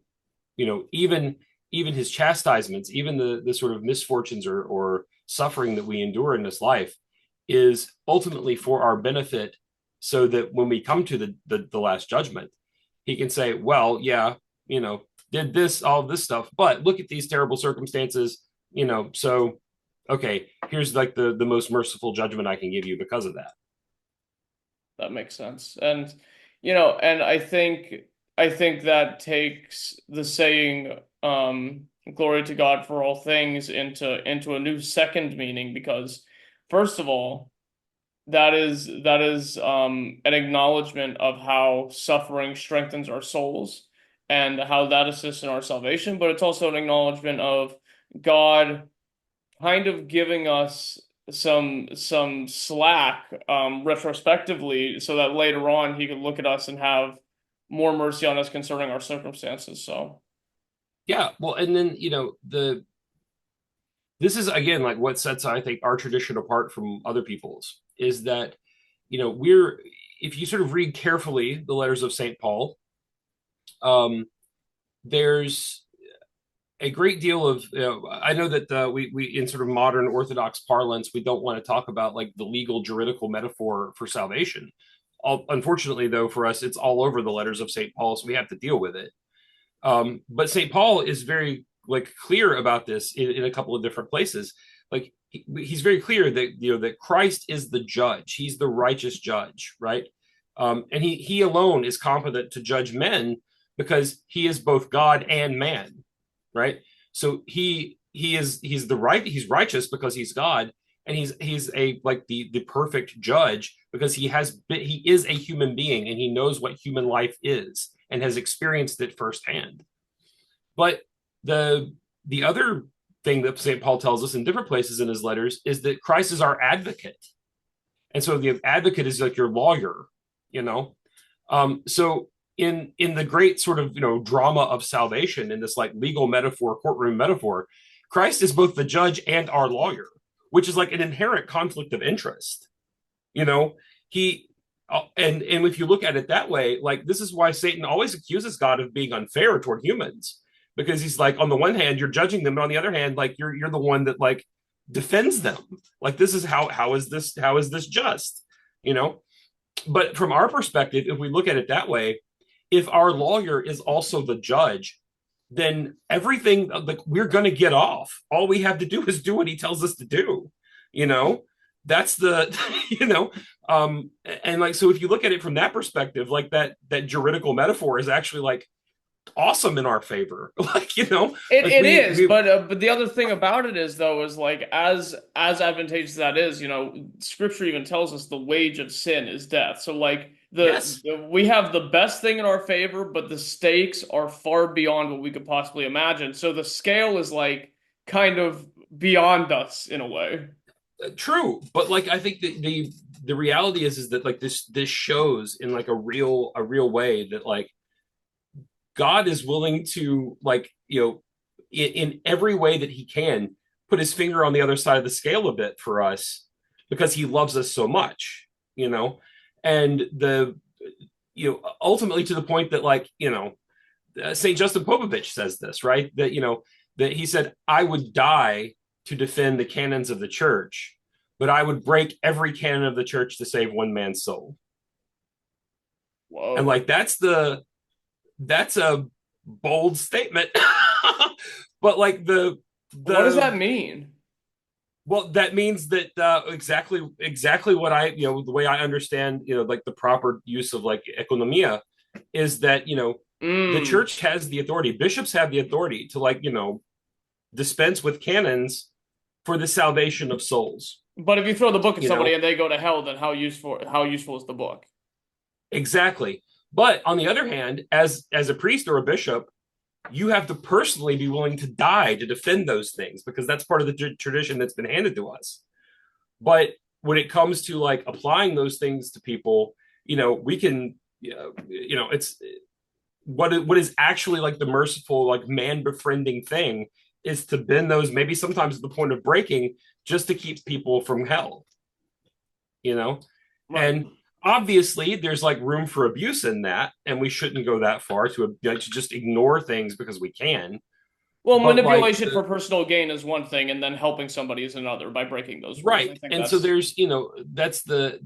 even his chastisements, even the sort of misfortunes or suffering that we endure in this life, is ultimately for our benefit, so that when we come to the last judgment, he can say, well, yeah, did all this stuff, but look at these terrible circumstances, so okay, here's like the most merciful judgment I can give you because of that. That makes sense. And and I think that takes the saying glory to God for all things into a new second meaning, because first of all, that is an acknowledgement of how suffering strengthens our souls and how that assists in our salvation, but it's also an acknowledgement of God kind of giving us some slack retrospectively, so that later on he could look at us and have more mercy on us concerning our circumstances. So yeah, well, and then this is again like what sets, I think, our tradition apart from other people's, is that if you sort of read carefully the letters of St. Paul, there's a great deal of, I know that we in sort of modern Orthodox parlance, we don't want to talk about like the legal juridical metaphor for salvation. Unfortunately, though, for us, it's all over the letters of St. Paul, so we have to deal with it. But St. Paul is very like clear about this in a couple of different places. Like he's very clear that that Christ is the judge; he's the righteous judge, right? And he alone is competent to judge men, because he is both God and man. Right, so he's righteous because he's God, and he's a like the perfect judge because he is a human being, and he knows what human life is and has experienced it firsthand. But the other thing that St. Paul tells us in different places in his letters is that Christ is our advocate, and so the advocate is like your lawyer, so in the great sort of drama of salvation, in this like legal metaphor, courtroom metaphor, Christ is both the judge and our lawyer, which is like an inherent conflict of interest. He And if you look at it that way, like this is why Satan always accuses God of being unfair toward humans, because he's like, on the one hand, you're judging them, but on the other hand, like you're the one that like defends them. Like this is how is this just? You know? But from our perspective, if we look at it that way, if our lawyer is also the judge, then everything, like we're going to get off. All we have to do is do what he tells us to do. You know, that's the, you know, and like, so if you look at it from that perspective, like that juridical metaphor is actually like awesome in our favor. Like, you know, It, like it is, but the other thing about it is though is like as advantageous as that is, you know, Scripture even tells us the wage of sin is death. So like yes, we have the best thing in our favor, but the stakes are far beyond what we could possibly imagine. So the scale is like kind of beyond us in a way. true. But like, I think that the reality is that like this shows in like a real way that like God is willing to like, you know, in every way that he can put his finger on the other side of the scale a bit for us because he loves us so much, you know, and you know, ultimately to the point that like, you know, St. Justin Popovich says this, right? That, you know, that he said, I would die to defend the canons of the church, but I would break every canon of the church to save one man's soul. Whoa. And like, that's a bold statement. But like what does that mean? Well, that means that exactly what I, you know, the way I understand, you know, like the proper use of like economia is that, you know, the church has the authority, bishops have the authority to like, you know, dispense with canons for the salvation of souls. But if you throw the book at You somebody know? and they go to hell, then how useful is the book? Exactly. But on the other hand, as a priest or a bishop, you have to personally be willing to die to defend those things because that's part of the tradition that's been handed to us. But when it comes to like applying those things to people, you know, we can, you know, it's what is actually like the merciful, like man befriending thing is to bend those maybe sometimes at the point of breaking just to keep people from hell, you know, Right. and obviously there's like room for abuse in that and we shouldn't go that far to just ignore things because we can, Well, but like manipulation for personal gain is one thing, and then helping somebody is another by breaking those rules. I right. think And so that's there's, you know,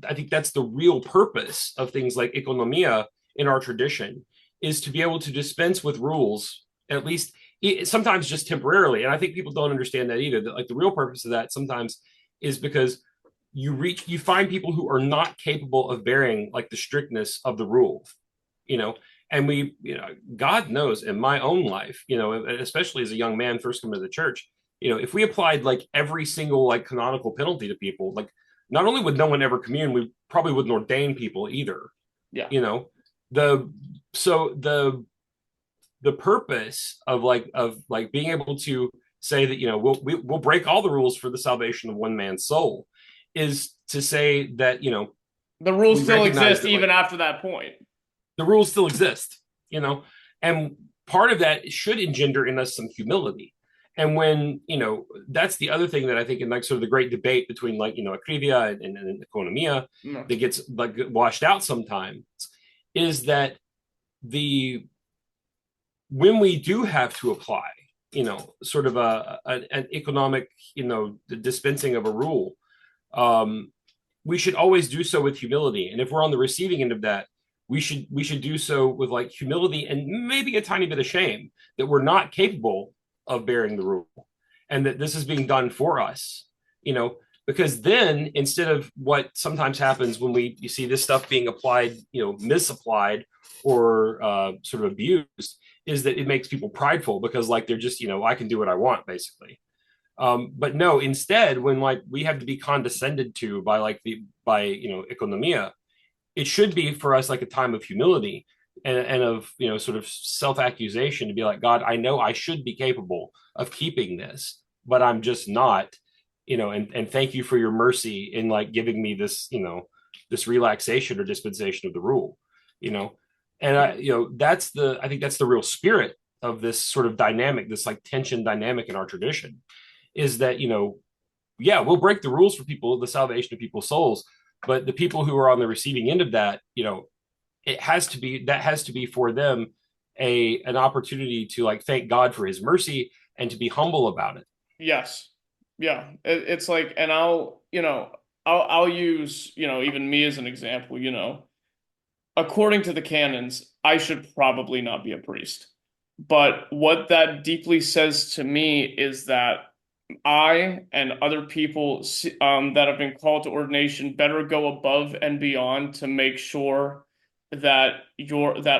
I think that's the real purpose of things like economia in our tradition is to be able to dispense with rules, at least sometimes just temporarily. And I think people don't understand that either, that like the real purpose of that sometimes is because you find people who are not capable of bearing like the strictness of the rule, you know, and we, you know, God knows in my own life, you know, especially as a young man first coming to the church, you know, if we applied like every single like canonical penalty to people, like not only would no one ever commune, we probably wouldn't ordain people either. yeah. You know, the so the purpose of like being able to say that, you know, we'll break all the rules for the salvation of one man's soul is to say that, you know, The rules we still recognize exist that, even like, after that point. the rules still exist, you know, and part of that should engender in us some humility. And when, you know, that's the other thing that I think in like sort of the great debate between like, you know, acridia and economia No. that gets like washed out sometimes is that when we do have to apply, you know, sort of an economic, you know, the dispensing of a rule, we should always do so with humility. And if we're on the receiving end of that, we should do so with like humility and maybe a tiny bit of shame that we're not capable of bearing the rule and that this is being done for us, you know, because then instead of what sometimes happens when you see this stuff being applied, you know, misapplied or sort of abused, is that it makes people prideful because like they're just, you know, I can do what I want basically. But no, instead, when like we have to be condescended to by you know, economia, it should be for us like a time of humility and of, you know, sort of self-accusation to be like, God, I know I should be capable of keeping this, but I'm just not, you know, and thank you for your mercy in like giving me this, you know, this relaxation or dispensation of the rule, you know. And you know, I think that's the real spirit of this sort of dynamic, this like tension dynamic in our tradition, is that, you know, yeah, we'll break the rules for people, the salvation of people's souls, But the people who are on the receiving end of that, that has to be for them an opportunity to like thank God for his mercy and to be humble about it. Yes. Yeah. It's like, and I'll use, even me as an example, according to the canons, I should probably not be a priest. But what that deeply says to me is that I and other people that have been called to ordination better go above and beyond to make sure that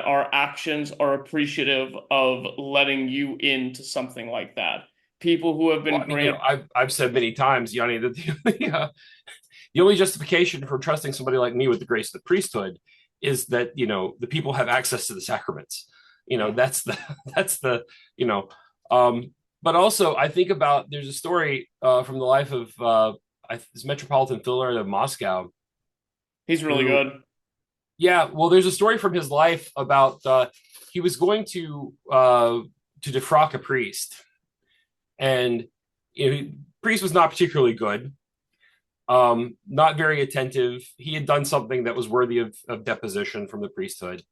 our actions are appreciative of letting you into something like that. People who have been Well, I mean, I've said many times, Yanni, that the only justification for trusting somebody like me with the grace of the priesthood is that the people have access to the sacraments. That's the but also I think about, there's a story from the life of this Metropolitan Philaret of Moscow. He's really good. Yeah, well, there's a story from his life about he was going to defrock a priest, and priest was not particularly good, not very attentive. He had done something that was worthy of deposition from the priesthood.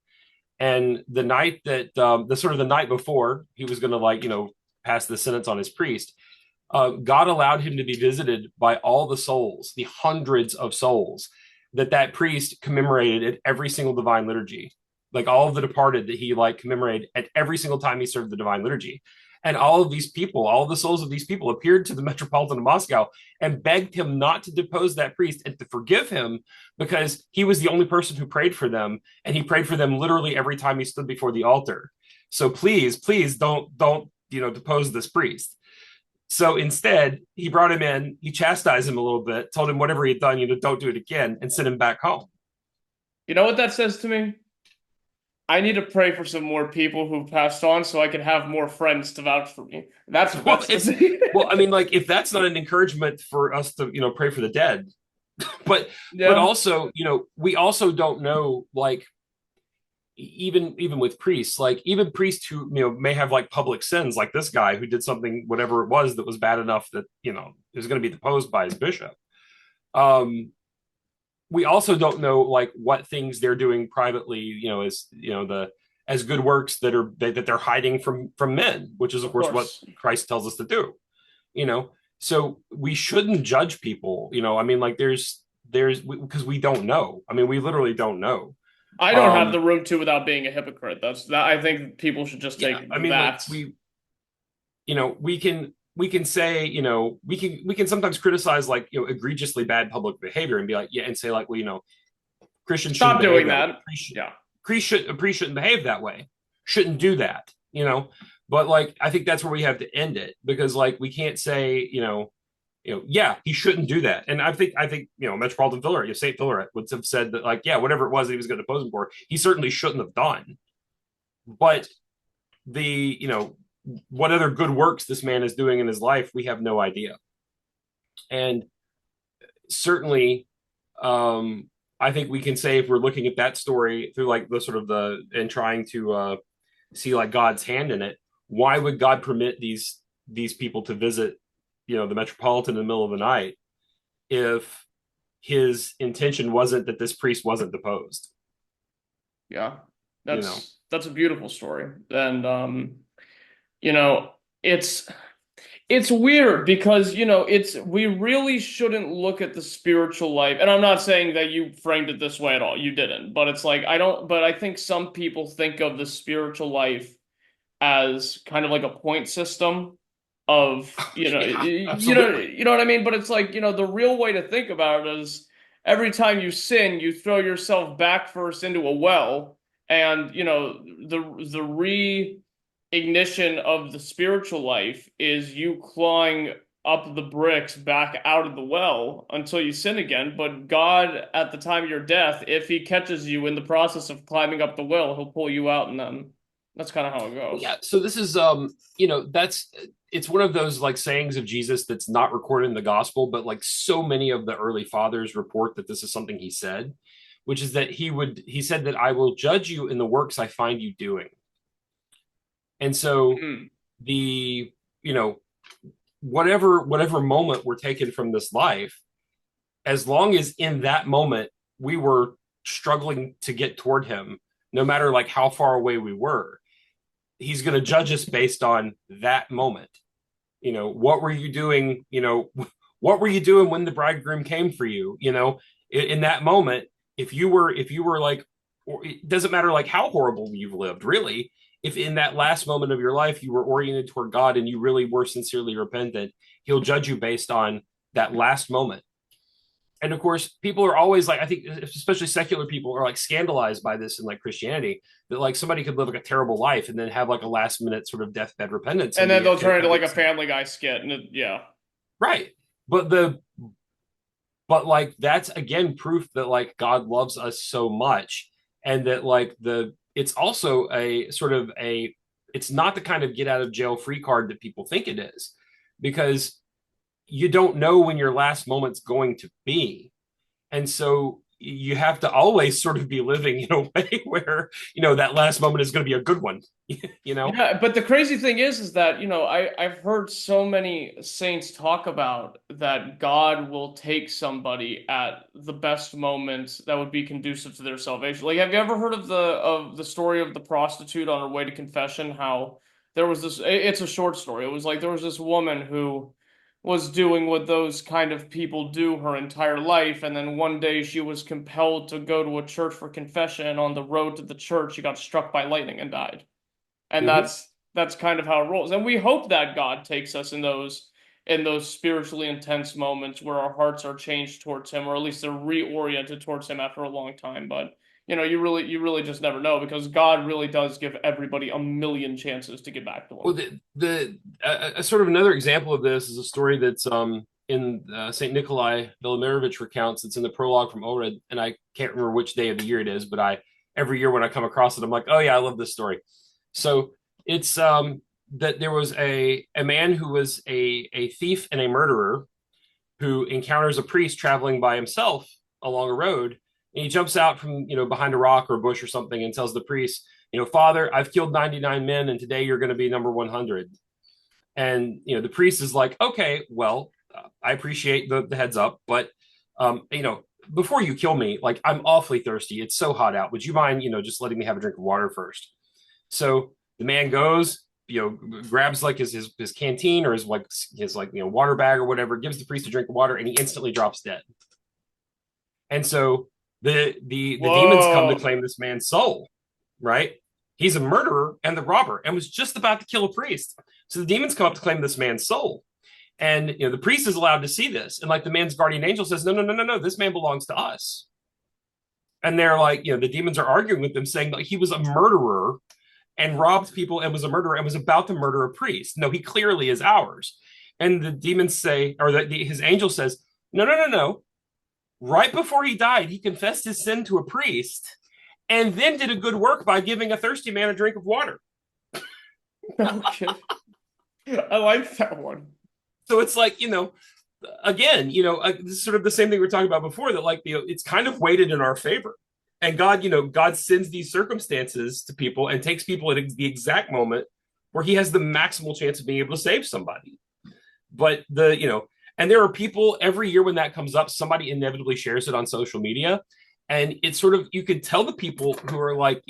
And the night that the night before he was going to pass the sentence on his priest, God allowed him to be visited by all the souls, the hundreds of souls that priest commemorated at every single divine liturgy, like all of the departed that he commemorated at every single time he served the divine liturgy. And all of these people, all of the souls of these people appeared to the Metropolitan of Moscow and begged him not to depose that priest and to forgive him, because he was the only person who prayed for them. And he prayed for them literally every time he stood before the altar. So please don't depose this priest. So instead, he brought him in, he chastised him a little bit, told him whatever he had done, don't do it again, and sent him back home. You know what that says to me? I need to pray for some more people who've passed on so I can have more friends to vouch for me. Well, I mean, if that's not an encouragement for us to, pray for the dead, but also, we also don't know, even with priests, even priests who may have public sins, like this guy who did something, whatever it was, that was bad enough that is going to be deposed by his bishop. We also don't know what things they're doing privately, as good works that they're hiding from men, which is of course what Christ tells us to do. So we shouldn't judge people. I mean, because we don't know. I mean, we literally don't know. I don't have the room to without being a hypocrite. I think people should just take that. We can say, we can sometimes criticize egregiously bad public behavior and be and say Christians stop doing that. Priests shouldn't behave that way. Shouldn't do that, But I think that's where we have to end it, because we can't say, he shouldn't do that. And I think Metropolitan Philaret, St. Philaret would have said that whatever it was that he was going to depose him for, he certainly shouldn't have done. But what other good works this man is doing in his life, we have no idea. And certainly, I think we can say, if we're looking at that story through and trying to see God's hand in it, why would God permit these people to visit the Metropolitan in the middle of the night if his intention wasn't that this priest wasn't deposed? Yeah, that's a beautiful story. And it's weird because we really shouldn't look at the spiritual life, and I'm not saying that you framed it this way at all, you didn't, but it's but I think some people think of the spiritual life as kind of like a point system of you know what I mean. But it's the real way to think about it is, every time you sin, you throw yourself back first into a well, and the re-ignition of the spiritual life is you clawing up the bricks back out of the well until you sin again. But God, at the time of your death, if he catches you in the process of climbing up the well, he'll pull you out, and then that's kind of how it goes. Yeah. So this is it's one of those sayings of Jesus that's not recorded in the gospel, but so many of the early fathers report that this is something he said, which is that he said that I will judge you in the works I find you doing. And so whatever moment we're taken from this life, as long as in that moment we were struggling to get toward him, no matter like how far away we were, he's going to judge us based on that moment. What were you doing? What were you doing when the bridegroom came for you? In that moment, if you were like, it doesn't matter like how horrible you've lived, really. If in that last moment of your life you were oriented toward God and you really were sincerely repentant, he'll judge you based on that last moment. And of course, people are always like, I think especially secular people are like scandalized by this in like Christianity, that like somebody could live like a terrible life and then have like a last minute sort of deathbed repentance. And then they'll turn into like a Family Guy skit. And yeah. Right. But like, that's again proof that like God loves us so much. And that like it's also a sort of it's not the kind of get out of jail free card that people think it is, because you don't know when your last moment's going to be. And so you have to always sort of be living in a way where, that last moment is going to be a good one, Yeah, but the crazy thing is that, I've heard so many saints talk about that God will take somebody at the best moments that would be conducive to their salvation. Like, have you ever heard of the story of the prostitute on her way to confession? How there was this, it's a short story. It was like there was this woman who was doing what those kind of people do her entire life, and then one day she was compelled to go to a church for confession, and on the road to the church she got struck by lightning and died. And that's kind of how it rolls. And we hope that God takes us in those spiritually intense moments where our hearts are changed towards him, or at least they're reoriented towards him after a long time. But you really just never know, because God really does give everybody a million chances to get back to him. Well, the sort of another example of this is a story that's in Saint Nikolai Velimirovich recounts. It's in the prologue from Ohrid, and I can't remember which day of the year it is, but every year when I come across it, I'm like, oh yeah, I love this story. So it's that there was a man who was a thief and a murderer who encounters a priest traveling by himself along a road, and he jumps out from behind a rock or a bush or something and tells the priest, Father, I've killed 99 men, and today you're going to be number 100. And the priest is like, okay, well, I appreciate the heads up, but before you kill me, like, I'm awfully thirsty. It's so hot out. Would you mind just letting me have a drink of water first? So the man goes, grabs like his canteen or his water bag or whatever, gives the priest a drink of water, and he instantly drops dead. And so the demons come to claim this man's soul, right? He's a murderer and the robber, and was just about to kill a priest. So the demons come up to claim this man's soul. And the priest is allowed to see this. And like the man's guardian angel says, no, this man belongs to us. And they're like, the demons are arguing with them, saying that he was a murderer and robbed people and was a murderer and was about to murder a priest. No, he clearly is ours. And the demons say, or his angel says, no. Right before he died, he confessed his sin to a priest and then did a good work by giving a thirsty man a drink of water. Okay. I like that one. So it's like, again, this is sort of the same thing we were talking about before, that like, it's kind of weighted in our favor. And God, God sends these circumstances to people and takes people at the exact moment where he has the maximal chance of being able to save somebody. But and there are people every year when that comes up, somebody inevitably shares it on social media. And it's sort of, you could tell the people who are like,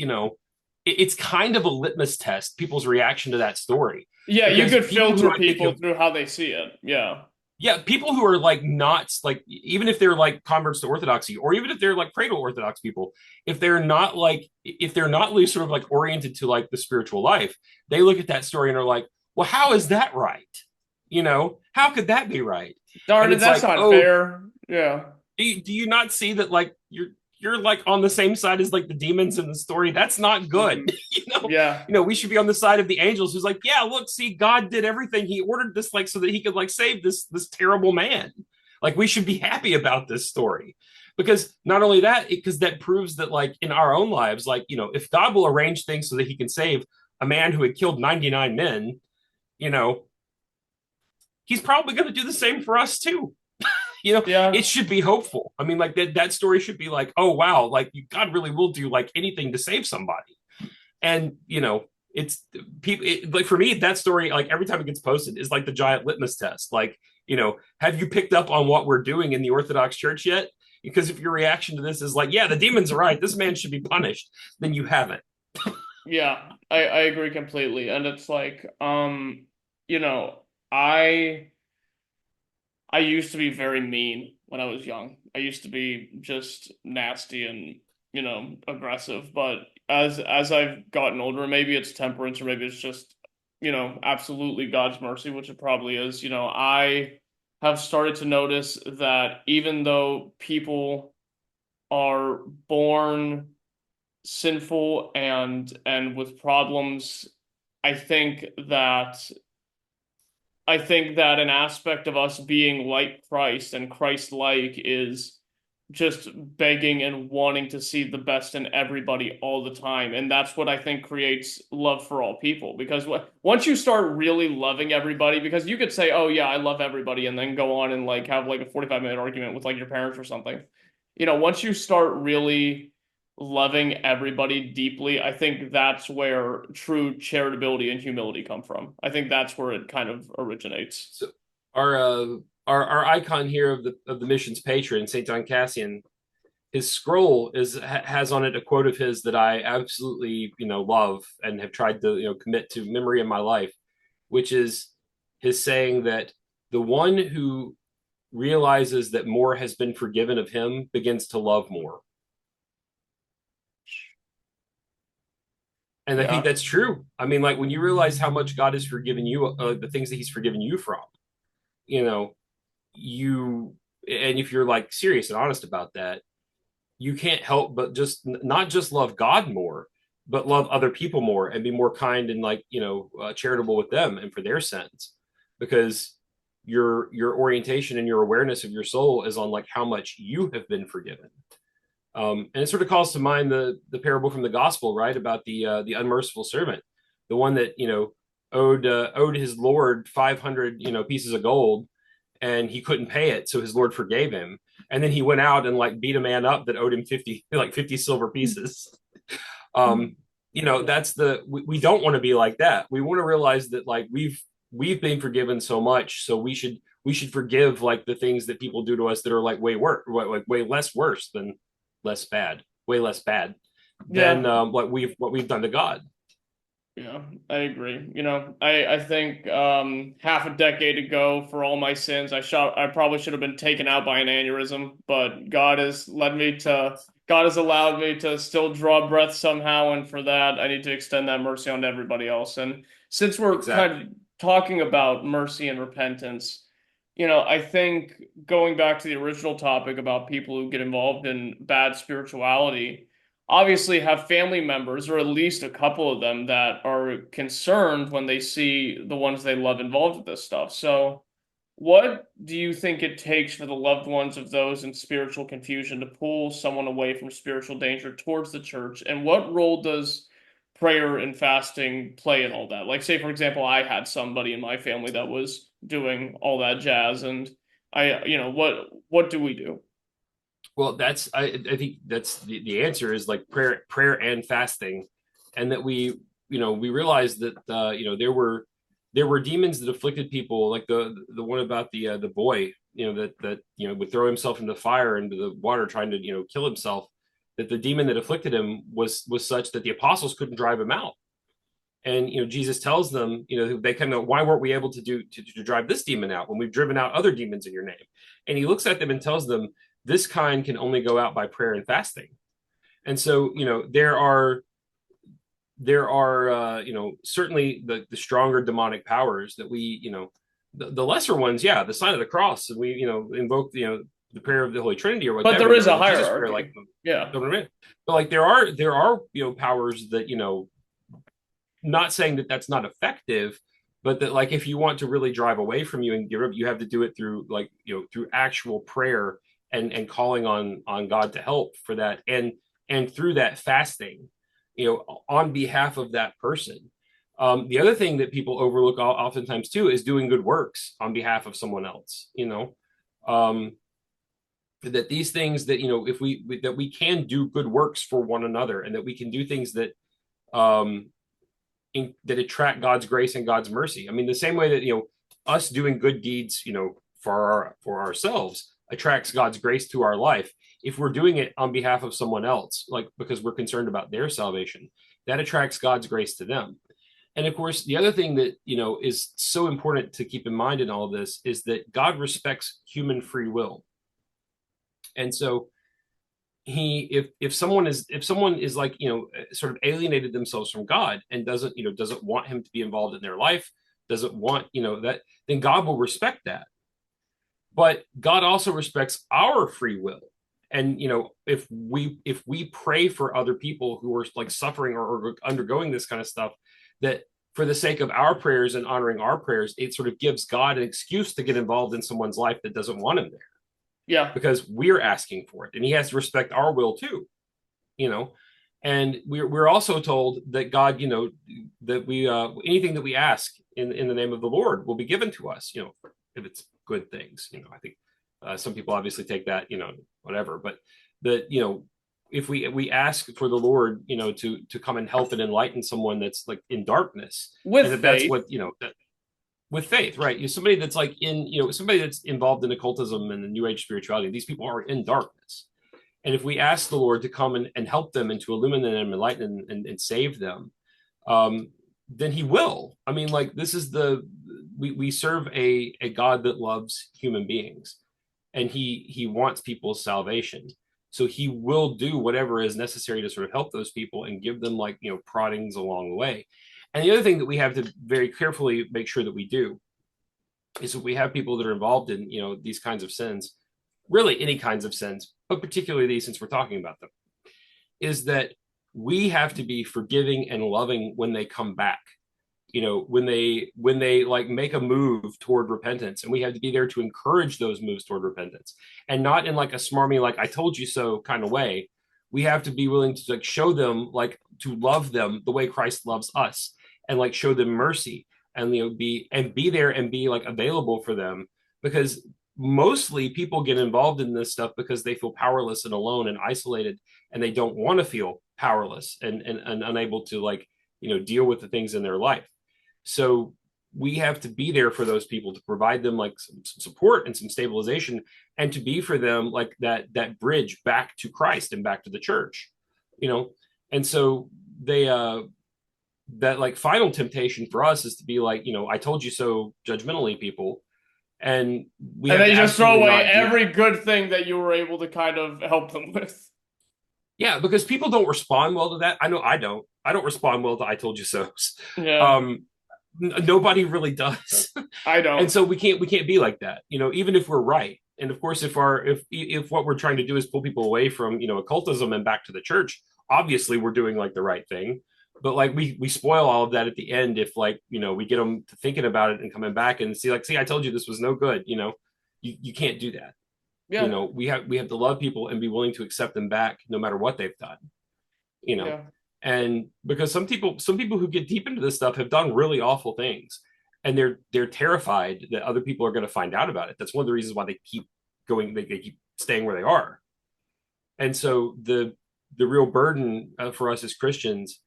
it's kind of a litmus test, people's reaction to that story. Yeah, you could filter people through how they see it. Yeah. Yeah, people who are like not like, even if they're like converts to Orthodoxy, or even if they're like cradle Orthodox people, if they're not really sort of like oriented to like the spiritual life, they look at that story and are like, well, how is that right? How could that be right? Darn it, that's like, not fair. Yeah. Do you not see that like you're like on the same side as like the demons in the story? That's not good. Yeah. We should be on the side of the angels, who's like, yeah, look, see, God did everything. He ordered this like so that he could like save this terrible man. Like, we should be happy about this story, because not only that, because that proves that like in our own lives, like, if God will arrange things so that he can save a man who had killed 99 men, he's probably going to do the same for us too. It should be hopeful. I mean, like that story should be like, oh wow, like God really will do like anything to save somebody. And it's people like, for me, that story, like every time it gets posted, is like the giant litmus test. Like, have you picked up on what we're doing in the Orthodox Church yet? Because if your reaction to this is like, yeah, the demons are right, this man should be punished, then you haven't. Yeah, I agree completely. And it's like, you know, I used to be very mean when I was young. I used to be just nasty and, aggressive. But as I've gotten older, maybe it's temperance or maybe it's just, absolutely God's mercy, which it probably is. I have started to notice that even though people are born sinful and with problems, I think that an aspect of us being like Christ and Christ-like is just begging and wanting to see the best in everybody all the time. And that's what I think creates love for all people. Because once you start really loving everybody, because you could say, oh yeah, I love everybody, and then go on and like have like a 45-minute argument with like your parents or something. Once you start really loving everybody deeply, I think that's where true charitability and humility come from. I think that's where it kind of originates. So our icon here of the mission's patron, Saint John Cassian, his scroll has on it a quote of his that I absolutely love and have tried to commit to memory in my life, which is his saying that the one who realizes that more has been forgiven of him begins to love more. And I think that's true. I mean, like when you realize how much God has forgiven you, the things that he's forgiven you from, you, and if you're like serious and honest about that, you can't help but just not just love God more, but love other people more and be more kind and like, charitable with them and for their sins, because your orientation and your awareness of your soul is on like how much you have been forgiven. And it sort of calls to mind the parable from the gospel, right, about the unmerciful servant, the one that owed his lord 500 pieces of gold, and he couldn't pay it, so his lord forgave him, and then he went out and like beat a man up that owed him 50 silver pieces. That's we don't want to be like that. We want to realize that like we've been forgiven so much, so we should forgive like the things that people do to us that are like way worse, like way less worse than way less bad than what we've done to God. Yeah, I agree. I think half a decade ago, for all my sins, I probably should have been taken out by an aneurysm, but God has allowed me to still draw breath somehow, and for that, I need to extend that mercy on to everybody else. And since we're kind of talking about mercy and repentance, I think going back to the original topic about people who get involved in bad spirituality, obviously have family members, or at least a couple of them, that are concerned when they see the ones they love involved with this stuff. So, what do you think it takes for the loved ones of those in spiritual confusion to pull someone away from spiritual danger towards the church? And what role does prayer and fasting play in all that? Like, say, for example, I had somebody in my family that was doing all that jazz, and what do we do? Well, I think that's the answer is like prayer and fasting, and that we realized that there were demons that afflicted people, like the one about the boy that would throw himself into fire, into the water, trying to kill himself. That the demon that afflicted him was such that the apostles couldn't drive him out. And Jesus tells them, they kind of, why weren't we able to drive this demon out when we've driven out other demons in your name? And he looks at them and tells them, this kind can only go out by prayer and fasting. And so there are certainly the stronger demonic powers that we the lesser ones, the sign of the cross, and we invoke the prayer of the Holy Trinity or whatever. But there is a hierarchy. Prayer, yeah. But like there are powers that not saying that that's not effective, but that like if you want to really drive away from you and give up, you have to do it through like through actual prayer and calling on God to help for that, and through that fasting on behalf of that person. The other thing that people overlook oftentimes too is doing good works on behalf of someone else. That these things that if we can do good works for one another, and that we can do things that that attract God's grace and God's mercy. I mean, the same way that us doing good deeds for ourselves attracts God's grace to our life. If we're doing it on behalf of someone else, like because we're concerned about their salvation, that attracts God's grace to them. And of course, the other thing that, is so important to keep in mind in all of this is that God respects human free will. And so if someone is like, sort of alienated themselves from God and doesn't want him to be involved in their life, doesn't want, that, then God will respect that. But God also respects our free will. And, if we pray for other people who are like suffering or undergoing this kind of stuff, that for the sake of our prayers and honoring our prayers, it sort of gives God an excuse to get involved in someone's life that doesn't want him there. Yeah. Because we're asking for it, and he has to respect our will too, and we're also told that God, that we anything that we ask in the name of the Lord will be given to us, if it's good things. I think some people obviously take that, whatever, but that, if we ask for the Lord, to come and help and enlighten someone that's like in darkness, with and faith. That's what, with faith, right? Somebody that's like somebody that's involved in occultism and the New Age spirituality, these people are in darkness. And if we ask the Lord to come and help them and to illuminate them, enlighten and save them, then he will. I mean, like, this is we serve a God that loves human beings, and he wants people's salvation. So he will do whatever is necessary to sort of help those people and give them, like, proddings along the way. And the other thing that we have to very carefully make sure that we do is if we have people that are involved in, these kinds of sins, really any kinds of sins, but particularly these, since we're talking about them, is that we have to be forgiving and loving when they come back, when they like make a move toward repentance, and we have to be there to encourage those moves toward repentance, and not in like a smarmy, like, I told you so kind of way. We have to be willing to like show them, like, to love them the way Christ loves us, and like show them mercy, and be there and be like available for them, because mostly people get involved in this stuff because they feel powerless and alone and isolated, and they don't want to feel powerless and unable to, like, deal with the things in their life. So we have to be there for those people, to provide them like some support and some stabilization, and to be for them like that bridge back to Christ and back to the church, and so they that like final temptation for us is to be like, I told you so judgmentally people, and they just throw away every good thing that you were able to kind of help them with. Yeah, because people don't respond well to that. I know I don't respond well to I told you so. Yeah. Nobody really does. I don't. And so we can't be like that, even if we're right. And of course, if what we're trying to do is pull people away from, occultism and back to the church, obviously we're doing like the right thing. But like we spoil all of that at the end if, like, we get them to thinking about it and coming back and see, I told you this was no good. You can't do that. Yeah. We have to love people and be willing to accept them back no matter what they've done. Yeah. And because some people who get deep into this stuff have done really awful things, and they're terrified that other people are going to find out about it. That's one of the reasons why they keep going. They keep staying where they are. And so the real burden for us as Christians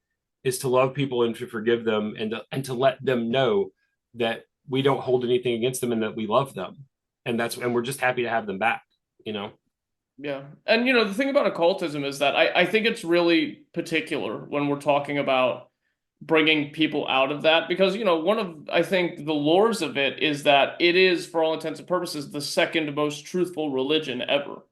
is to love people and to forgive them, and to let them know that we don't hold anything against them and that we love them, and we're just happy to have them back. Yeah. And, the thing about occultism is that I think it's really particular when we're talking about bringing people out of that, because, one of, I think, the lures of it is that it is, for all intents and purposes, the second most truthful religion ever,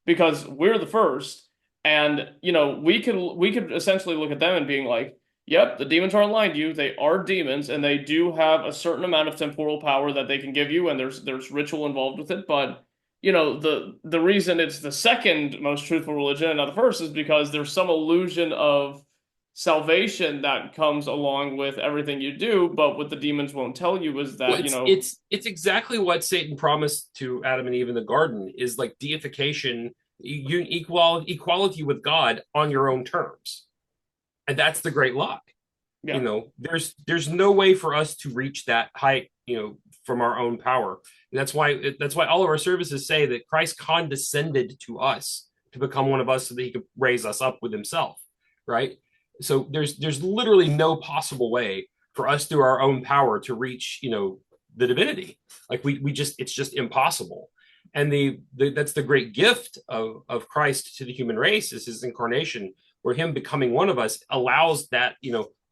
because we're the first. And, we could essentially look at them and being like, yep, the demons aren't lying to you. They are demons, and they do have a certain amount of temporal power that they can give you, and there's ritual involved with it. But the reason it's the second most truthful religion and not the first is because there's some illusion of salvation that comes along with everything you do, but what the demons won't tell you is that, it's exactly what Satan promised to Adam and Eve in the garden, is like deification, equality with God on your own terms. And that's the great lie. Yeah. There's no way for us to reach that height, from our own power. And that's why all of our services say that Christ condescended to us to become one of us so that he could raise us up with himself, right? So there's literally no possible way for us through our own power to reach, the divinity. Like we just, it's just impossible. And that's the great gift of Christ to the human race, is his incarnation, where him becoming one of us allows that,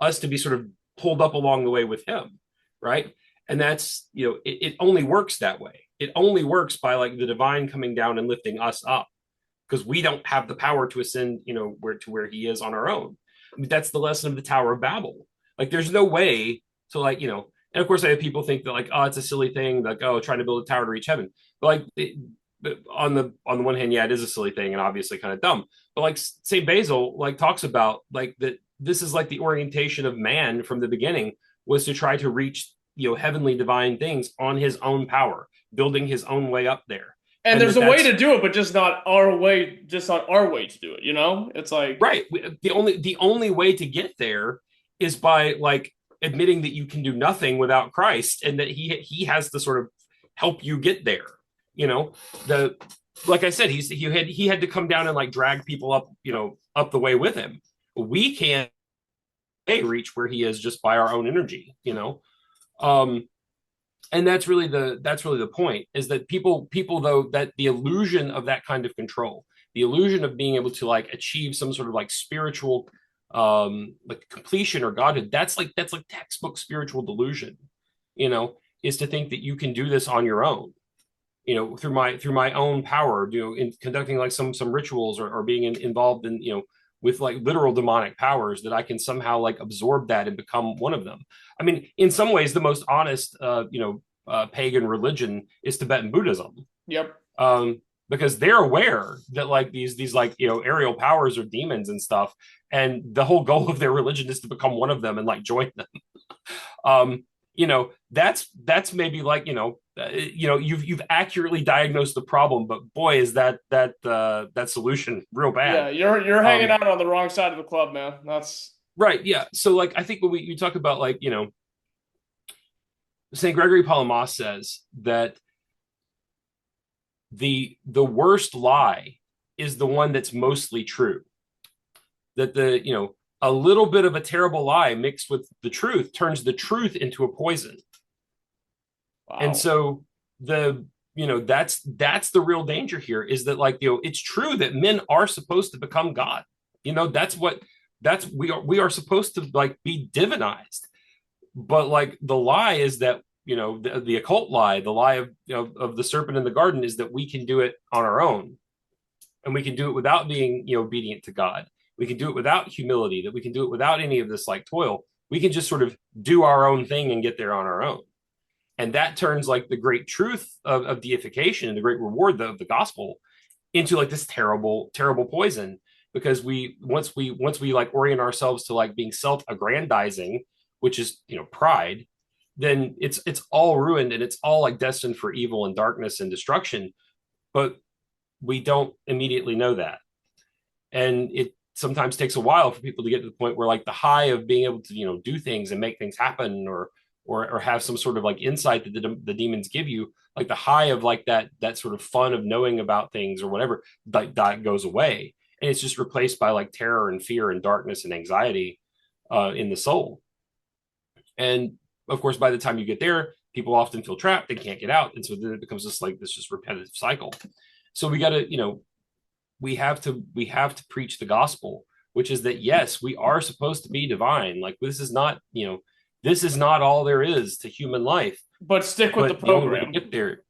us to be sort of pulled up along the way with him, right? And that's, it only works that way. It only works by like the divine coming down and lifting us up, because we don't have the power to ascend, where he is on our own. I mean, that's the lesson of the Tower of Babel. Like, there's no way to like, and of course I have people think that like, oh, it's a silly thing, like, oh, trying to build a tower to reach heaven. But like, on the one hand, yeah, it is a silly thing and obviously kind of dumb. But like Saint Basil like talks about like that this is like the orientation of man from the beginning, was to try to reach heavenly divine things on his own power, building his own way up there. And there's a way to do it, but just not our way to do it, It's like, right. The only way to get there is by like admitting that you can do nothing without Christ, and that he has to sort of help you get there. Like I said, he had to come down and like drag people up, up the way with him. We can't reach where he is just by our own energy, and that's really the point, is that people though, that the illusion of that kind of control, the illusion of being able to like achieve some sort of like spiritual like completion or godhood, that's like textbook spiritual delusion, is to think that you can do this on your own, through my own power, in conducting like some rituals, or being involved in, with like literal demonic powers, that I can somehow like absorb that and become one of them. I mean, in some ways, the most honest, pagan religion is Tibetan Buddhism. Yep. Because they're aware that like these like, aerial powers are demons and stuff, and the whole goal of their religion is to become one of them and like join them. That's maybe like, you've accurately diagnosed the problem, but boy, is that solution real bad. Yeah, you're hanging out on the wrong side of the club, man. That's right. Yeah. So like, I think when we talk about like, St. Gregory Palamas says that the worst lie is the one that's mostly true. That a little bit of a terrible lie mixed with the truth turns the truth into a poison. Wow. And so that's the real danger here, is that like, it's true that men are supposed to become God. We are supposed to like be divinized. But like the lie is that, the occult lie, the lie of the serpent in the garden, is that we can do it on our own, and we can do it without being obedient to God. We can do it without humility, that we can do it without any of this like toil. We can just sort of do our own thing and get there on our own. And that turns like the great truth of deification and the great reward of the gospel into like this terrible, terrible poison. Because once we like orient ourselves to like being self-aggrandizing, which is, pride, then it's all ruined, and it's all like destined for evil and darkness and destruction. But we don't immediately know that. And it sometimes takes a while for people to get to the point where like the high of being able to, do things and make things happen, or have some sort of like insight that the demons give you, like the high of like that sort of fun of knowing about things or whatever, that goes away. And it's just replaced by like terror and fear and darkness and anxiety in the soul. And of course, by the time you get there, people often feel trapped, they can't get out. And so then it becomes this just repetitive cycle. So we got to, we have to preach the gospel, which is that, yes, we are supposed to be divine. Like this is not all there is to human life. But stick with the program. Get there.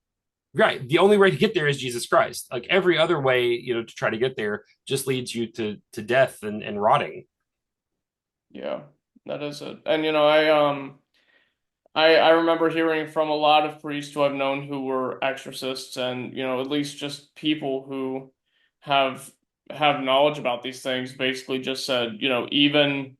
Right. The only way to get there is Jesus Christ. Like every other way, to try to get there just leads you to death and rotting. Yeah, that is it. And, I remember hearing from a lot of priests who I've known who were exorcists, and, at least just people who have knowledge about these things, basically just said, even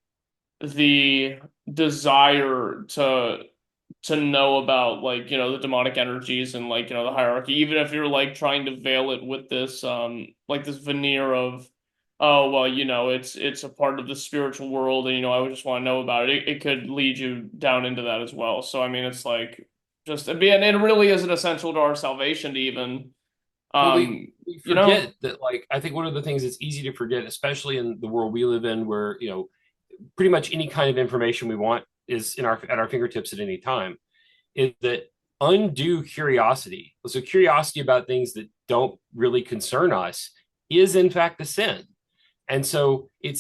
the desire to know about like, the demonic energies and like, the hierarchy, even if you're like trying to veil it with this like this veneer of, oh well, it's a part of the spiritual world, and I would just want to know about it. It could lead you down into that as well. So I mean, it's like just and it really is an essential to our salvation to even we forget that. Like I think one of the things that's easy to forget, especially in the world we live in, where pretty much any kind of information we want is at our fingertips at any time, is that undue curiosity. So curiosity about things that don't really concern us is in fact a sin. And so it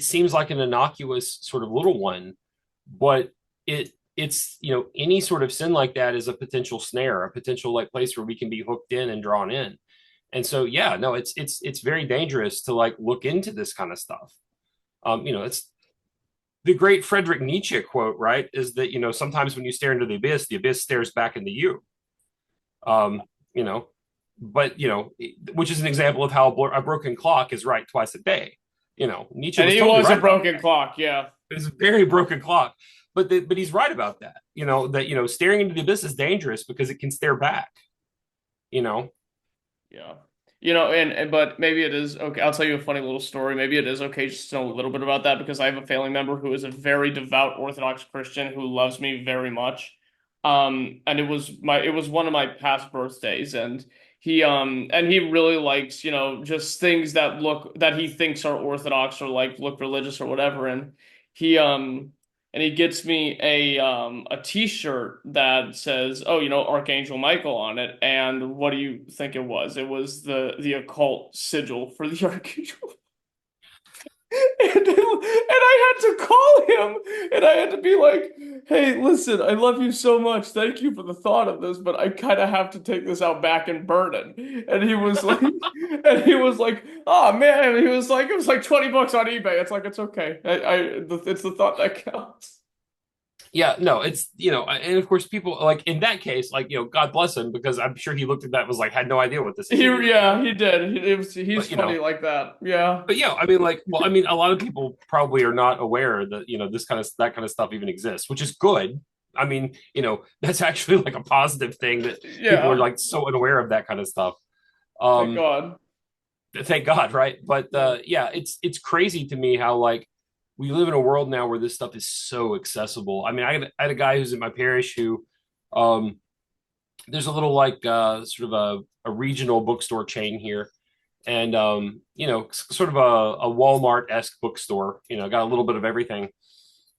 seems like an innocuous sort of little one, but it's any sort of sin like that is a potential snare, a potential like place where we can be hooked in and drawn in. And so yeah, no, it's very dangerous to like look into this kind of stuff. It's the great Friedrich Nietzsche quote, right? Is that sometimes when you stare into the abyss stares back into you. Um, you know, but which is an example of how a broken clock is right twice a day. Nietzsche And was he totally was right a broken clock, yeah. It's a very broken clock, but he's right about that. That staring into the abyss is dangerous because it can stare back. You know, Yeah. And but maybe it is okay. I'll tell you a funny little story. Maybe it is okay just to know a little bit about that because I have a family member who is a very devout Orthodox Christian who loves me very much. And it was one of my past birthdays, and he really likes, just things that he thinks are Orthodox or like look religious or whatever. He um and he gets me a t-shirt that says, oh, Archangel Michael on it. And what do you think it was? It was the occult sigil for the Archangel. And I had to call him and I had to be like, hey, listen, I love you so much. Thank you for the thought of this, but I kind of have to take this out back and burn it. And he was like, oh man, he was like, it was like $20 on eBay. It's like, it's okay. It's the thought that counts. yeah, no, it's and of course people like in that case, like God bless him because I'm sure he looked at that and was like had no idea what this is. Yeah, he did. He's But funny like that. Yeah. but yeah, I mean, like, well, I mean, a lot of people probably are not aware that that kind of stuff even exists, which is good. I mean, that's actually like a positive thing that people are Yeah. like so unaware of that kind of stuff. Thank Um, God. thank God, right? But yeah, it's crazy to me how like we live in a world now where this stuff is so accessible. I mean, I had a guy who's in my parish who, um, there's a little like sort of a regional bookstore chain here and sort of a Walmart-esque bookstore, got a little bit of everything.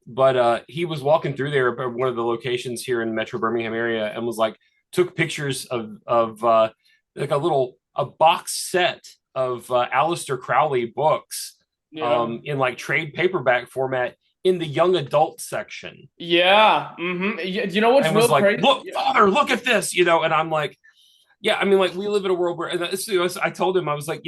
But he was walking through there at one of the locations here in Metro Birmingham area and was like took pictures of like a box set of Aleister Crowley books Yeah. in like trade paperback format in the young adult section Yeah. Mm-hmm. You know what's and was real like, crazy? look, Yeah. father, look at this, and I'm like, yeah, I mean, like we live in a world where I told him I was like,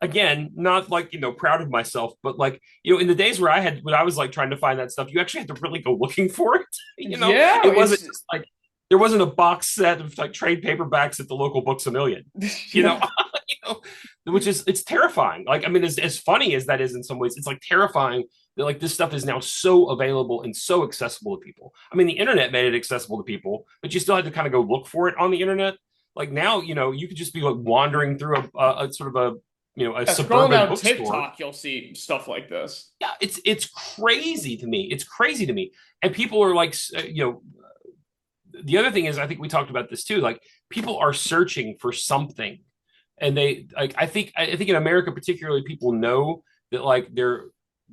again, not like proud of myself, but like in the days where when I was like trying to find that stuff, you actually had to really go looking for it. Yeah, It wasn't just like there wasn't a box set of like trade paperbacks at the local Books a Million. You know, yeah. which is it's terrifying. Like I mean, as funny as that is in some ways, it's like terrifying that like this stuff is now so available and so accessible to people. I mean, the internet made it accessible to people, but you still had to kind of go look for it on the internet. Like now, you could just be like wandering through a sort of a a Yeah, scrolling suburban down bookstore. TikTok, you'll see stuff like this. Yeah, it's crazy to me. It's crazy to me. And people are like, the other thing is, I think we talked about this too. Like people are searching for something, and they like. I think in America particularly, people know that like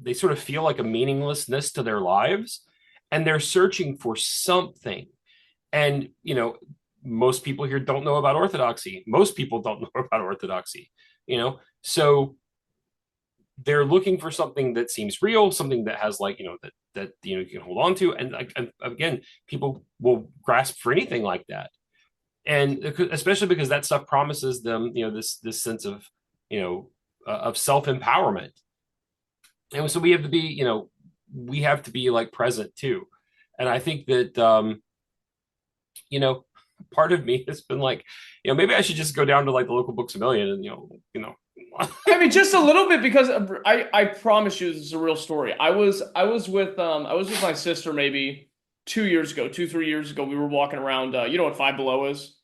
they sort of feel like a meaninglessness to their lives, and they're searching for something. And most people here don't know about Orthodoxy. Most people don't know about Orthodoxy. So they're looking for something that seems real, something that has like that you can hold on to, and like and again, people will grasp for anything like that, and especially because that stuff promises them this sense of self empowerment, and so we have to be like present too, and I think that part of me has been like maybe I should just go down to like the local Books a Million and I mean, just a little bit because I promise you this is a real story. I was with my sister maybe 2 years ago, 3 years ago. We were walking around. You know what Five Below is?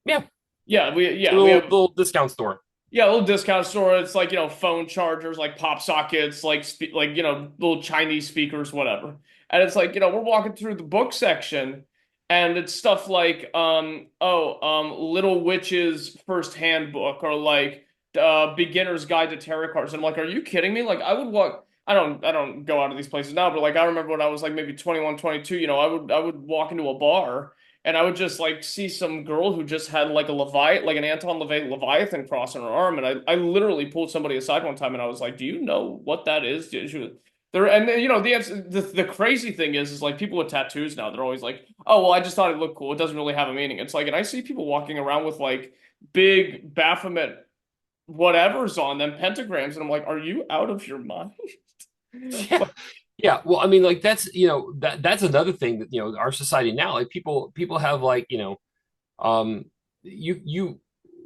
yeah, Yeah, we little, have little discount store. yeah, a little discount store. It's like phone chargers, like pop sockets, like little Chinese speakers, whatever. And it's like we're walking through the book section, and it's stuff like Little Witch's First Handbook or like Beginner's Guide to Tarot Cards. And I'm like, are you kidding me? Like I would walk. I don't go out of these places now, but like I remember when I was like maybe 21, 22. I would walk into a bar and I would just like see some girl who just had like a like an Anton LaVey Leviathan cross on her arm, and I literally pulled somebody aside one time, and I was like, "Do you know what that is?" There, and then, the answer, the crazy thing is like people with tattoos now, they're always like, "Oh, well, I just thought it looked cool. It doesn't really have a meaning." It's like, and I see people walking around with like big Baphomet whatever's on them, pentagrams, and I'm like, "Are you out of your mind?" Yeah. Yeah, well, I mean, like that's another thing that our society now, like people have like you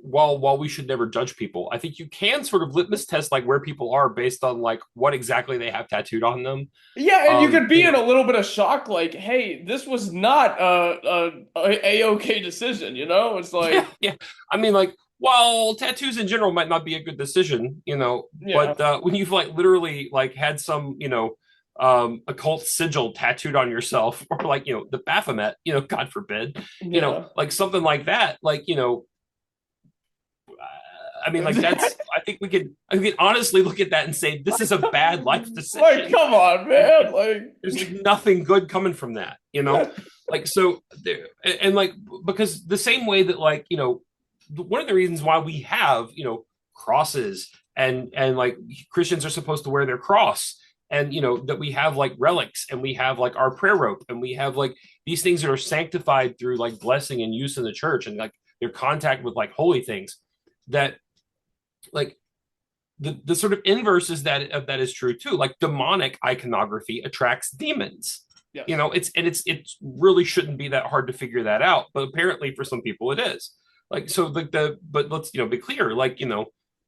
while we should never judge people, I think you can sort of litmus test like where people are based on like what exactly they have tattooed on them. Yeah, and you could be in a little bit of shock, like, "Hey, this was not a okay decision," It's like, yeah. I mean, like while tattoos in general might not be a good decision, yeah, but when you've like literally like had some occult sigil tattooed on yourself, or like the Baphomet, God forbid, yeah. like something like that, like I mean, like I think we could honestly look at that and say this is a bad life decision. Like, come on, man. Like, there's like nothing good coming from that, like so there, and like because the same way that like one of the reasons why we have crosses and like Christians are supposed to wear their cross, and that we have like relics, and we have like our prayer rope, and we have like these things that are sanctified through like blessing and use in the church, and like their contact with like holy things, that like the sort of inverse is that of that is true too. Like demonic iconography attracts demons. yes. It really shouldn't be that hard to figure that out, but apparently for some people it is. Like so, like but let's be clear. Like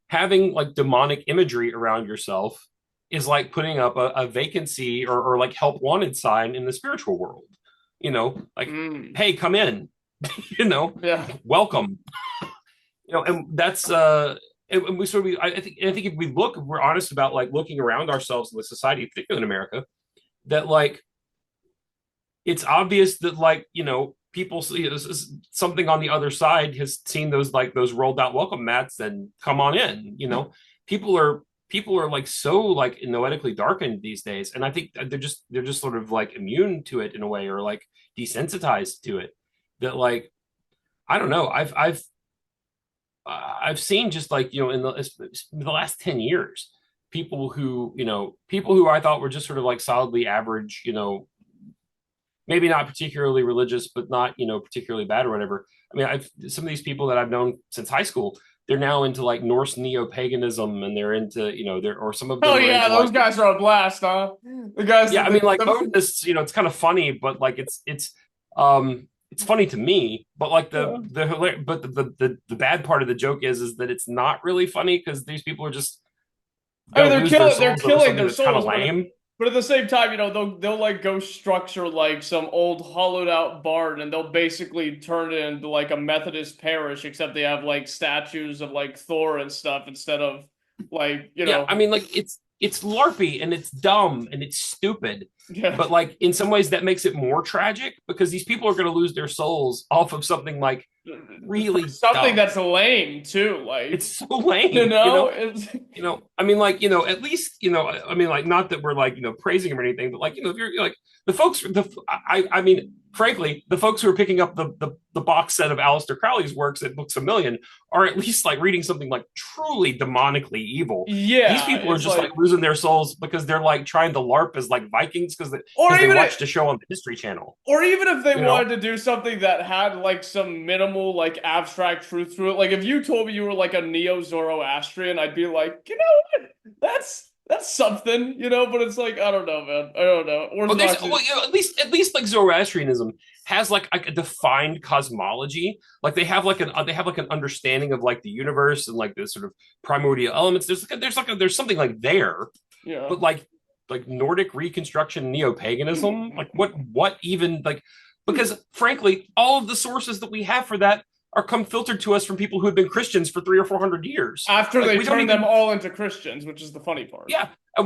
having like demonic imagery around yourself is like putting up a vacancy or like help wanted sign in the spiritual world. Like hey, come in. Yeah. Welcome. And that's and we sort of I think if we're honest about like looking around ourselves in the society, particularly in America, that like it's obvious that like people see something on the other side has seen those rolled out welcome mats and come on in. People are like so like noetically darkened these days, and I think they're just sort of like immune to it in a way, or like desensitized to it, that like I don't know. I've seen just like in the last 10 years, people who I thought were just sort of like solidly average, maybe not particularly religious, but not particularly bad or whatever. I mean, some of these people that I've known since high school, they're now into like Norse neo-paganism, and they're into or some of them. Oh yeah, those guys are a blast, huh? The guys. Yeah, I mean, like this, it's kind of funny, but like it's funny to me, but like the bad part of the joke is that it's not really funny, because these people are just they're killing their souls, kind of lame. But at the same time, they'll like go structure like some old hollowed out barn, and they'll basically turn it into like a Methodist parish, except they have like statues of like Thor and stuff instead of like Yeah, I mean, like it's LARPy, and it's dumb, and it's stupid. Yeah. But like in some ways that makes it more tragic, because these people are going to lose their souls off of something like really something dumb. That's lame too. Like it's so lame. I mean, like at least I mean, like not that we're like praising him or anything, but like if you're like the folks, I mean, frankly, the folks who are picking up the box set of Aleister Crowley's works at Books A Million are at least like reading something like truly demonically evil. Yeah, these people are just like losing their souls because they're like trying to LARP as like Vikings because they watched a show on the History Channel. Or even if they wanted to do something that had like some minimal like abstract truth to it. Like if you told me you were like a neo-Zoroastrian, I'd be like, you know what? That's something, but it's like, I don't know, man. I don't know. At least like Zoroastrianism has like a defined cosmology. Like they have like an understanding of like the universe and like the sort of primordial elements. There's something like there. Yeah. But like Nordic reconstruction neo-paganism, like what even like, because frankly, all of the sources that we have for that are come filtered to us from people who have been Christians for 300 or 400 years. After they turn them all into Christians, which is the funny part. Yeah. And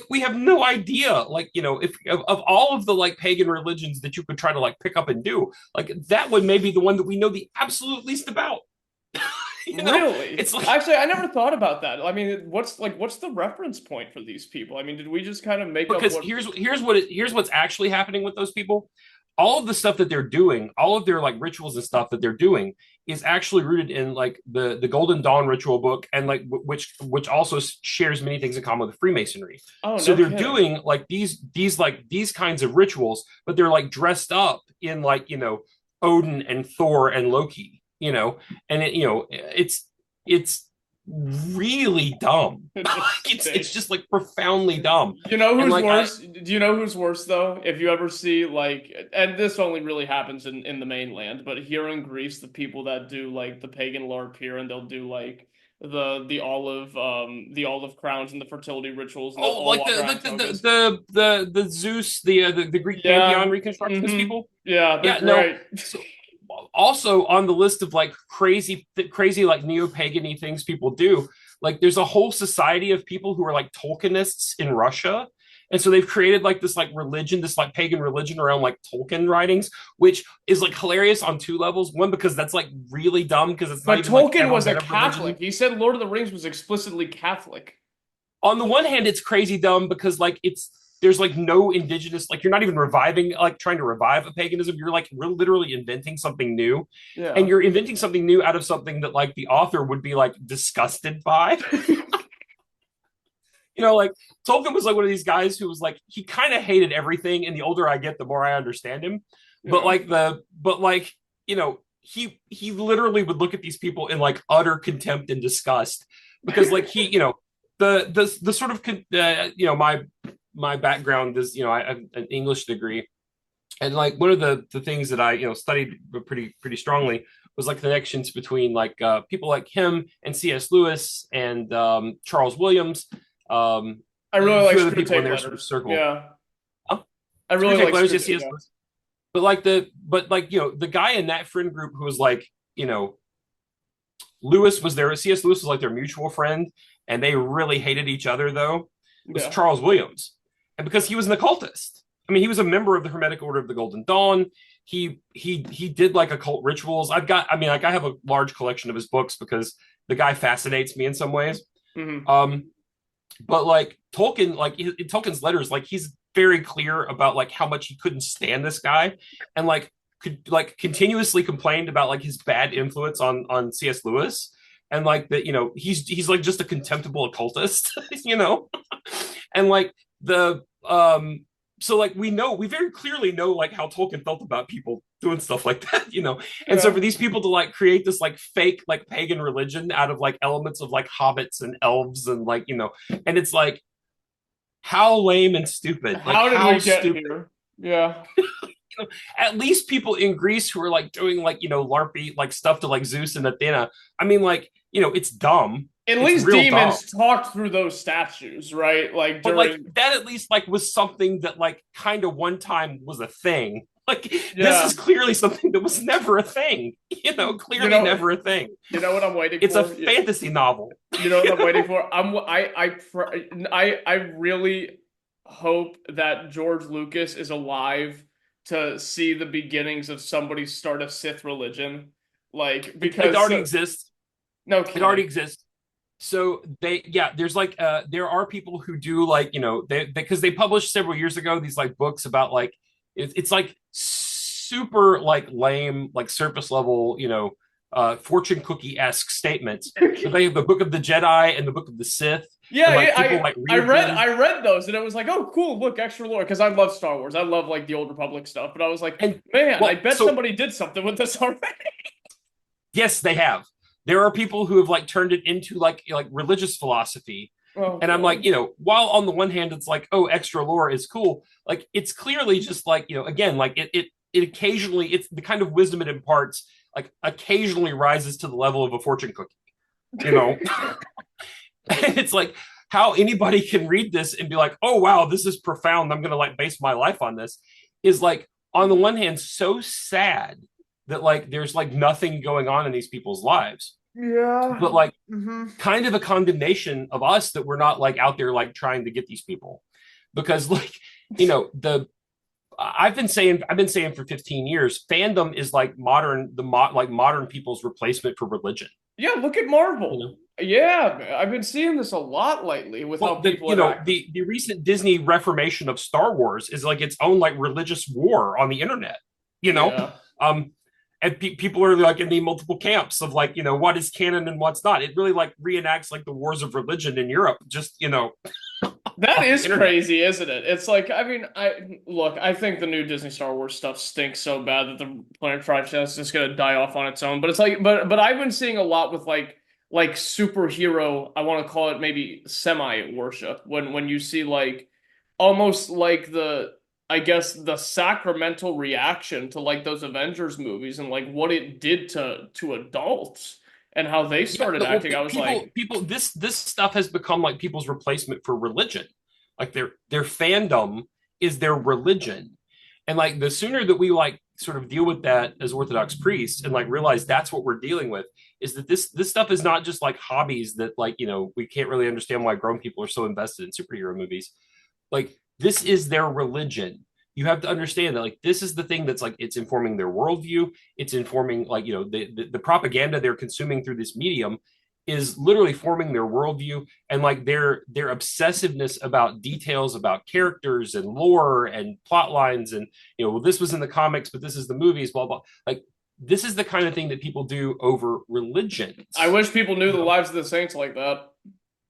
we have no idea, like, if of all of the like pagan religions that you could try to like pick up and do, like that one may be the one that we know the absolute least about. Really? It's like, actually, I never thought about that. I mean, what's the reference point for these people? I mean, did we just kind of make because up? Here's what's actually happening with those people. all of the stuff that they're doing, all of their like rituals and stuff that they're doing is actually rooted in like the Golden Dawn ritual book, and like which also shares many things in common with Freemasonry. Oh, So no they're kidding. doing like these kinds of rituals, but they're like dressed up in like, you know, Odin and Thor and Loki, you know, and it, you know, it's really dumb. It's just like profoundly dumb. You know And who's like worse? Do you know who's worse though? If you ever see like, and this only really happens in the mainland, but here in Greece, the people that do like the pagan LARP here, and they'll do like the olive crowns and the fertility rituals, and they'll all like walk around togas. the Zeus, the Greek Yeah. pantheon reconstructionist people. Yeah, they're Yeah, no. great. So, also on the list of like crazy like neo-pagany things people do, like there's a whole society of people who are like Tolkienists in Russia. And so they've created like this like religion, this like pagan religion around like Tolkien writings, which is like hilarious on two levels. One, because that's like really dumb because it's not But even like Tolkien ever was a been a Catholic. religion. He said Lord of the Rings was explicitly Catholic. On the one hand, it's crazy dumb because like there's like no indigenous, like you're not even reviving, like trying to revive a paganism. You're like literally inventing something new, Yeah. and you're inventing something new out of something that like the author would be like disgusted by. You know, like Tolkien was like one of these guys who was like, he kind of hated everything, and the older I get, the more I understand him. But like you know, he literally would look at these people in like utter contempt and disgust because like he, you know, the sort of you know, my background is, you know, I have an English degree, and like one of the things that I, you know, studied pretty strongly was like the connections between like people like him and C.S. Lewis and Charles Williams. I really like the people in their letters. sort of circle. Yeah. Huh? I really like letters, Screwtape, yes, yeah. but like you know, the guy in that friend group who was like, you know, Lewis was there. C.S. Lewis was like their mutual friend, and they really hated each other though. Was Yeah. Charles Williams, and because he was an occultist. I mean, he was a member of the Hermetic Order of the Golden Dawn. He did like occult rituals. I have a large collection of his books because the guy fascinates me in some ways. Mhm. But like Tolkien, like in Tolkien's letters, like he's very clear about like how much he couldn't stand this guy, and like could like continuously complained about like his bad influence on C.S. Lewis, and like that, you know, he's like just a contemptible occultist, you know, and like the so like we very clearly know like how Tolkien felt about people doing stuff like that, you know. And so for these people to like create this like fake like pagan religion out of like elements of like hobbits and elves and like, you know, and it's like how lame and stupid. How like, did how we get stupid. here? Yeah. At least people in Greece who are like doing like, you know, LARPy like stuff to like Zeus and Athena. I mean, like, you know, it's dumb. At It's least real demons dumb. talked through those statues, right? Like But during like that at least like was something that like kind of one time was a thing. Like this Yeah. is clearly something that was never a thing. You know, clearly never a thing. You know what I'm waiting It's for? a fantasy novel. You know what I'm waiting for? I really hope that George Lucas is alive to see the beginnings of somebody start a Sith religion. Like, because it already exists. No It kidding. already exists. So there's like there are people who do like, you know, they because they published several years ago these like books about like it's like super like lame like surface level, you know, fortune cookie-esque statements. But they have the Book of the Jedi and the Book of the Sith. Yeah, and, like, yeah, people, like, I read them. I read those and it was like, oh cool, look, extra lore, because I love Star Wars. I love like the Old Republic stuff, but I was like, And, man, well, I bet so- somebody did something with this already. Yes, they have. There are people who have like turned it into like religious philosophy. Oh, And I'm God. like, you know, while on the one hand it's like, oh, extra lore is cool, like it's clearly just like, you know, again, like it occasionally, it's the kind of wisdom it imparts, like occasionally rises to the level of a fortune cookie, you know. And it's like how anybody can read this and be like, oh wow, this is profound, I'm gonna like base my life on this, is like on the one hand so sad that like there's like nothing going on in these people's lives. Yeah. But like Mhm. kind of a condemnation of us that we're not like out there like trying to get these people. Because like, you know, I've been saying for 15 years, fandom is like modern people's replacement for religion. Yeah, look at Marvel. You know? Yeah, I've been seeing this a lot lately with how people the recent Disney reformation of Star Wars is like its own like religious war on the internet. You know, Yeah. and people are like in the multiple camps of like, what is canon and what's not. It really like reenacts like the wars of religion in Europe. Just That is crazy, isn't it? It's like, I mean, I think the new Disney Star Wars stuff stinks so bad that the Planet franchise is just gonna die off on its own. But it's like, but I've been seeing a lot with like superhero, I want to call it maybe semi worship, when you see like almost like I guess the sacramental reaction to like those Avengers movies and like what it did to adults and how they started acting. I was like, people, this stuff has become like people's replacement for religion. Like their fandom is their religion, and like the sooner that we like sort of deal with that as Orthodox priests and like realize that's what we're dealing with, is that this stuff is not just like hobbies that like we can't really understand why grown people are so invested in superhero movies. Like this is their religion. You have to understand that like this is the thing that's like it's informing their worldview. It's informing like the propaganda they're consuming through this medium is literally forming their worldview, and like their obsessiveness about details about characters and lore and plot lines, and well, this was in the comics but this is the movies, blah blah. Like this is the kind of thing that people do over religion. I wish people knew the lives of the saints like that.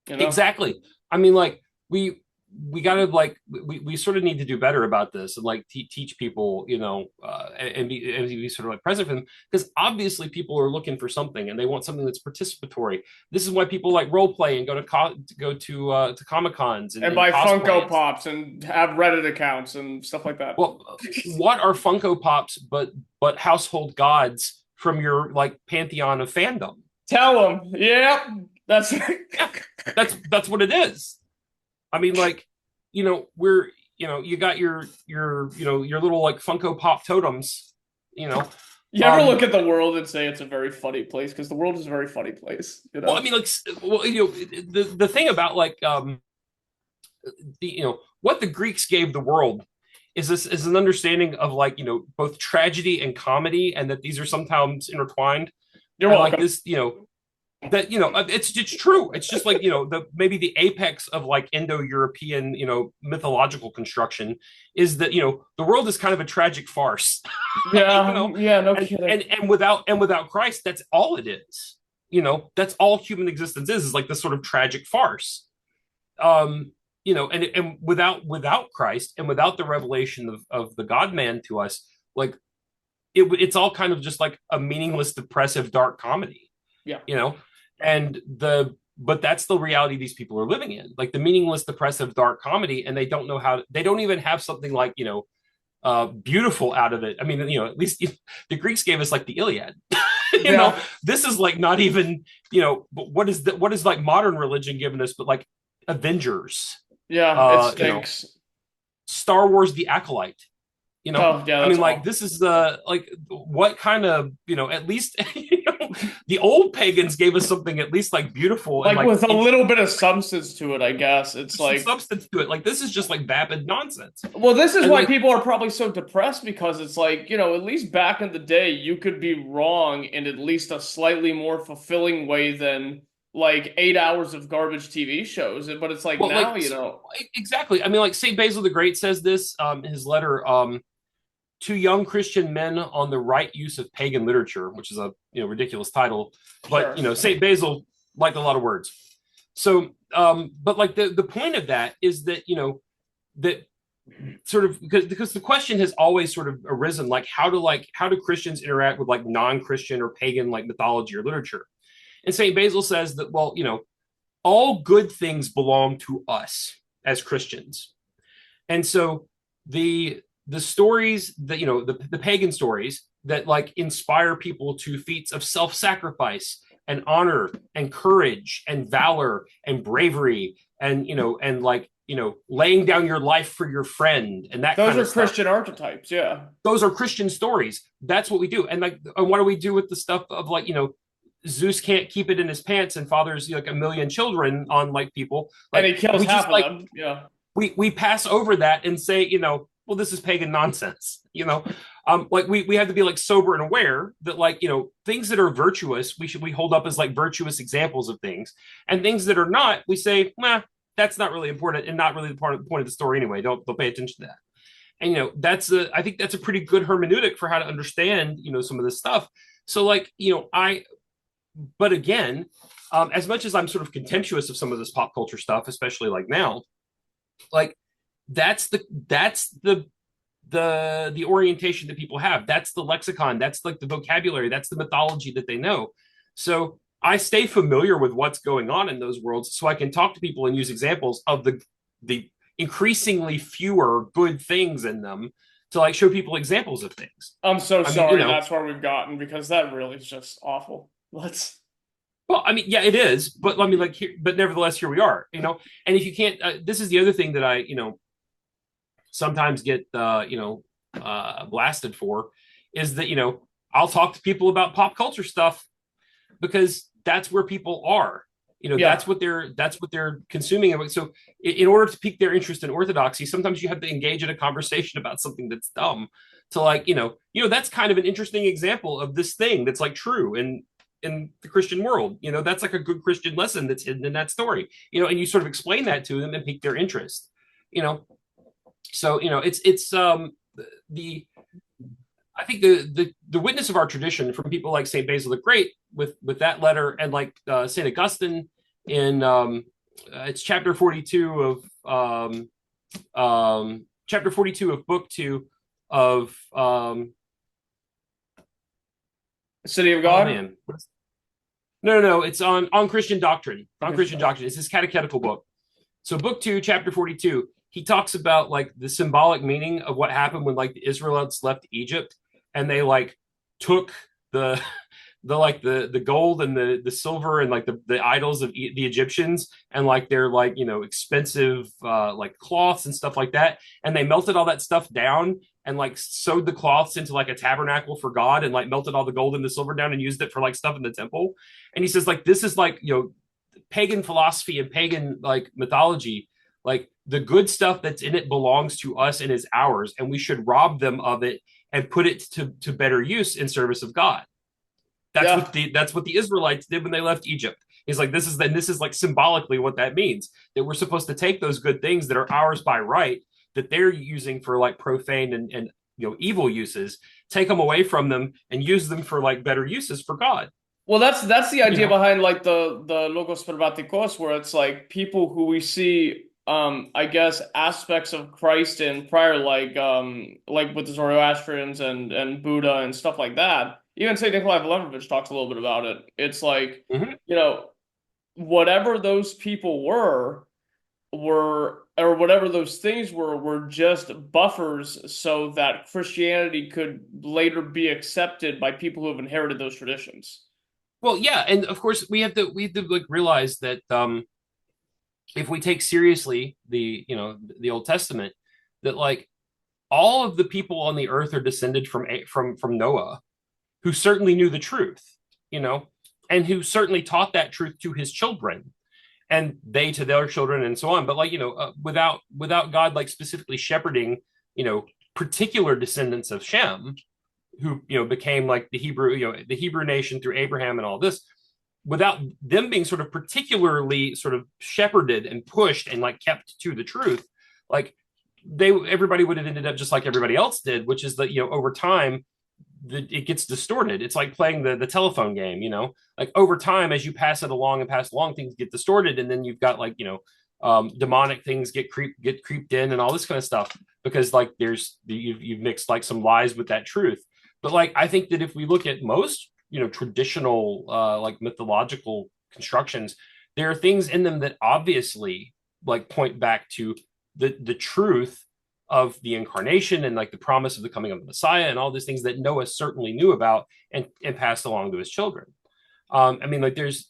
Exactly. I mean, like we gotta like we sort of need to do better about this and like teach people, and be sort of like present for them, because obviously people are looking for something and they want something that's participatory. This is why people like role play and go to Comic Cons and buy Funko Pops and have Reddit accounts and stuff like that. Well, what are Funko Pops but household gods from your like pantheon of fandom? Tell them. Yeah, that's what it is. I mean, like, we're, you got your little like Funko Pop totems, You ever look at the world and say it's a very funny place? Because the world is a very funny place. Well, I mean, like, the thing about like, what the Greeks gave the world is an understanding of like, both tragedy and comedy, and that these are sometimes intertwined. You're welcome. Like this, that it's true. It's just like maybe the apex of like Indo-European mythological construction is that the world is kind of a tragic farce. Yeah, yeah, no kidding. And without Christ, that's all it is. That's all human existence is like this sort of tragic farce. And without Christ and without the revelation of the God-man to us, like it's all kind of just like a meaningless, depressive, dark comedy. Yeah. But that's the reality these people are living in, like the meaningless, depressive, dark comedy, and they don't even have something like beautiful out of it. I mean, at least the Greeks gave us like the Iliad. This is like not even but what is like modern religion giving us but like Avengers. It stinks. Star Wars, the Acolyte. I mean, like this is like what kind of at least the old pagans gave us something at least like beautiful, like and, with a little bit of substance to it, I guess. It's like substance to it. Like this is just like vapid nonsense. Well, this is why people are probably so depressed, because it's like at least back in the day, you could be wrong in at least a slightly more fulfilling way than like 8 hours of garbage TV shows. But it's like now, exactly. I mean, like St. Basil the Great says this in his letter to young Christian men on the right use of pagan literature, which is a ridiculous title, but sure. St. Basil liked a lot of words. So, but like the point of that is that that sort of because the question has always sort of arisen, like how do Christians interact with like non-Christian or pagan like mythology or literature? And St. Basil says that all good things belong to us as Christians, and so the stories that the pagan stories that like inspire people to feats of self-sacrifice and honor and courage and valor and bravery and laying down your life for your friend and that those kind are of stuff. Christian archetypes. Yeah, those are Christian stories. That's what we do. And what do we do with the stuff of like Zeus can't keep it in his pants and fathers like a million children on like people, like, and he kills half of them. Yeah, we pass over that and say well, this is pagan nonsense, Like we have to be like sober and aware that like, you know, things that are virtuous, we hold up as like virtuous examples of things, and things that are not, we say, nah, that's not really important and not really the point of the story anyway. Don't pay attention to that. And you know, I think that's a pretty good hermeneutic for how to understand, you know, some of this stuff. So like, you know, but again, as much as I'm sort of contemptuous of some of this pop culture stuff, especially like now, like that's the orientation that people have. That's the lexicon. That's like the vocabulary. That's the mythology that they know. So I stay familiar with what's going on in those worlds, so I can talk to people and use examples of the increasingly fewer good things in them to like show people examples of things. I'm so sorry you know, that's where we've gotten, because that really is just awful. Let's. Well, I mean, yeah, it is, but I mean, like, here, but nevertheless, here we are, you know. And if you can't, this is the other thing that I, you know, sometimes get, blasted for, is that, you know, I'll talk to people about pop culture stuff because that's where people are. You know, Yeah. that's what they're consuming. So, in order to pique their interest in orthodoxy, sometimes you have to engage in a conversation about something that's dumb. To like, you know, that's kind of an interesting example of this thing that's like true in the Christian world. You know, that's like a good Christian lesson that's hidden in that story, you know, and you sort of explain that to them and pique their interest, you know. So, you know, it's the I think the witness of our tradition from people like Saint Basil the Great with that letter, and like Saint Augustine in it's chapter 42 of chapter 42 of book 2 of City of God. Oh man, no, it's on Christian doctrine. On Christian doctrine, it's his catechetical book. So book 2, chapter 42, he talks about like the symbolic meaning of what happened when like the Israelites left Egypt, and they like took the the gold and the silver and like the idols of the Egyptians, and like their like, you know, expensive like cloths and stuff like that, and they melted all that stuff down and like sewed the cloths into like a tabernacle for God, and like melted all the gold and the silver down and used it for like stuff in the temple. And he says like this is like, you know, pagan philosophy and pagan like mythology. Like the good stuff that's in it belongs to us and is ours, and we should rob them of it and put it to better use in service of God. That's what the Israelites did when they left Egypt. He's like, this is like symbolically what that means, that we're supposed to take those good things that are ours by right, that they're using for like profane and you know, evil uses, take them away from them and use them for like better uses for God. Well, that's the idea You know? behind like the Logos Pervatikos, where it's like people who we see I guess aspects of Christ in prior, like with the Zoroastrians and Buddha and stuff like that. Even St. Nikolai Velemovich talks a little bit about it. It's like, you know, whatever those people were, or whatever those things were just buffers so that Christianity could later be accepted by people who have inherited those traditions. Well, yeah, and of course we have to like realize that if we take seriously the, you know, the Old Testament, that like all of the people on the earth are descended from Noah, who certainly knew the truth, you know, and who certainly taught that truth to his children, and they to their children, and so on. But like, you know, without God like specifically shepherding, you know, particular descendants of Shem, who, you know, became like the Hebrew nation through Abraham and all this, without them being sort of particularly sort of shepherded and pushed and like kept to the truth, like everybody would have ended up just like everybody else did, which is that, you know, over time it gets distorted. It's like playing the telephone game, you know, like over time, as you pass it along and pass along, things get distorted, and then you've got like, you know, demonic things get creeped in and all this kind of stuff, because like you've mixed like some lies with that truth. But like, I think that if we look at most, you know, traditional like mythological constructions, there are things in them that obviously like point back to the truth of the incarnation and like the promise of the coming of the Messiah and all these things that Noah certainly knew about and passed along to his children. I mean, like there's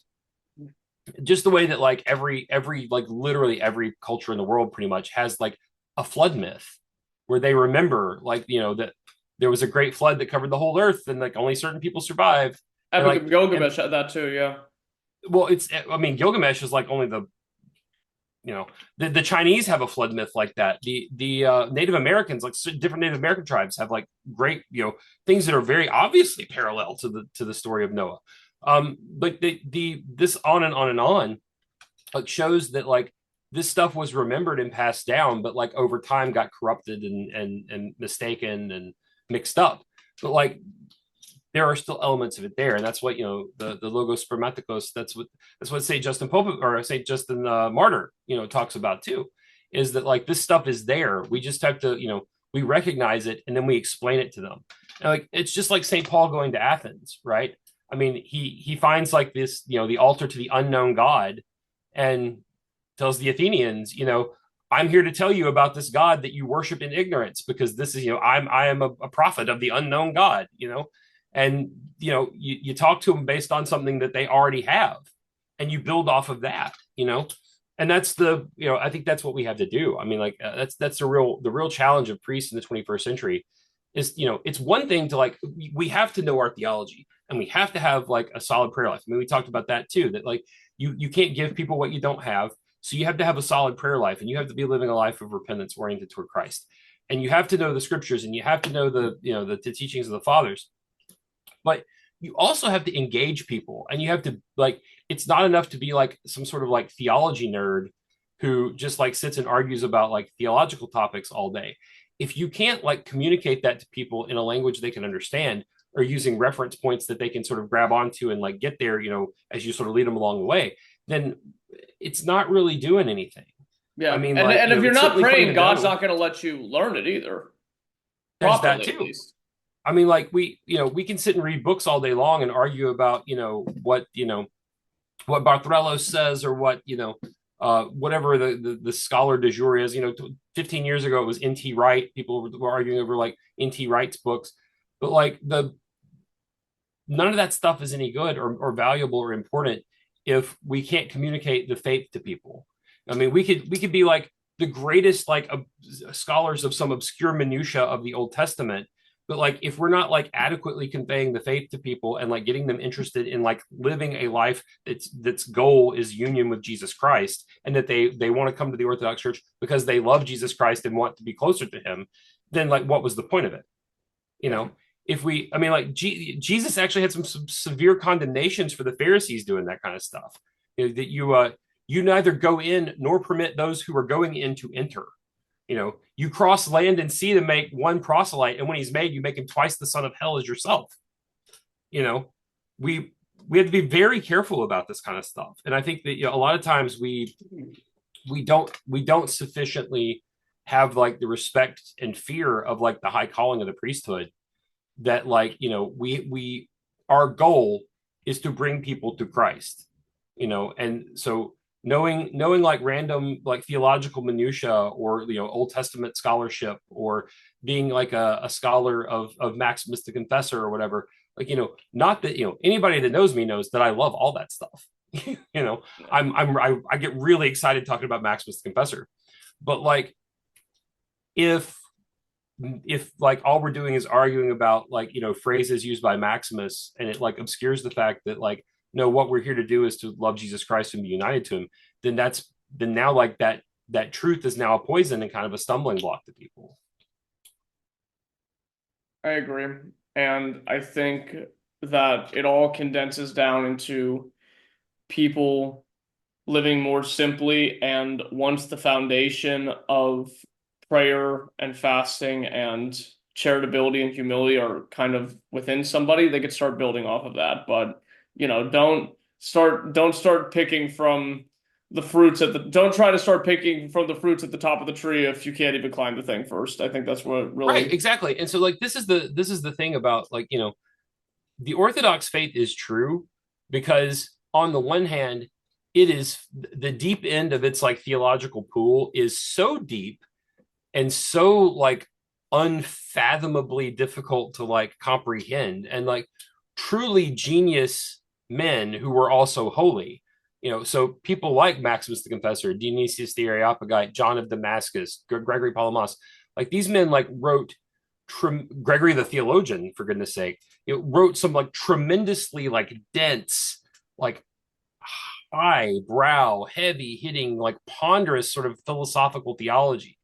just the way that like every like literally every culture in the world pretty much has like a flood myth where they remember, like, you know, that there was a great flood that covered the whole earth and like only certain people survived. Epic like, of Gilgamesh had that too, yeah. Well, I mean, Gilgamesh is like only you know, the Chinese have a flood myth like that. The Native Americans, like different Native American tribes, have like great, you know, things that are very obviously parallel to the story of Noah. But this on and on and on, like, shows that like this stuff was remembered and passed down, but like over time got corrupted and mistaken and mixed up. But like there are still elements of it there, and that's what, you know, the logos spermaticos. That's what Saint Justin Pope or Saint Justin Martyr, you know, talks about too, is that like this stuff is there. We just have to, you know, we recognize it and then we explain it to them. And like it's just like Saint Paul going to Athens, right? I mean, he finds like this, you know, the altar to the unknown God, and tells the Athenians, you know, I'm here to tell you about this God that you worship in ignorance, because this is, you know, I am a prophet of the unknown God, you know. And you know, you talk to them based on something that they already have, and you build off of that, you know. And that's the, you know, I think that's what we have to do. I mean, like that's the real challenge of priests in the 21st century is, you know, it's one thing to like we have to know our theology, and we have to have like a solid prayer life. I mean, we talked about that too, that like you can't give people what you don't have. So you have to have a solid prayer life, and you have to be living a life of repentance oriented toward Christ. And you have to know the scriptures, and you have to know the, you know, the teachings of the fathers. But you also have to engage people, and you have to like, it's not enough to be like some sort of like theology nerd who just like sits and argues about like theological topics all day. If you can't like communicate that to people in a language they can understand, or using reference points that they can sort of grab onto and like get there, you know, as you sort of lead them along the way, then it's not really doing anything. Yeah. I mean, and, like, and you if know, you're it's not certainly praying, fun to God's know. not going to let you learn it either. There's that Properly, at too. least. I mean, like you know, we can sit and read books all day long and argue about, you know, what Barthelus says, or what, you know, whatever the scholar du jour is. You know, 15 years ago it was N.T. Wright. People were arguing over like N.T. Wright's books, but like none of that stuff is any good or valuable or important if we can't communicate the faith to people. I mean, we could be like the greatest like scholars of some obscure minutia of the Old Testament, but like if we're not like adequately conveying the faith to people and like getting them interested in like living a life that's goal is union with Jesus Christ, and that they want to come to the Orthodox Church because they love Jesus Christ and want to be closer to him, then like what was the point of it? You know, if we, I mean, like Jesus actually had some severe condemnations for the Pharisees doing that kind of stuff. You know, that you neither go in nor permit those who are going in to enter. You know, you cross land and sea to make one proselyte, and when he's made, you make him twice the son of hell as yourself. You know, we have to be very careful about this kind of stuff. And I think that, you know, a lot of times we don't sufficiently have like the respect and fear of like the high calling of the priesthood, that like, you know, we our goal is to bring people to Christ, you know. And so knowing like random like theological minutia, or, you know, Old Testament scholarship, or being like a scholar of Maximus the Confessor or whatever, like, you know, not that, you know, anybody that knows me knows that I love all that stuff. You know, I get really excited talking about Maximus the Confessor, but like if like all we're doing is arguing about like, you know, phrases used by Maximus, and it like obscures the fact that like, no, what we're here to do is to love Jesus Christ and be united to him, then now like that truth is now a poison and kind of a stumbling block to people. I agree. And I think that it all condenses down into people living more simply, and once the foundation of prayer and fasting and charitability and humility are kind of within somebody, they could start building off of that. But, you know, don't start picking from the fruits don't try to start picking from the fruits at the top of the tree if you can't even climb the thing first. I think that's what really Right, exactly. And so like this is the thing about like, you know, the Orthodox faith is true because on the one hand, it is the deep end of its like theological pool is so deep and so like unfathomably difficult to like comprehend, and like truly genius men who were also holy. You know, so people like Maximus the Confessor, Dionysius the Areopagite, John of Damascus, Gregory Palamas, like these men like wrote Gregory the theologian, for goodness sake, it wrote some like tremendously like dense, like high brow, heavy hitting, like ponderous sort of philosophical theology.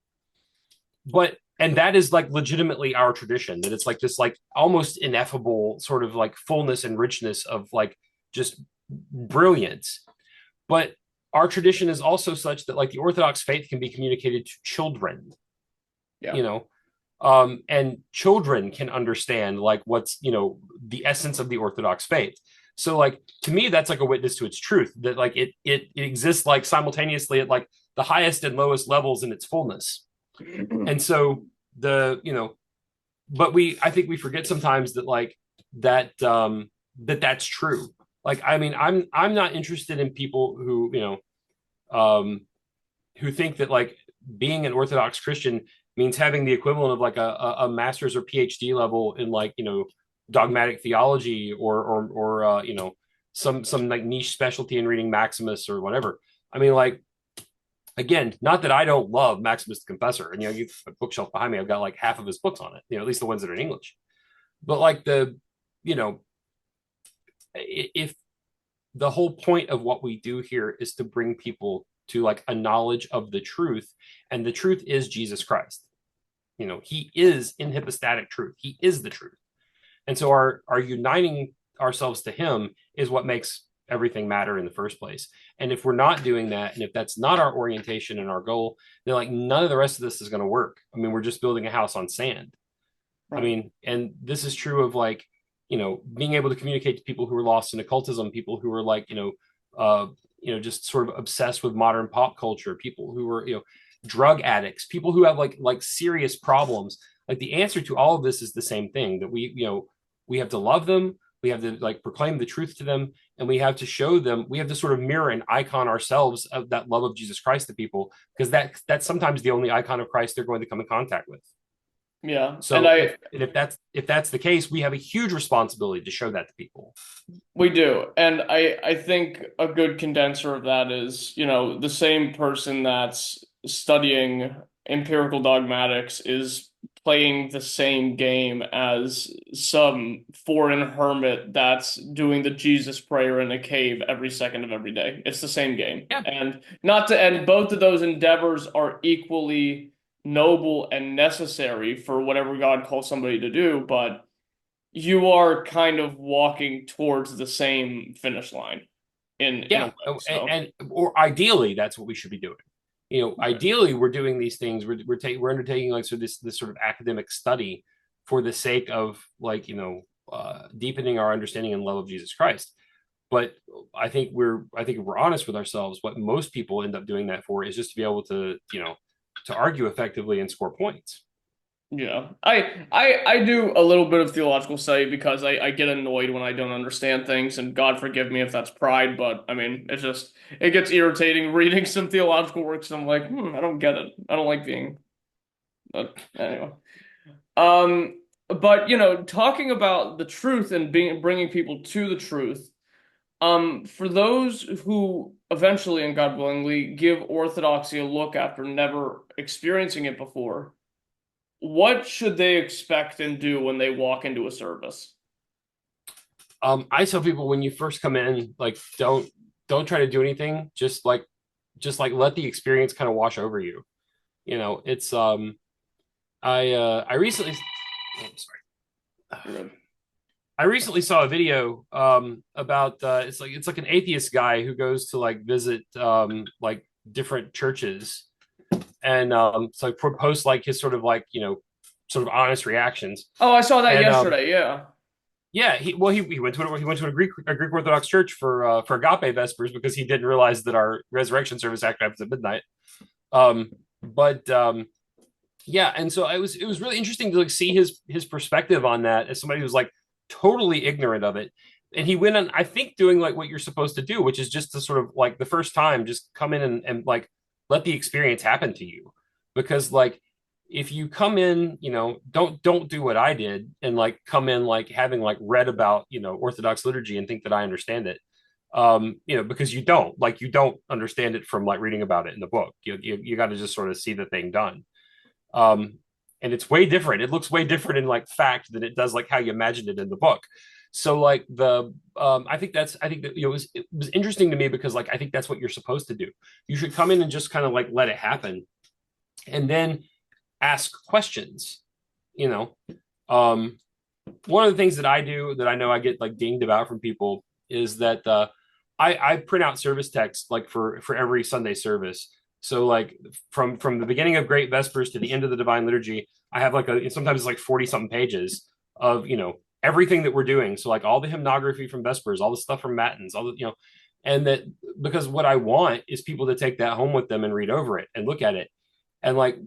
But and that is like legitimately our tradition, that it's like this like almost ineffable sort of like fullness and richness of like just brilliance. But our tradition is also such that like the Orthodox faith can be communicated to children, Yeah. you know, and children can understand like what's, you know, the essence of the Orthodox faith. So like to me, that's like a witness to its truth, that like it exists like simultaneously at like the highest and lowest levels in its fullness. And so the, you know, but I think we forget sometimes that like that that's true. Like I mean, I'm not interested in people who, you know, who think that like being an Orthodox Christian means having the equivalent of like a master's or PhD level in like, you know, dogmatic theology or you know, some like niche specialty in reading Maximus or whatever. I mean, like again, not that I don't love Maximus the Confessor, and you know, you've a bookshelf behind me, I've got like half of his books on it, you know, at least the ones that are in English. But like the, you know, if the whole point of what we do here is to bring people to like a knowledge of the truth, and the truth is Jesus Christ. You know, he is in hypostatic truth. He is the truth. And so our uniting ourselves to him is what makes everything matter in the first place. And if we're not doing that, and if that's not our orientation and our goal, then like none of the rest of this is going to work. I mean, we're just building a house on sand. Right. I mean, and this is true of like, you know, being able to communicate to people who are lost in occultism, people who are like, you know, just sort of obsessed with modern pop culture, people who are, you know, drug addicts, people who have like serious problems. Like the answer to all of this is the same thing, that we, you know, we have to love them, we have to like proclaim the truth to them, and we have to show them, we have to sort of mirror and icon ourselves of that love of Jesus Christ to people, because that's sometimes the only icon of Christ they're going to come in contact with. Yeah. So and if that's the case, we have a huge responsibility to show that to people. We do. And I think a good condenser of that is, you know, the same person that's studying empirical dogmatics is playing the same game as some foreign hermit that's doing the Jesus prayer in a cave every second of every day. It's the same game. Yeah. And both of those endeavors are equally noble and necessary for whatever God calls somebody to do, but you are kind of walking towards the same finish line in a way. So. And or ideally that's what we should be doing. You know, right. Ideally we're doing these things, we're undertaking like so this sort of academic study for the sake of like, you know, deepening our understanding and love of Jesus Christ. But I think if we're honest with ourselves, what most people end up doing that for is just to be able to, you know, to argue effectively and score points. Yeah, I do a little bit of theological study because I get annoyed when I don't understand things, and God forgive me if that's pride, but I mean, it gets irritating reading some theological works, and I'm like, I don't get it. I don't like being, but anyway. But you know, talking about the truth and bringing people to the truth, for those who eventually, and God willingly, give Orthodoxy a look after never experiencing it before, what should they expect and do when they walk into a service? I tell people when you first come in, like don't try to do anything. Just like let the experience kind of wash over you. You know, it's I recently I recently saw a video about it's like an atheist guy who goes to like visit like different churches, and so post like his sort of like, you know, sort of honest reactions. Oh, I saw that yesterday. Yeah, he went to a Greek Orthodox church for Agape Vespers because he didn't realize that our resurrection service actually happens at midnight. Yeah, and so it was really interesting to like see his perspective on that as somebody who's like totally ignorant of it. And he went on, I think, doing like what you're supposed to do, which is just to sort of like the first time just come in and like let the experience happen to you. Because like if you come in, you know, don't do what I did and like come in like having like read about, you know, Orthodox liturgy and think that I understand it. You know, because you don't understand it from like reading about it in the book. You got to just sort of see the thing done. And it's way different. It looks way different in like fact than it does like how you imagined it in the book. So like I think that it was interesting to me because like I think that's what you're supposed to do. You should come in and just kind of like let it happen, and then ask questions. You know, one of the things that I do that I know I get like dinged about from people is that I print out service text like for every Sunday service. So like from the beginning of Great Vespers to the end of the Divine Liturgy, I have like sometimes it's like 40 something pages of everything that we're doing. So like all the hymnography from Vespers, all the stuff from Matins, all the and that because what I want is people to take that home with them and read over it and look at it. And like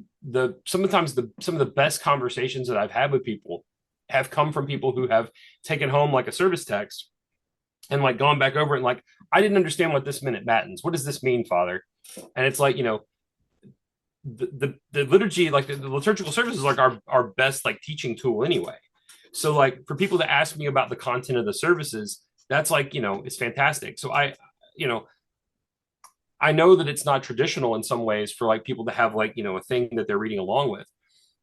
sometimes some of the best conversations that I've had with people have come from people who have taken home like a service text and like gone back over it and like, I didn't understand what this meant at Matins. What does this mean, Father? And it's like, the liturgy, like the liturgical service is like our best like teaching tool anyway. So like for people to ask me about the content of the services, that's like, it's fantastic. So I know that it's not traditional in some ways for like people to have like, a thing that they're reading along with.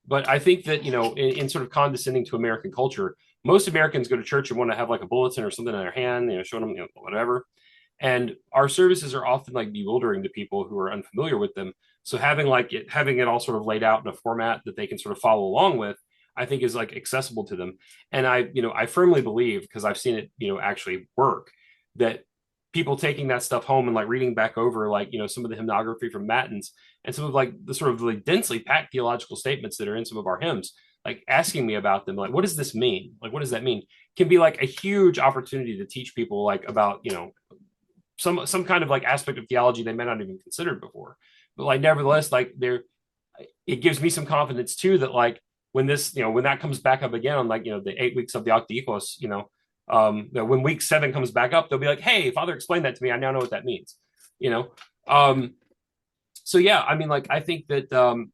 But I think that, in sort of condescending to American culture, most Americans go to church and want to have like a bulletin or something in their hand, showing them, whatever. And our services are often like bewildering to people who are unfamiliar with them. So having it all sort of laid out in a format that they can sort of follow along with, I think is like accessible to them. And I firmly believe, because I've seen it, actually work, that people taking that stuff home and like reading back over like, some of the hymnography from Matins and some of like the sort of like densely packed theological statements that are in some of our hymns, like asking me about them, like, what does this mean? Like, what does that mean? Can be like a huge opportunity to teach people like about, some kind of like aspect of theology they may not even considered before. But like, nevertheless, like it gives me some confidence too, that like when that comes back up again on like, the 8 weeks of the Octikos, when week 7 comes back up, they'll be like, hey, Father, explain that to me. I now know what that means, So yeah, I mean, like, I think that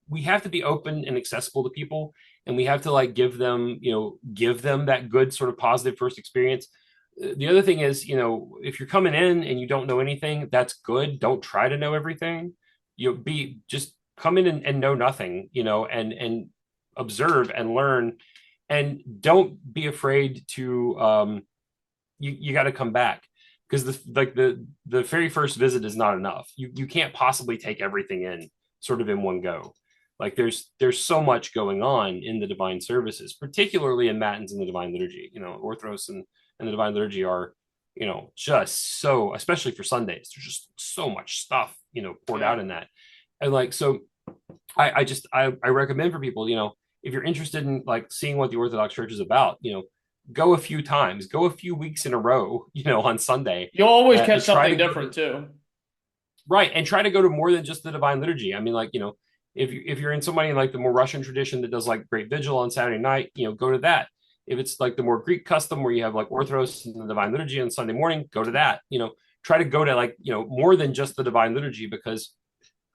we have to be open and accessible to people, and we have to like give them that good sort of positive first experience. The other thing is, if you're coming in and you don't know anything, that's good. Don't try to know everything. Just come in and know nothing, and observe and learn, and don't be afraid to you got to come back, because the very first visit is not enough. You can't possibly take everything in sort of in one go. Like there's so much going on in the divine services, particularly in Matins and the Divine Liturgy. Orthros and the Divine Liturgy are, just so, especially for Sundays, there's just so much stuff, poured out in that. And like, so I recommend for people, if you're interested in like seeing what the Orthodox Church is about, go a few times, go a few weeks in a row, on Sunday. You'll always catch something different too. Right. And try to go to more than just the Divine Liturgy. I mean, like, if you're in somebody in like the more Russian tradition that does like great vigil on Saturday night, go to that. If it's like the more Greek custom where you have like Orthros and the Divine Liturgy on Sunday morning, go to that. Try to go to like, more than just the Divine Liturgy, because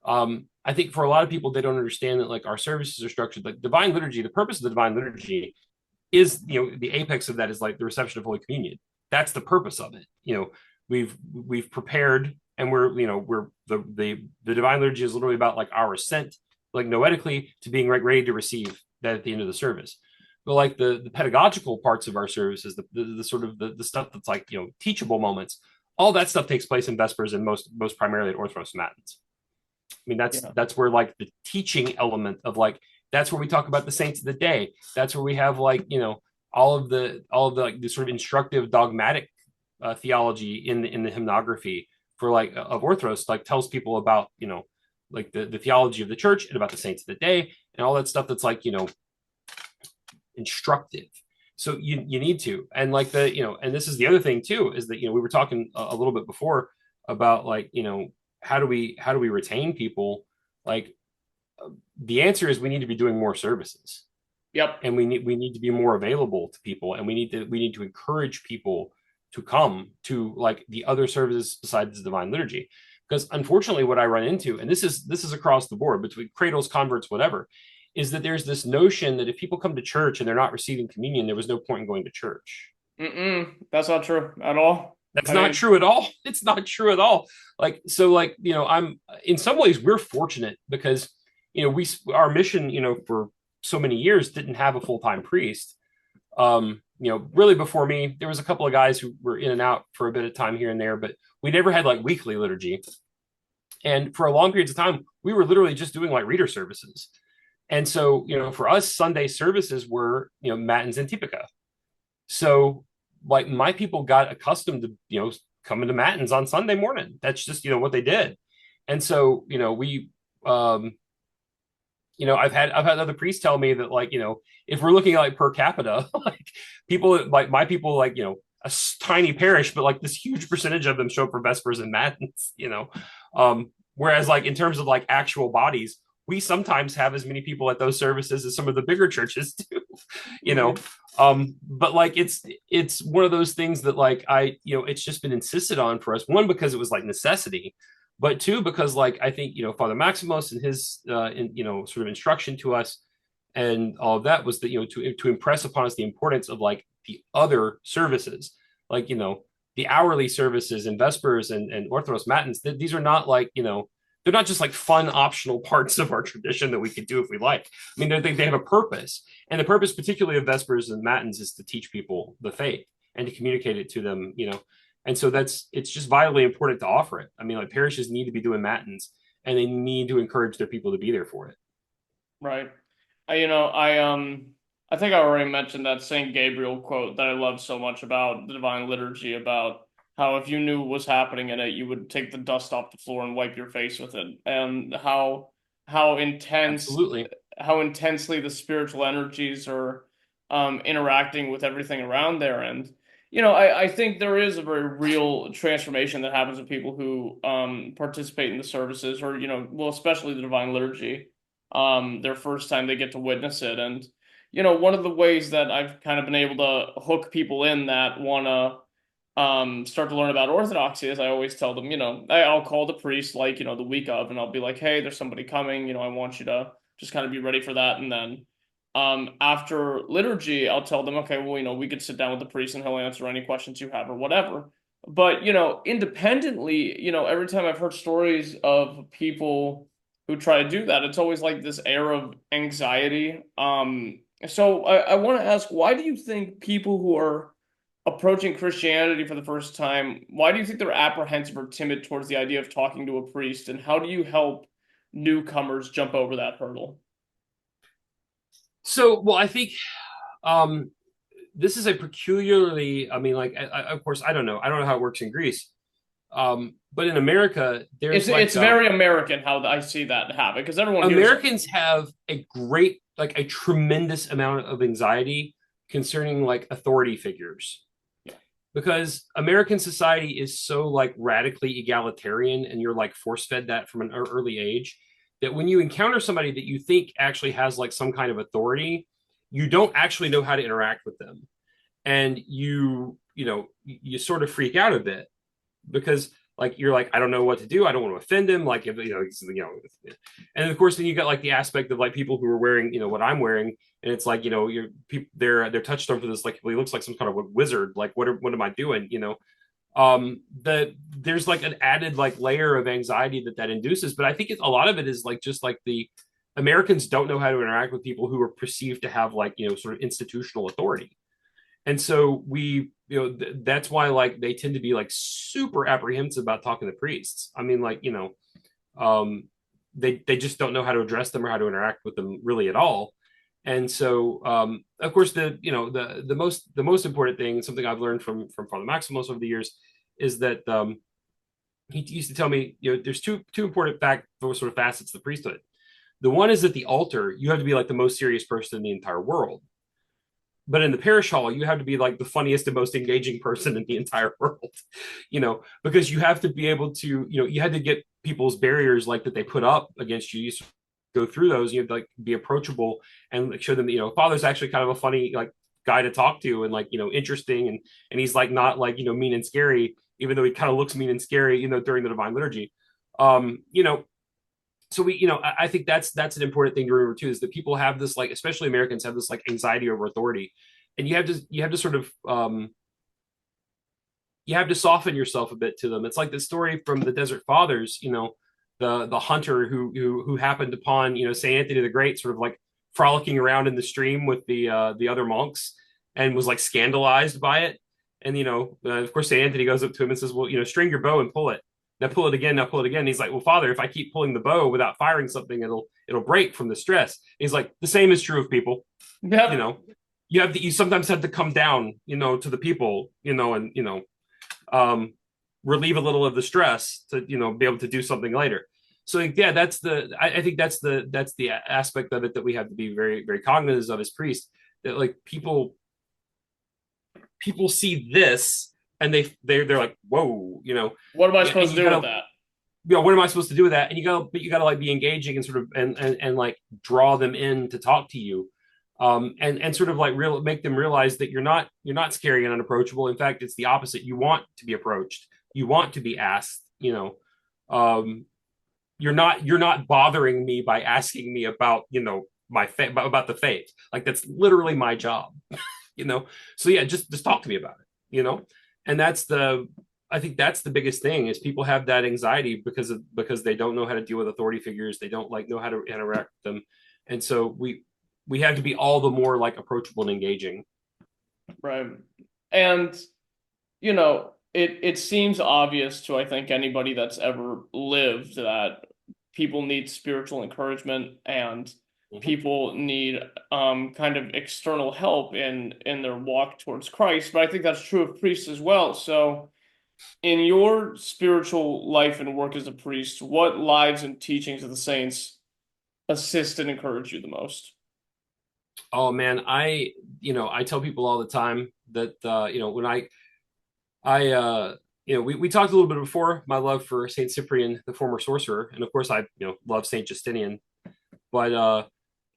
I think for a lot of people, they don't understand that like our services are structured like Divine Liturgy. The purpose of the Divine Liturgy is, the apex of that is like the reception of Holy Communion. That's the purpose of it. We've prepared, and we're the Divine Liturgy is literally about like our ascent, like noetically, to being ready to receive that at the end of the service. But like the pedagogical parts of our services, the sort of the stuff that's like, teachable moments, all that stuff takes place in Vespers and most primarily at Orthros Matins. I mean, that's where like the teaching element of like, that's where we talk about the saints of the day. That's where we have like, all of the like the sort of instructive dogmatic theology in the hymnography for like of Orthros, like tells people about, like the theology of the church and about the saints of the day and all that stuff that's like, instructive. So you need to, and like and this is the other thing too, is that, we were talking a little bit before about like, how do we retain people? Like the answer is we need to be doing more services. Yep. And we need to be more available to people, and we need to encourage people to come to like the other services besides the Divine Liturgy. Because unfortunately what I run into, and this is across the board between cradles, converts, whatever, is that there's this notion that if people come to church and they're not receiving communion, there was no point in going to church. That's not true at all. That's not true at all. It's not true at all. Like, so like, I'm in some ways we're fortunate because, our mission, for so many years didn't have a full-time priest. really before me, there was a couple of guys who were in and out for a bit of time here and there, but we never had like weekly liturgy. And for a long periods of time, we were literally just doing like reader services. And so, for us, Sunday services were, matins and typica. So like my people got accustomed to, coming to matins on Sunday morning. That's just, what they did. And so, we, I've had other priests tell me that like, if we're looking at like per capita, like people, like my people, like, a tiny parish, but like this huge percentage of them show up for vespers and matins, whereas like in terms of like actual bodies, we sometimes have as many people at those services as some of the bigger churches do, but like it's one of those things that like it's just been insisted on for us, one because it was like necessity, but two because like I think Father Maximus and his sort of instruction to us and all of that was that to impress upon us the importance of like the other services, like the hourly services and vespers and Orthodox matins. These are not like they're not just like fun optional parts of our tradition that we could do if we like. I mean, they have a purpose, and the purpose particularly of vespers and matins is to teach people the faith and to communicate it to them, and so it's just vitally important to offer it. I mean, like parishes need to be doing matins and they need to encourage their people to be there for it. Right. I think I already mentioned that Saint Gabriel quote that I love so much about the Divine Liturgy, about how if you knew what was happening in it, you would take the dust off the floor and wipe your face with it, and how Absolutely. intensely the spiritual energies are interacting with everything around there. And I think there is a very real transformation that happens with people who participate in the services, or well, especially the Divine Liturgy, their first time they get to witness it. And one of the ways that I've kind of been able to hook people in that want to start to learn about Orthodoxy is I always tell them, I'll call the priest like, the week of, and I'll be like, hey, there's somebody coming, I want you to just kind of be ready for that. And then after liturgy, I'll tell them, okay, well, we could sit down with the priest and he'll answer any questions you have or whatever. But, independently, every time I've heard stories of people who try to do that, it's always like this air of anxiety. So I want to ask, why do you think people who are approaching Christianity for the first time, why do you think they're apprehensive or timid towards the idea of talking to a priest? And how do you help newcomers jump over that hurdle? So, well, I think this is a peculiarly, I mean, like, of course, I don't know how it works in Greece. But in America, it's very American how I see that happen, because everyone Americans have a tremendous amount of anxiety concerning like authority figures. Yeah. Because American society is so like radically egalitarian, and you're like force fed that from an early age, that when you encounter somebody that you think actually has like some kind of authority, you don't actually know how to interact with them, and you sort of freak out a bit, because like you're like, I don't know what to do. I don't want to offend him. Like, if and of course, then you got like the aspect of like people who are wearing, what I'm wearing, and it's like, they're touched on for this, like, well, he looks like some kind of a wizard. Like, what am I doing? There's like an added like layer of anxiety that induces. But I think a lot of it is like just like the Americans don't know how to interact with people who are perceived to have like sort of institutional authority. And so we, that's why like they tend to be like super apprehensive about talking to priests. I mean, like, they just don't know how to address them or how to interact with them really at all. And so, of course, the most important thing, something I've learned from Father Maximus over the years, is that he used to tell me, there's two important sort of facets of the priesthood. The one is that the altar, you have to be like the most serious person in the entire world. But in the parish hall, you have to be like the funniest and most engaging person in the entire world, because you have to be able to, you had to get people's barriers like that they put up against you. You go through those, you have to like be approachable and like, show them that, Father's actually kind of a funny like guy to talk to, and like, interesting. And he's like, not like, mean and scary, even though he kind of looks mean and scary, during the Divine Liturgy. So we, I think that's an important thing to remember too, is that people have this, like, especially Americans have this like anxiety over authority, and you have to sort of, you have to soften yourself a bit to them. It's like the story from the Desert Fathers, the hunter who happened upon, Saint Anthony the Great sort of like frolicking around in the stream with the other monks, and was like scandalized by it. And of course, St. Anthony goes up to him and says, "Well, string your bow and pull it. Now pull it again. Now pull it again." And he's like, "Well, Father, if I keep pulling the bow without firing something, it'll break from the stress." And he's like, "The same is true of people. Yep. You sometimes have to come down, to the people, and relieve a little of the stress to be able to do something later." So yeah, I think that's the aspect of it that we have to be very, very cognizant of as priests, that like people see this and they're like, whoa, What am I supposed to do with that? What am I supposed to do with that? And you gotta like be engaging and sort of and like draw them in to talk to you, and sort of like make them realize that you're not scary and unapproachable. In fact, it's the opposite. You want to be approached. You want to be asked. You're not bothering me by asking me about about the faith. Like that's literally my job. So yeah, just talk to me about it. And I think that's the biggest thing, is people have that anxiety because they don't know how to deal with authority figures. They don't like know how to interact with them. And so we have to be all the more like approachable and engaging. Right. And it seems obvious to, I think, anybody that's ever lived that people need spiritual encouragement and people need kind of external help in their walk towards Christ. But I think that's true of priests as well. So in your spiritual life and work as a priest, what lives and teachings of the saints assist and encourage you the most? Oh man, I tell people all the time that when we talked a little bit before my love for Saint Cyprian, the former sorcerer, and of course I love Saint Justinian, but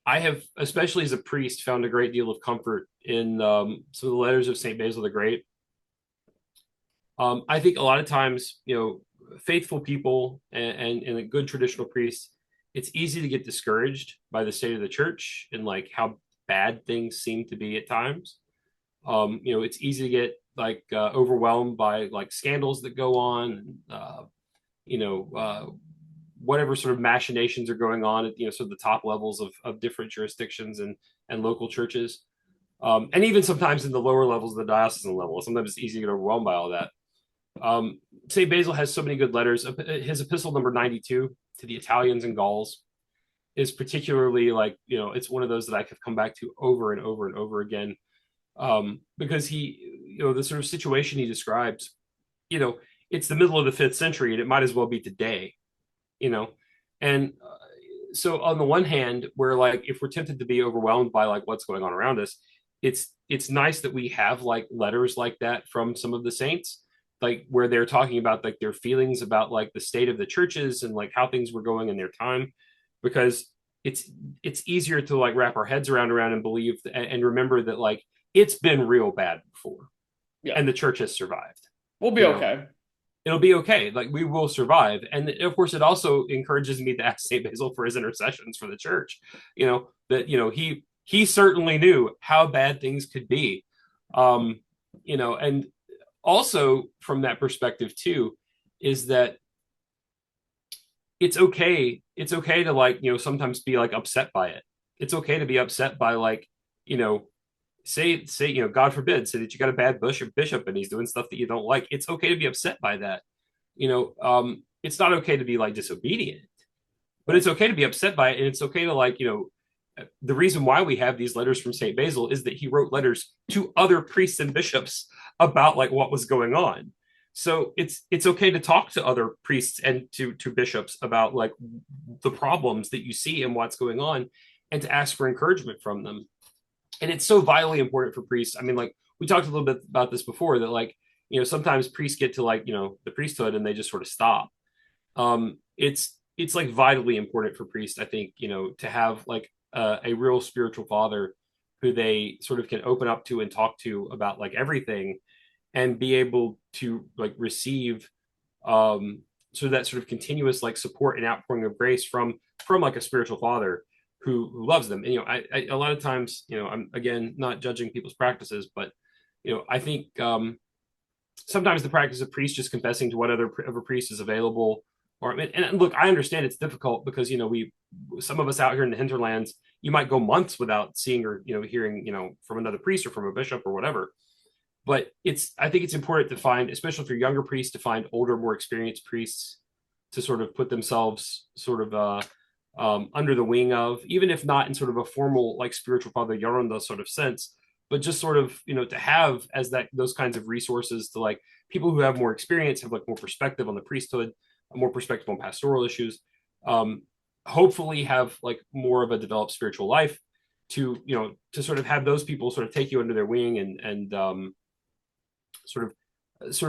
I have, especially as a priest, found a great deal of comfort in some of the letters of Saint Basil the Great. I think a lot of times, faithful people and a good traditional priest, it's easy to get discouraged by the state of the church and like how bad things seem to be at times. It's easy to get like overwhelmed by like scandals that go on, whatever sort of machinations are going on at sort of the top levels of different jurisdictions and local churches, and even sometimes in the lower levels of the diocesan level. Sometimes it's easy to get overwhelmed by all that. St. Basil has so many good letters. His epistle number 92 to the Italians and Gauls is particularly like, it's one of those that I have come back to over and over and over again, because he, the sort of situation he describes, it's the middle of the 5th century and it might as well be today, and so on the one hand, we're like, if we're tempted to be overwhelmed by like what's going on around us, it's nice that we have like letters like that from some of the saints, like where they're talking about like their feelings about like the state of the churches and like how things were going in their time, because it's easier to like wrap our heads around and believe and remember that like it's been real bad before, and the church has survived. We'll be okay. It'll be okay. Like we will survive. And of course, it also encourages me to ask St. Basil for his intercessions for the church, that, he certainly knew how bad things could be. And also from that perspective too, is that it's okay to like, sometimes be like upset by it. It's okay to be upset by like, say, God forbid, say that you got a bad bishop and he's doing stuff that you don't like. It's okay to be upset by that. It's not okay to be like disobedient, but it's okay to be upset by it. And it's okay to like, the reason why we have these letters from St. Basil is that he wrote letters to other priests and bishops about like what was going on. So it's okay to talk to other priests and to bishops about like the problems that you see and what's going on, and to ask for encouragement from them. And it's so vitally important for priests. I mean, like we talked a little bit about this before, that like, sometimes priests get to like, the priesthood and they just sort of stop. It's like vitally important for priests, I think, to have like a real spiritual father who they sort of can open up to and talk to about like everything, and be able to like receive so that sort of continuous like support and outpouring of grace from like a spiritual father who loves them. And I a lot of times, I'm again not judging people's practices, but I think sometimes the practice of priests just confessing to whatever priest is available, and look, I understand it's difficult because some of us out here in the hinterlands, you might go months without seeing or hearing from another priest or from a bishop or whatever. But I think it's important to find, especially for younger priests, to find older, more experienced priests to sort of put themselves sort of under the wing of, even if not in sort of a formal like spiritual father Yoronda sort of sense, but just sort of to have as those kinds of resources to like people who have more experience, have like more perspective on the priesthood, more perspective on pastoral issues, hopefully have like more of a developed spiritual life to sort of have those people sort of take you under their wing and sort of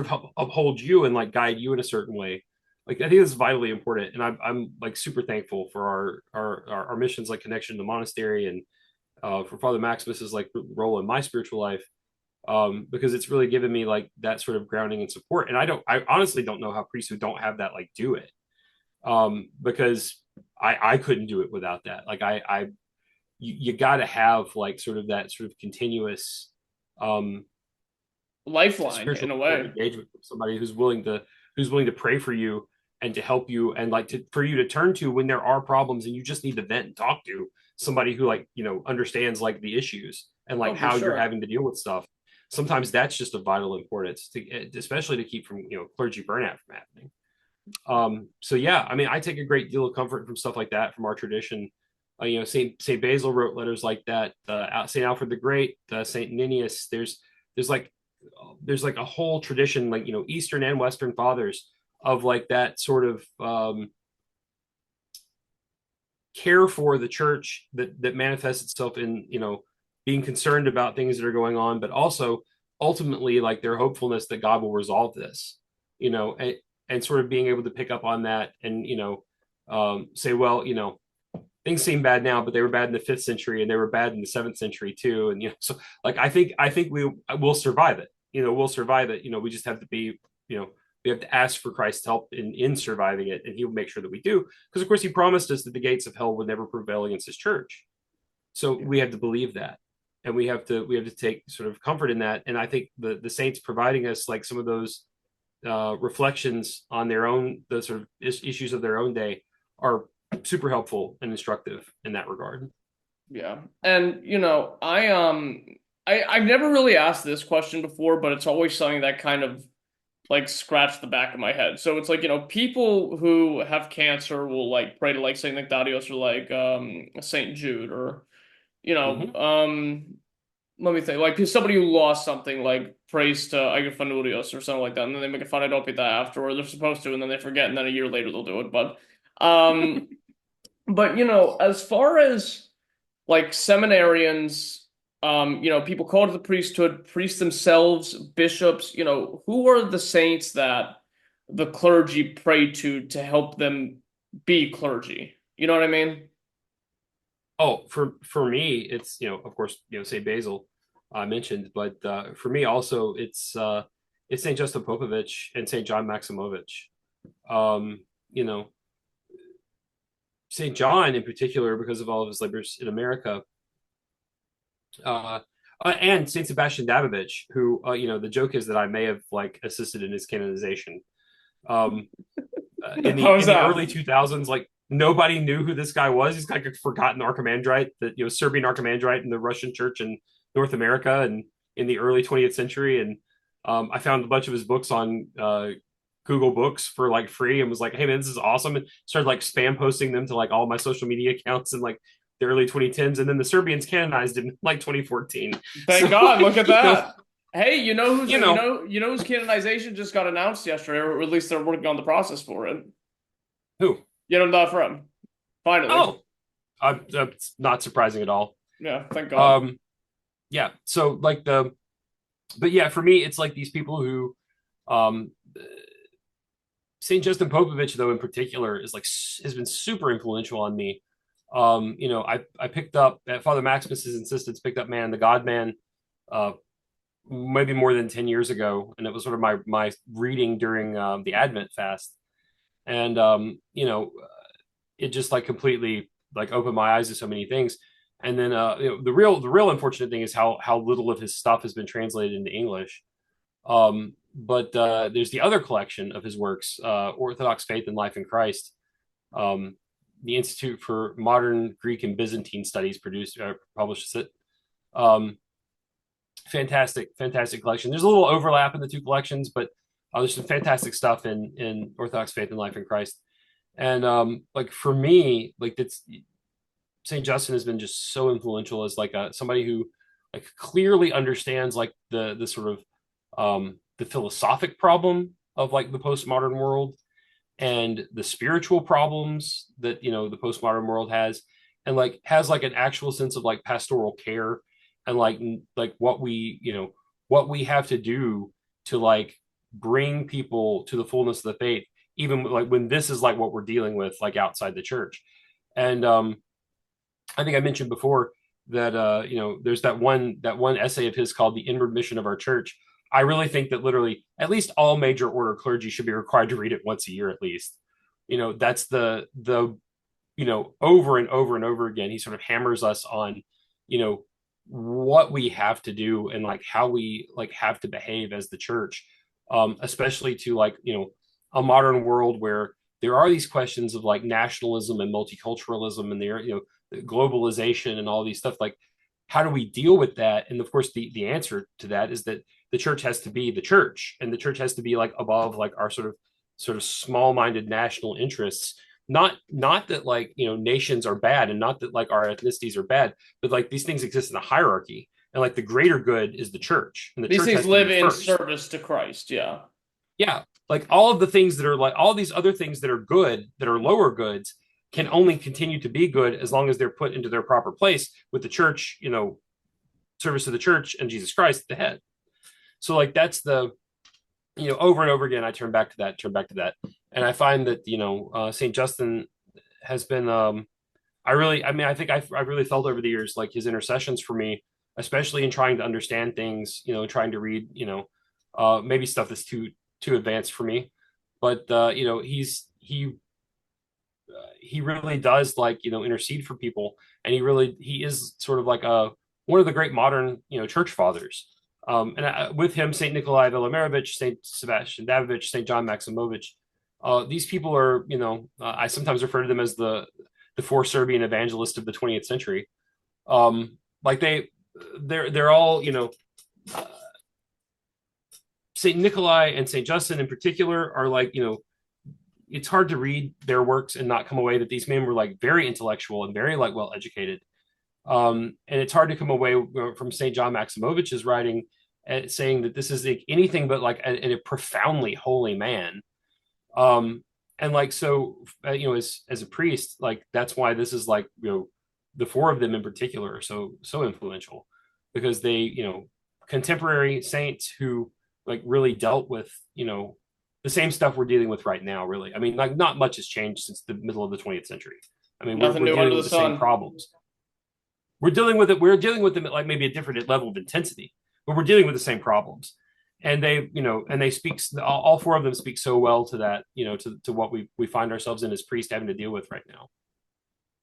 help uphold you and like guide you in a certain way. Like I think this is vitally important, and I'm like super thankful for our missions, like connection to the monastery, and for Father Maximus's like role in my spiritual life, because it's really given me like that sort of grounding and support. And I honestly don't know how priests who don't have that like do it, because I couldn't do it without that. Like you got to have like sort of that sort of continuous lifeline in a way, engagement with somebody who's willing to pray for you and to help you, and like for you to turn to when there are problems and you just need to vent and talk to somebody who like understands like the issues and like how you're having to deal with stuff. Sometimes that's just of vital importance to, especially to keep from clergy burnout from happening. So yeah, I mean, I take a great deal of comfort from stuff like that from our tradition. Saint Basil wrote letters like that. Saint Alfred the Great, Saint Ninius. There's like a whole tradition, like Eastern and Western fathers, of like that sort of care for the church that manifests itself in being concerned about things that are going on, but also ultimately like their hopefulness that God will resolve this, and sort of being able to pick up on that and say, well, things seem bad now, but they were bad in the 5th century and they were bad in the 7th century too. And so like I think we'll survive it. We'll survive it. We just have to be, we have to ask for Christ's help in surviving it, and He'll make sure that we do. Because of course He promised us that the gates of hell would never prevail against His church. So we have to believe that, and we have to take sort of comfort in that. And I think the saints providing us like some of those reflections on their own, the sort of issues of their own day, are super helpful and instructive in that regard. Yeah, and I've never really asked this question before, but it's always something that kind of like scratched the back of my head. So it's like, people who have cancer will like pray to like Saint Nectarios or like Saint Jude, or let me think, like somebody who lost something like prays to Agafanurios or something like that, and then they make a Phanidopita after, or they're supposed to, and then they forget, and then a year later they'll do it. But but as far as like seminarians, people called to the priesthood, priests themselves, bishops, who are the saints that the clergy pray to help them be clergy? You know what I mean? Oh, for me, it's of course Saint Basil I mentioned, but for me also it's Saint Justin Popovich and Saint John Maximovich. Saint John in particular, because of all of his labors in America, and Saint Sebastian Davovich, who the joke is that I may have like assisted in his canonization. In the early 2000s, like nobody knew who this guy was. He's like a forgotten archimandrite, that Serbian archimandrite in the Russian church in North America, and in the early 20th century. And I found a bunch of his books on Google Books for like free, and was like, hey man, this is awesome, and started like spam posting them to like all my social media accounts in like the early 2010s, and then the Serbians canonized in like 2014. Thank God, look at that. Hey, whose canonization just got announced yesterday, or at least they're working on the process for it. Who? From finally. Oh, that's not surprising at all. Yeah, thank God. Yeah, so like but yeah, for me it's like these people who Saint Justin Popovich, though, in particular, has been super influential on me. I picked up at Father Maximus's insistence, picked up Man the God Man, maybe more than 10 years ago, and it was sort of my reading during the Advent fast, and it just like completely like opened my eyes to so many things. And then the real unfortunate thing is how little of his stuff has been translated into English. But there's the other collection of his works, Orthodox Faith and Life in Christ, the Institute for Modern Greek and Byzantine Studies publishes it. Fantastic collection. There's a little overlap in the two collections, but there's some fantastic stuff in Orthodox Faith and Life in Christ. And like for me, like it's St. Justin has been just so influential as like somebody who like clearly understands like the sort of the philosophic problem of like the postmodern world and the spiritual problems that the postmodern world has, and like has like an actual sense of like pastoral care and like what we have to do to like bring people to the fullness of the faith, even like when this is like what we're dealing with like outside the church. And I think I mentioned before that there's that one essay of his called The Inward Mission of Our Church. I really think that literally at least all major order clergy should be required to read it once a year at least. That's the over and over and over again he sort of hammers us on what we have to do and like how we like have to behave as the church, especially to like a modern world where there are these questions of like nationalism and multiculturalism and there globalization and all these stuff. Like, how do we deal with that? And of course the answer to that is that the church has to be the church, and the church has to be like above like our sort of small-minded national interests. Not that like nations are bad, and not that like our ethnicities are bad, but like these things exist in a hierarchy, and like the greater good is the church, and these things live in service to Christ. Yeah, like all of the things that are like all these other things that are good, that are lower goods, can only continue to be good as long as they're put into their proper place with the church, service of the church and Jesus Christ at the head. So like that's the over and over again I turn back to that, and I find that St. Justin has been I really felt over the years like his intercessions for me, especially in trying to understand things, trying to read maybe stuff that's too advanced for me, but he really does like intercede for people, and he is sort of like one of the great modern church fathers. With him, Saint Nikolai Velimirovich, Saint Sebastian Davovich, Saint John Maximovich, these people are I sometimes refer to them as the four Serbian evangelists of the 20th century. Like they're all Saint Nikolai and Saint Justin in particular are like it's hard to read their works and not come away that these men were like very intellectual and very like well educated. And it's hard to come away from St. John Maximovich's writing saying that this is like anything but like a profoundly holy man. And like, so, as a priest, like, that's why this is like, the four of them in particular are so influential, because they, contemporary saints who like really dealt with, the same stuff we're dealing with right now, really. I mean, like not much has changed since the middle of the 20th century. I mean, we're dealing with the same problems. We're dealing with them at like maybe a different level of intensity, but we're dealing with the same problems. And they speak, all four of them speak so well to that, to what we find ourselves in as priests having to deal with right now.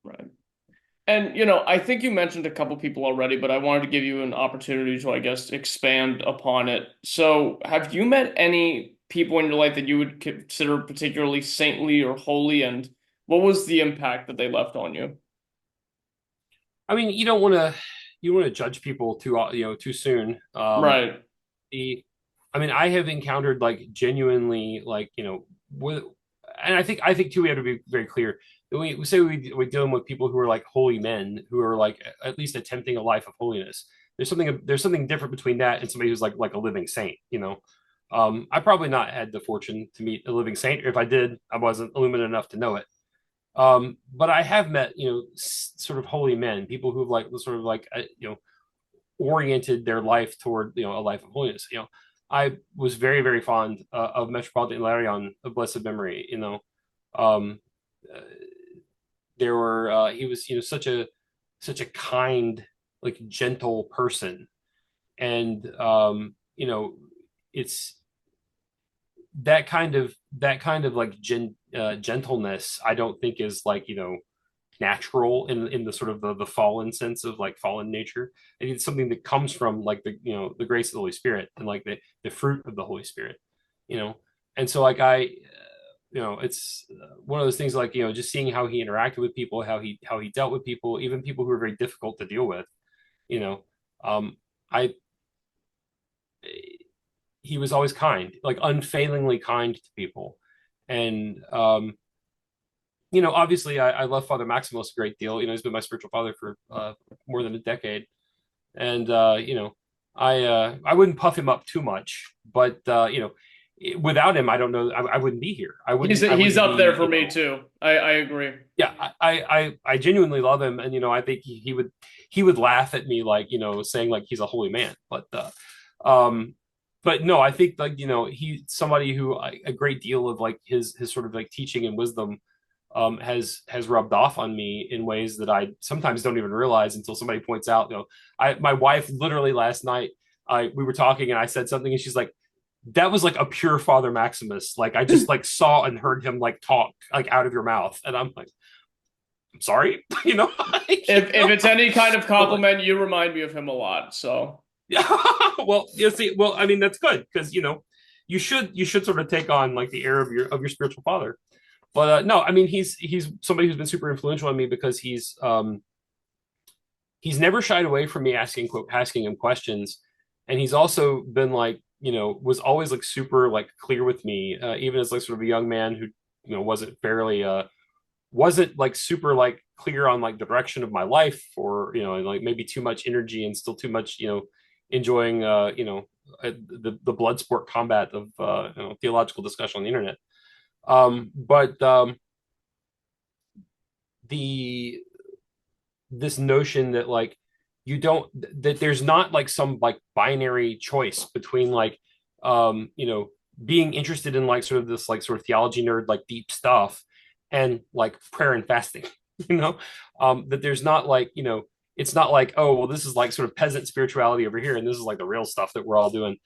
Right. And, I think you mentioned a couple people already, but I wanted to give you an opportunity to, I guess, expand upon it. So have you met any people in your life that you would consider particularly saintly or holy, and what was the impact that they left on you? I mean, you don't want to judge people too soon. Right. I have encountered like genuinely like, and I think too, we have to be very clear. We say we're dealing with people who are like holy men, who are like at least attempting a life of holiness. There's something different between that and somebody who's like a living saint, I probably not had the fortune to meet a living saint. If I did, I wasn't illuminated enough to know it. But I have met, sort of holy men, people who've like sort of like, oriented their life toward, a life of holiness. I was very, very fond of Metropolitan Hilarion of blessed memory. There were he was such a kind, like gentle person, and it's that kind of like gentleness I don't think is like natural in the sort of the fallen sense of like fallen nature. I think it's something that comes from like the grace of the Holy Spirit and like the fruit of the Holy Spirit, and so like it's one of those things like, just seeing how he interacted with people, how he dealt with people, even people who were very difficult to deal with. You know, I he was always kind, like unfailingly kind to people, and obviously I love Father Maximus a great deal. He's been my spiritual father for more than a decade, and I wouldn't puff him up too much, but without him, I don't know, I wouldn't be here. He's up there for me too. I agree. Yeah, I genuinely love him, and I think he would laugh at me, like, saying like he's a holy man, but no, I think, like, he's somebody who a great deal of like his sort of like teaching and wisdom has rubbed off on me in ways that I sometimes don't even realize until somebody points out. My wife literally last night, we were talking and I said something and she's like, that was like a pure Father Maximus. Like, I just like saw and heard him like talk like out of your mouth, and I'm like, I'm sorry, if it's any kind of compliment, you remind me of him a lot. So yeah, well, I mean, that's good, because you should sort of take on like the air of your spiritual father. But no, I mean, he's somebody who's been super influential on me, because he's never shied away from me asking him questions, and he's also been like, was always like super like clear with me, even as like sort of a young man who wasn't like super like clear on like the direction of my life, or and like maybe too much energy and still too much enjoying the blood sport combat of theological discussion on the internet. But this notion that like that there's not like some like binary choice between like being interested in like sort of this like sort of theology nerd like deep stuff and like prayer and fasting. That there's not like it's not like, oh well, this is like sort of peasant spirituality over here and this is like the real stuff that we're all doing,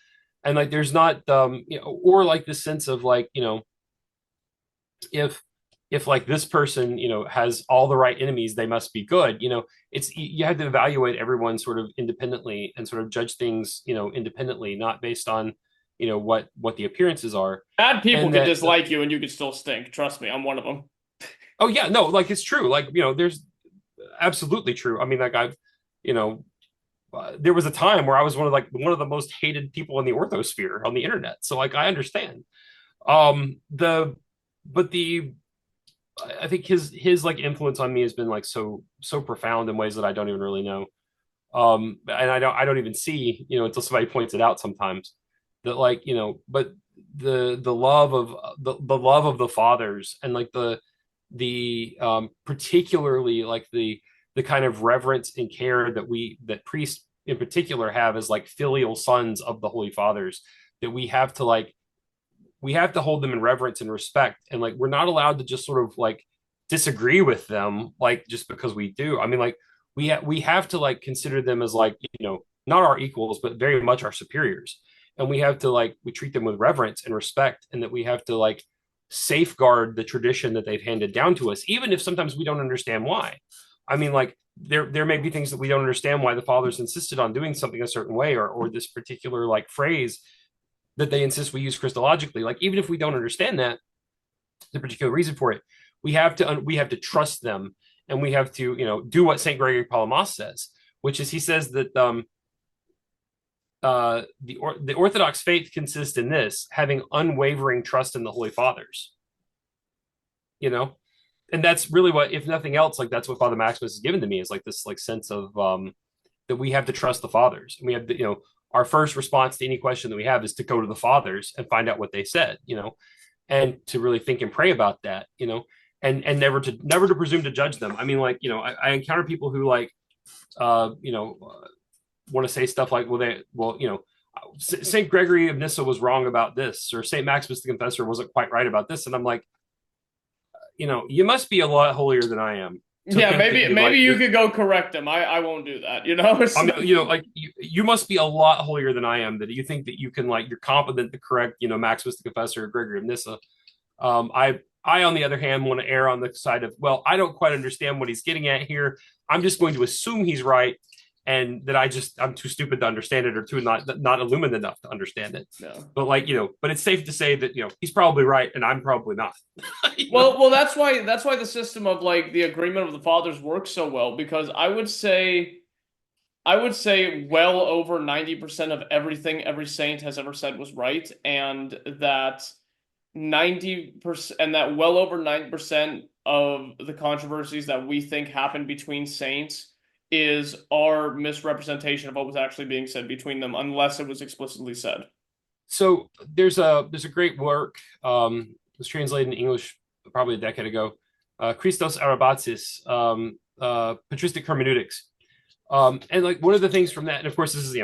and like there's not or like this sense of like if like this person has all the right enemies, they must be good. It's, you have to evaluate everyone sort of independently and sort of judge things independently, not based on what the appearances are. Bad people can dislike you and you can still stink. Trust me, I'm one of them. Oh yeah, no, like it's true. Like there's absolutely true. I mean, like there was a time where I was one of the most hated people in the orthosphere on the internet. So like I understand. I think his like influence on me has been like so profound in ways that I don't even really know. And I don't even see, until somebody points it out sometimes, that like, but the love of the fathers, and like the particularly like the kind of reverence and care that priests in particular have as like filial sons of the Holy Fathers, that we have to hold them in reverence and respect, and like we're not allowed to just sort of like disagree with them like just because we do. I mean, like we have to like consider them as like not our equals but very much our superiors, and we have to like we treat them with reverence and respect, and that we have to like safeguard the tradition that they've handed down to us, even if sometimes we don't understand why. I mean, like there may be things that we don't understand why the fathers insisted on doing something a certain way, or this particular like phrase that they insist we use Christologically. Like even if we don't understand that, the particular reason for it, we have to trust them, and we have to do what Saint Gregory Palamas says, which is he says that the Orthodox faith consists in this: having unwavering trust in the Holy Fathers. And that's really what, if nothing else, like that's what Father Maximus has given to me, is like this like sense of that we have to trust the Fathers, and we have to our first response to any question that we have is to go to the Fathers and find out what they said, and to really think and pray about that, and never to presume to judge them. I mean, like, I encounter people who like, want to say stuff like, St. Gregory of Nyssa was wrong about this, or St. Maximus the Confessor wasn't quite right about this. And I'm like, you must be a lot holier than I am. Yeah, maybe you could go correct him. I won't do that. I mean, like you must be a lot holier than I am, that you think that you can like you're competent to correct Maximus the Confessor or Gregory of Nyssa. I on the other hand want to err on the side of, well, I don't quite understand what he's getting at here. I'm just going to assume he's right, and that I'm too stupid to understand it, or too not illumined enough to understand it. Yeah. But like, but it's safe to say that, he's probably right and I'm probably not. Well, that's why the system of like the agreement of the fathers works so well, because I would say well over 90% of everything every saint has ever said was right, and that 90%, and that well over 90% of the controversies that we think happen between saints is our misrepresentation of what was actually being said between them, unless it was explicitly said. So there's a great work, it was translated in English probably a decade ago, Christos Arabatzis, patristic hermeneutics. And like one of the things from that, and of course this is,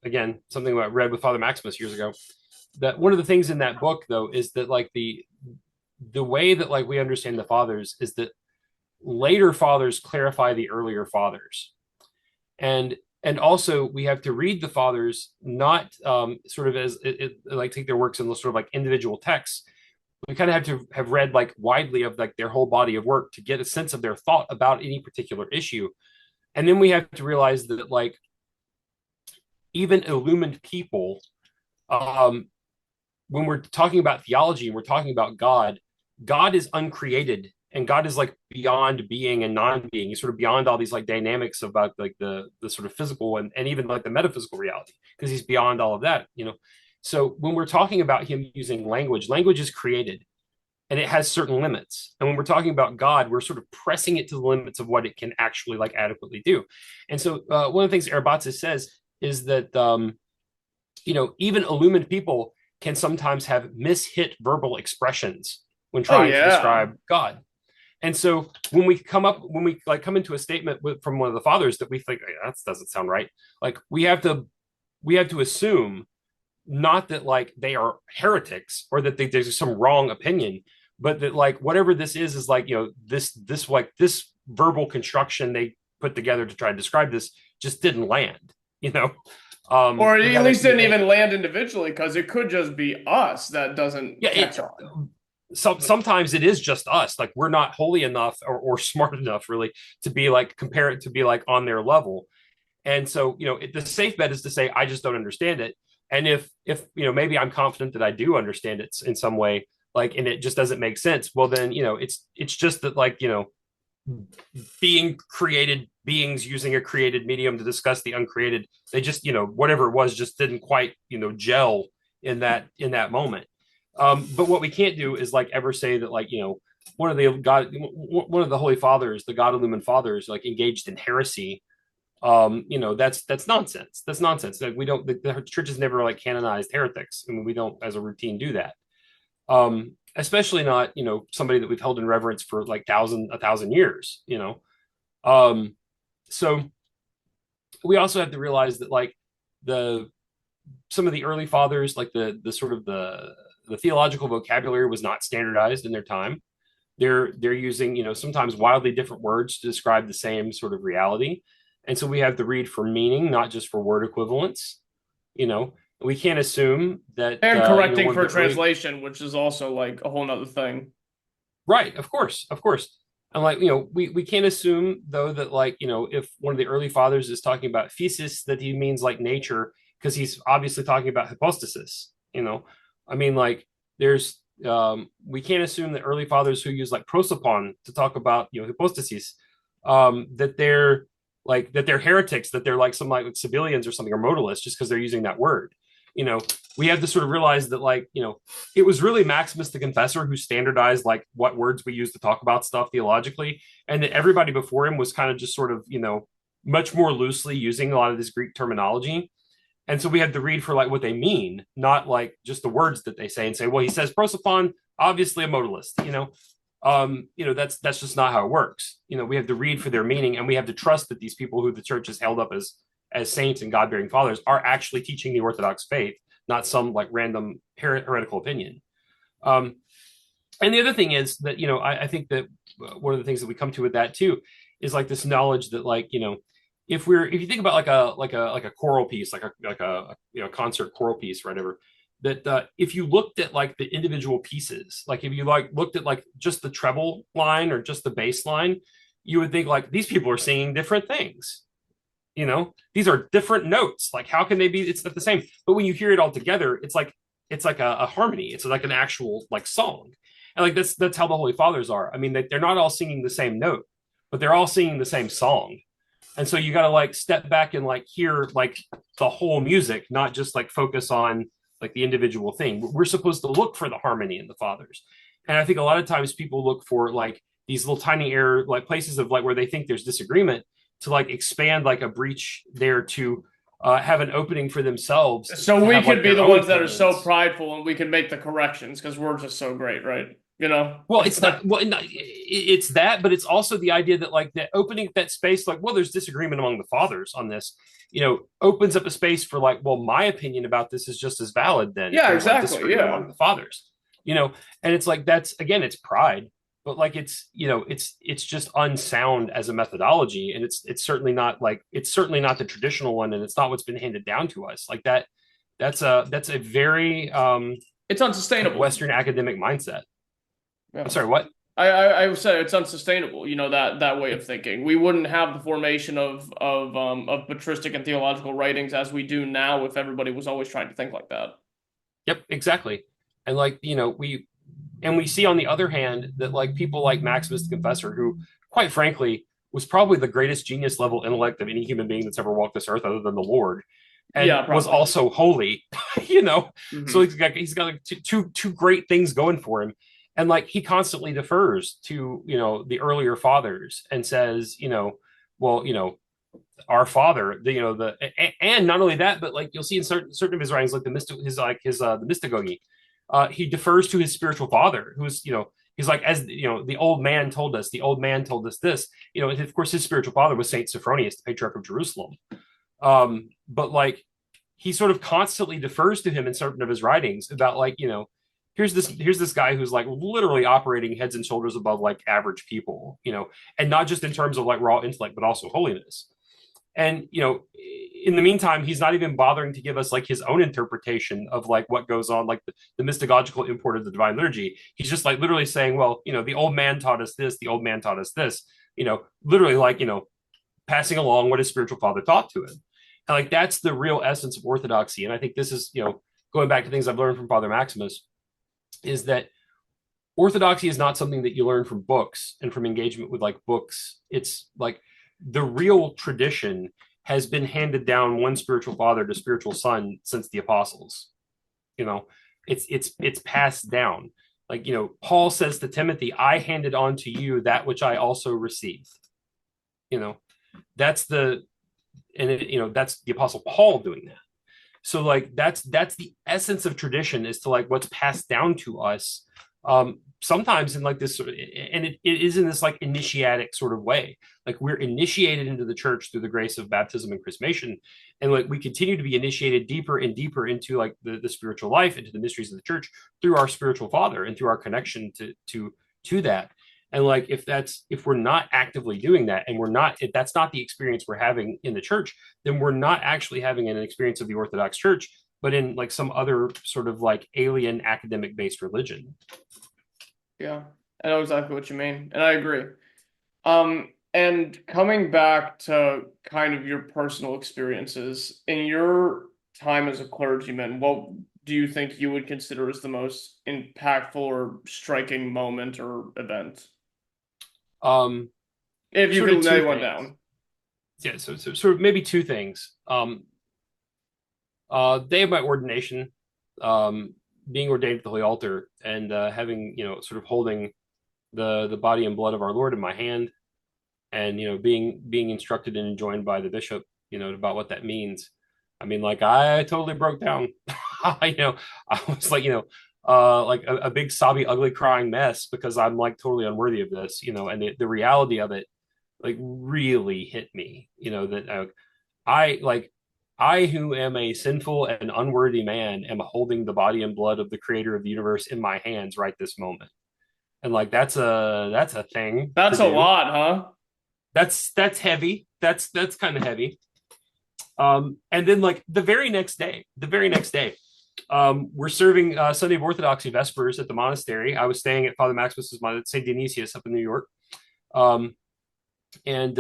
again, something I read with Father Maximus years ago, that one of the things in that book though is that like the way that like we understand the fathers is that later fathers clarify the earlier fathers, and also we have to read the fathers not sort of as like take their works in sort of like individual texts. We kind of have to have read like widely of like their whole body of work to get a sense of their thought about any particular issue. And then we have to realize that like even illumined people, when we're talking about theology and we're talking about God is uncreated, and God is like beyond being and non-being. He's sort of beyond all these like dynamics about like the sort of physical and even like the metaphysical reality, because he's beyond all of that, So when we're talking about him using language is created and it has certain limits. And when we're talking about God, we're sort of pressing it to the limits of what it can actually like adequately do. And so one of the things Arabatzis says is that, even illumined people can sometimes have mishit verbal expressions when trying to describe God. And so when we come into a statement from one of the fathers that we think, hey, that doesn't sound right, like we have to assume not that like they are heretics or that there's some wrong opinion, but that like whatever this is like, this verbal construction they put together to try to describe this just didn't land, or at least didn't even land individually, because it could just be us that doesn't catch on. Sometimes it is just us, like we're not holy enough or smart enough really to be like compare it to be like on their level. And so the safe bet is to say I just don't understand it. And if maybe I'm confident that I do understand it in some way, like, and it just doesn't make sense, well then it's just that like being created beings using a created medium to discuss the uncreated, they just whatever it was just didn't quite gel in that moment. But what we can't do is like ever say that like one of the holy fathers, the God illumined fathers, like engaged in heresy. That's nonsense. That's nonsense. Like we don't, the church has never like canonized heretics. I mean, we don't as a routine do that. Especially not somebody that we've held in reverence for like 1,000 years. So we also have to realize that like some of the early fathers, like the sort of the theological vocabulary was not standardized in their time. They're using sometimes wildly different words to describe the same sort of reality, and so we have to read for meaning, not just for word equivalence. We can't assume that, and correcting for translation, which is also like a whole nother thing. Right, of course. And like we can't assume though that like if one of the early fathers is talking about physis, that he means like nature, because he's obviously talking about hypostasis. I mean, like there's we can't assume that early fathers who use like prosopon to talk about hypostasis, that they're heretics, that they're like some like Sabellians or something, or modalists, just because they're using that word. We have to sort of realize that like it was really Maximus the Confessor who standardized like what words we use to talk about stuff theologically, and that everybody before him was kind of just sort of much more loosely using a lot of this Greek terminology. And so we have to read for like what they mean, not like just the words that they say and say, well, he says prosopon, obviously a modalist, that's just not how it works. We have to read for their meaning, and we have to trust that these people who the church has held up as saints and God-bearing fathers are actually teaching the Orthodox faith, not some like random heretical opinion. And the other thing is that, I think that one of the things that we come to with that too is like this knowledge that like, if you think about like a choral piece, like a concert choral piece or whatever, that if you looked at like the individual pieces, like if you like looked at like just the treble line or just the bass line, you would think like these people are singing different things. You know, these are different notes. Like, how can they be? It's not the same. But when you hear it all together, it's like a harmony. It's like an actual like song, and like that's how the Holy Fathers are. I mean, they're not all singing the same note, but they're all singing the same song. And so you got to like step back and like hear like the whole music, not just like focus on like the individual thing. We're supposed to look for the harmony in the Fathers, and I think a lot of times people look for like these little tiny error like places of like where they think there's disagreement to like expand like a breach there to have an opening for themselves. So we have, could like, be their the own ones that are so opinions. prideful and we can make the corrections because we're just so great, right? You know? Well, it's not. Well, it's that, but it's also the idea that like that opening that space, like, well, there's disagreement among the fathers on this. You know, opens up a space for like, well, my opinion about this is just as valid then if Yeah, there's like exactly. disagreement Yeah. among the fathers. You know, and it's like that's again, it's pride, but like you know, it's just unsound as a methodology, and it's certainly not like it's certainly not the traditional one, and it's not what's been handed down to us. Like that, that's a very It's unsustainable. Western academic mindset. Yeah. I'm sorry, what? I would say it's unsustainable, you know, that way of thinking. We wouldn't have the formation of patristic and theological writings as we do now if everybody was always trying to think like that. Yep, exactly. And like, you know, we see on the other hand that like people like Maximus the Confessor, who quite frankly was probably the greatest genius level intellect of any human being that's ever walked this earth other than the Lord, and Yeah, was probably. also holy, you know. Mhm. So he's got like two great things going for him. And like he constantly defers to, you know, the earlier fathers and says, you know, well, you know, our father, the, you know, and not only that, but like you'll see in certain of his writings, like the the mystagogy, he defers to his spiritual father, who's, you know, he's like, as you know, the old man told us, this, you know, and of course his spiritual father was Saint Sophronius, the patriarch of Jerusalem. But like he sort of constantly defers to him in certain of his writings about like, you know, here's this guy who's like literally operating heads and shoulders above like average people, you know, and not just in terms of like raw intellect, but also holiness. And you know, in the meantime, he's not even bothering to give us like his own interpretation of like what goes on, like the mystagogical import of the divine liturgy. He's just like literally saying, well, you know, the old man taught us this, the old man taught us this, you know, literally like, you know, passing along what his spiritual father taught to him. And like that's the real essence of orthodoxy. And I think this is, you know, going back to things I've learned from Father Maximus, is that orthodoxy is not something that you learn from books and from engagement with like books. It's like the real tradition has been handed down one spiritual father to spiritual son since the apostles. You know, it's passed down. Like, you know, Paul says to Timothy, I handed on to you that which I also received. You know, that's you know, that's the apostle Paul doing that. So like that's the essence of tradition, is to like what's passed down to us, sometimes in like this sort of, and it is in this like initiatic sort of way. Like we're initiated into the church through the grace of baptism and chrismation, and like we continue to be initiated deeper and deeper into like the spiritual life, into the mysteries of the church through our spiritual father and through our connection to that. And like if we're not actively doing that, and if that's not the experience we're having in the church, then we're not actually having an experience of the Orthodox Church, but in like some other sort of like alien academic based religion. Yeah, I know exactly what you mean, and I agree. And coming back to kind of your personal experiences, in your time as a clergyman, what do you think you would consider as the most impactful or striking moment or event? If you could lay one down. Yeah, so sort of maybe two things. Day of my ordination, being ordained at the Holy Altar, and having, you know, sort of holding the body and blood of our Lord in my hand, and you know, being instructed and enjoined by the bishop, you know, about what that means. I mean, like I totally broke down. You know, I was like, you know, like a big sobby, ugly, crying mess because I'm like totally unworthy of this, you know, and the reality of it like really hit me, you know, that I who am a sinful and unworthy man am holding the body and blood of the creator of the universe in my hands right this moment. And like that's a thing. That's a lot, huh? That's heavy. That's kind of heavy. And then like the very next day, we're serving Sunday of Orthodoxy Vespers at the monastery. I was staying at Father Maximus's St. Dionysius up in New York. And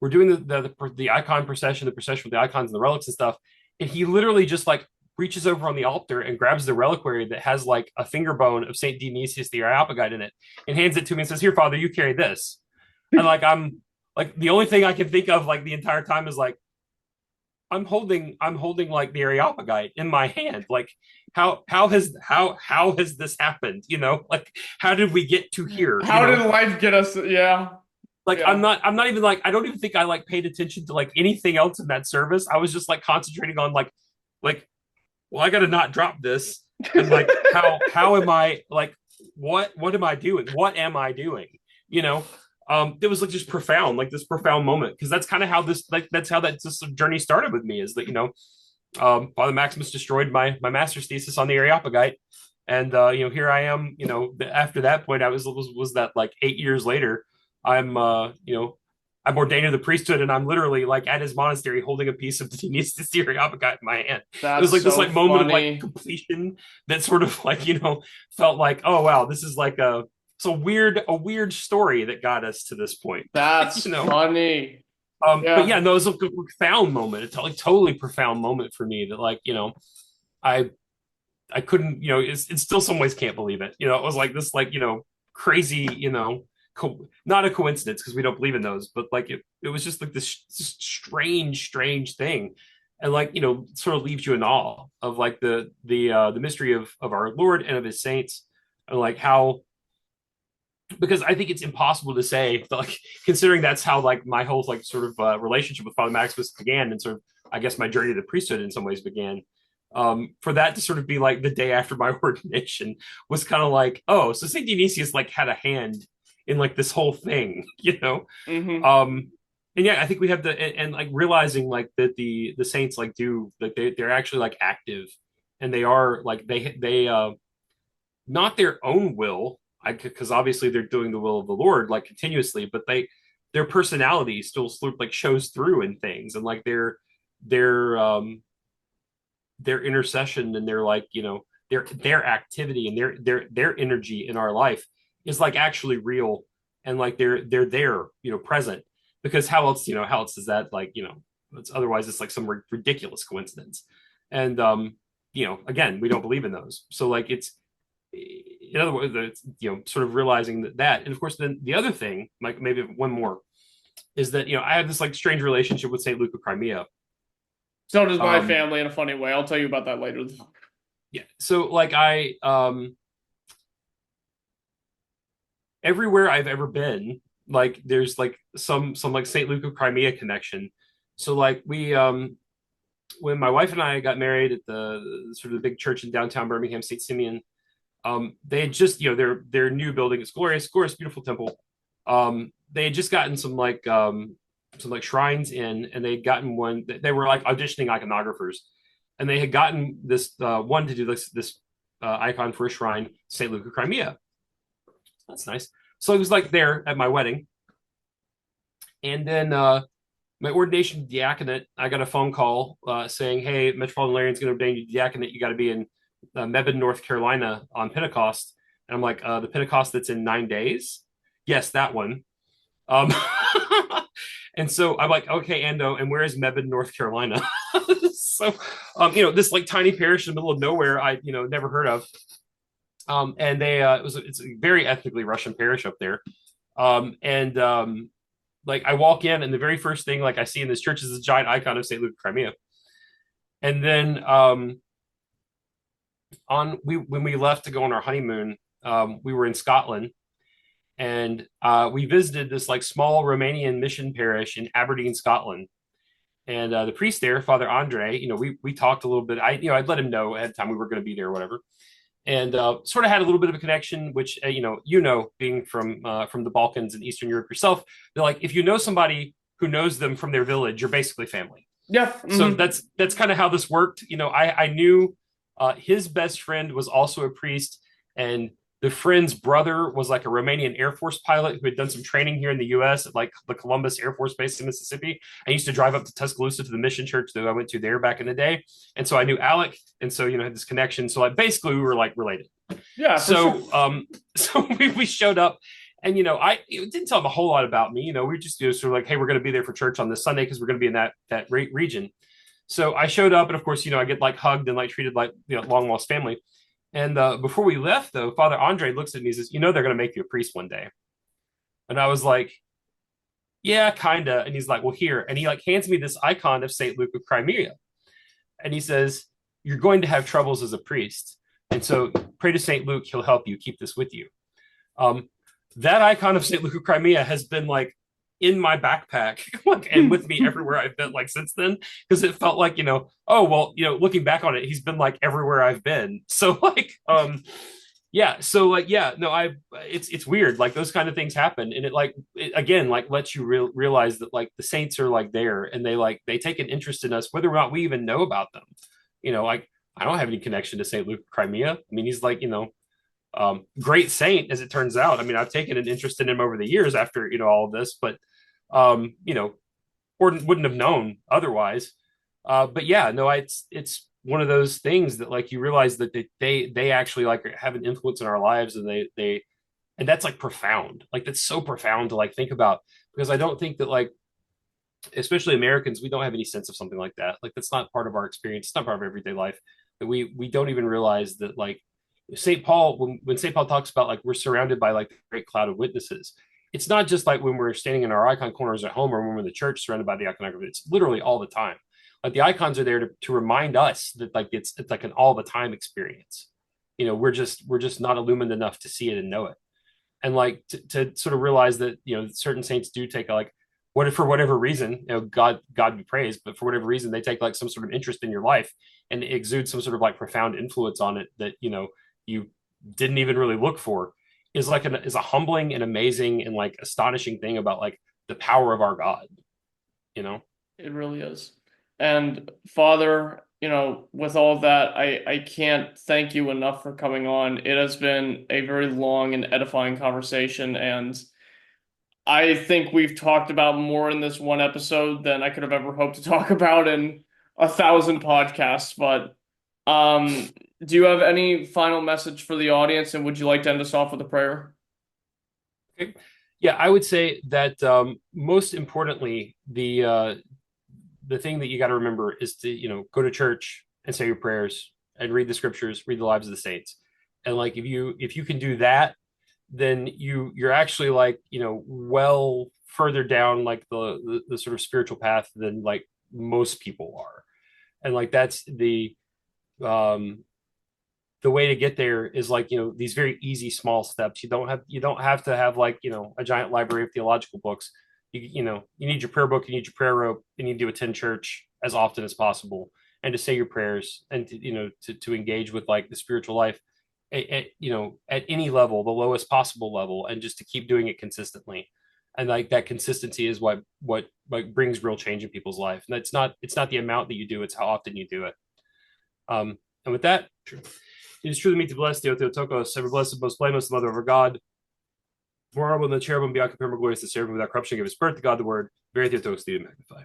we're doing the icon procession, the procession with the icons and the relics and stuff, and he literally just like reaches over on the altar and grabs the reliquary that has like a finger bone of Saint Dionysius the Areopagite in it and hands it to me and says, "Here, Father, you carry this." And like I'm like the only thing I can think of like the entire time is like I'm holding like the Areopagite in my hand. Like how has this happened? You know, like how did we get to here? How you did know? life get us? Yeah. Like Yeah. I'm not even like I don't even think I like paid attention to like anything else in that service. I was just like concentrating on like well, I gotta not drop this. And like how am I like what am I doing? What am I doing? You know? It was like just profound, like this profound moment. Because that's kind of how this like that's how that this journey started with me, is that, you know, Father Maximus destroyed my master's thesis on the Areopagite. And you know, here I am, you know, after that point, I was that like 8 years later, I'm you know, I'm ordained to the priesthood, and I'm literally like at his monastery holding a piece of the Dionysius the Areopagite in my hand. That's It was like so this like moment funny. of like completion that sort of like, you know, felt like, oh wow, this is like a weird story that got us to this point. That's you know? funny. But yeah, no, it was a profound moment. It's like totally profound moment for me that, like, you know, I couldn't, you know, it's still some ways can't believe it. You know, it was like this, like, you know, crazy, you know, not a coincidence because we don't believe in those, but like it was just like this strange thing. And like, you know, sort of leaves you in awe of like the mystery of our Lord and of his saints, and like how, because I think it's impossible to say, like, considering that's how like my whole like sort of relationship with Father Maximus began, and sort of I guess my journey to the priesthood in some ways began. For that to sort of be like the day after my ordination was kind of like, oh, so Saint Dionysius like had a hand in like this whole thing, you know. Mm-hmm. And yeah, I think we have and like realizing like that the saints like do like they're actually like active, and they are like they not their own will, because obviously they're doing the will of the Lord like continuously, but their personality still sort of like shows through in things, and like their intercession and their, like, you know, their activity and their energy in our life is like actually real, and like they're there, you know, present. Because how else is that, like, you know, it's like some ridiculous coincidence. And you know, again, we don't believe in those, so like it's, in other words, it's, you know, sort of realizing that. And of course then the other thing, like maybe one more, is that, you know, I have this like strange relationship with St. Luke of Crimea. So does my family in a funny way. I'll tell you about that later. Yeah. So like I everywhere I've ever been, like there's like some like St. Luke of Crimea connection. So like we when my wife and I got married at the sort of the big church in downtown Birmingham, St. Simeon, they had just, you know, their new building is glorious, beautiful temple. They had just gotten some like shrines in, and they had gotten one. They were like auditioning iconographers, and they had gotten this one to do this icon for a shrine, St. Luke of Crimea. That's nice. So it was like there at my wedding, and then my ordination diaconate, I got a phone call saying, "Hey, Metropolitan Larian's going to ordain you diaconate. You got to be in Mebane, North Carolina on Pentecost." And I'm like, the Pentecost that's in 9 days? Yes, that one. And so I'm like, okay, Ando, and where is Mebane, North Carolina? So, you know, this like tiny parish in the middle of nowhere, I, you know, never heard of. And it's a very ethnically Russian parish up there. Like I walk in, and the very first thing like I see in this church is a giant icon of St. Luke of Crimea. And then when we left to go on our honeymoon, we were in Scotland, and we visited this like small Romanian mission parish in Aberdeen, Scotland. And the priest there, Father Andre, you know, we talked a little bit. I'd let him know ahead of time we were going to be there or whatever, and sort of had a little bit of a connection. Which being from the Balkans and Eastern Europe yourself, they're like, if you know somebody who knows them from their village, you're basically family. Yeah. Mm-hmm. So that's kind of how this worked. You know, I knew his best friend was also a priest, and the friend's brother was like a Romanian Air Force pilot who had done some training here in the U.S. at like the Columbus Air Force Base in Mississippi. I used to drive up to Tuscaloosa to the mission church that I went to there back in the day, and so I knew Alec, and so, you know, had this connection. So like basically we were like related. Yeah. So sure. so we showed up, And it didn't tell him a whole lot about me. We were just sort of like, hey, we're going to be there for church on this Sunday because we're going to be in that region. So I showed up, and of course, I get like hugged and like treated like long lost family. And before we left, though, Father Andre looks at me and says, they're going to make you a priest one day. And I was like, yeah, kinda. And he's like, well, here. And he like hands me this icon of St. Luke of Crimea. And he says, you're going to have troubles as a priest. And so pray to St. Luke, he'll help you. Keep this with you. That icon of St. Luke of Crimea has been like in my backpack and with me everywhere I've been like since then, because it felt like, looking back on it, he's been like everywhere I've been. So like, it's weird. Like those kind of things happen. And it again, like lets you realize that like the saints are like there, and they take an interest in us, whether or not we even know about them. Like I don't have any connection to St. Luke of Crimea. I mean, he's like, great saint, as it turns out. I mean, I've taken an interest in him over the years after, all of this, but, or wouldn't have known otherwise. But yeah, no, it's one of those things that like, you realize that they actually like have an influence in our lives, and and that's like profound. Like that's so profound to like think about, because I don't think that like, especially Americans, we don't have any sense of something like that. Like that's not part of our experience. It's not part of everyday life, that we don't even realize that like St. Paul, when St. Paul talks about like we're surrounded by like a great cloud of witnesses, it's not just like when we're standing in our icon corners at home or when we're in the church surrounded by the iconography. It's literally all the time. Like the icons are there to remind us that like it's like an all the time experience. We're just not illumined enough to see it and know it. And like to sort of realize that certain saints do take like for whatever reason, God be praised, but for whatever reason they take like some sort of interest in your life and exude some sort of like profound influence on it that you didn't even really look for, is a humbling and amazing and like astonishing thing about like the power of our God. It really is. And Father, with all of that, I can't thank you enough for coming on. It has been a very long and edifying conversation, and I think we've talked about more in this one episode than I could have ever hoped to talk about in 1,000 podcasts. But do you have any final message for the audience, and would you like to end us off with a prayer? Okay. Yeah, I would say that most importantly, the thing that you got to remember is to go to church and say your prayers and read the scriptures, read the lives of the saints, and like if you can do that, then you're actually like well further down like the sort of spiritual path than like most people are, and like that's the way to get there is like these very easy small steps. You don't have to have like a giant library of theological books. You need your prayer book, you need your prayer rope, and you need to attend church as often as possible, and to say your prayers, and to engage with like the spiritual life at any level, the lowest possible level, and just to keep doing it consistently. And like that consistency is what like brings real change in people's life. And it's not the amount that you do, it's how often you do it. And with that, it is true to me to bless thee, O Theotokos, ever blessed, most blameless, the mother of our God, more honorable than the cherubim, beyond compare, more glorious, the cherubim without corruption, give his birth to God the Word, very Theotokos, thee to magnify.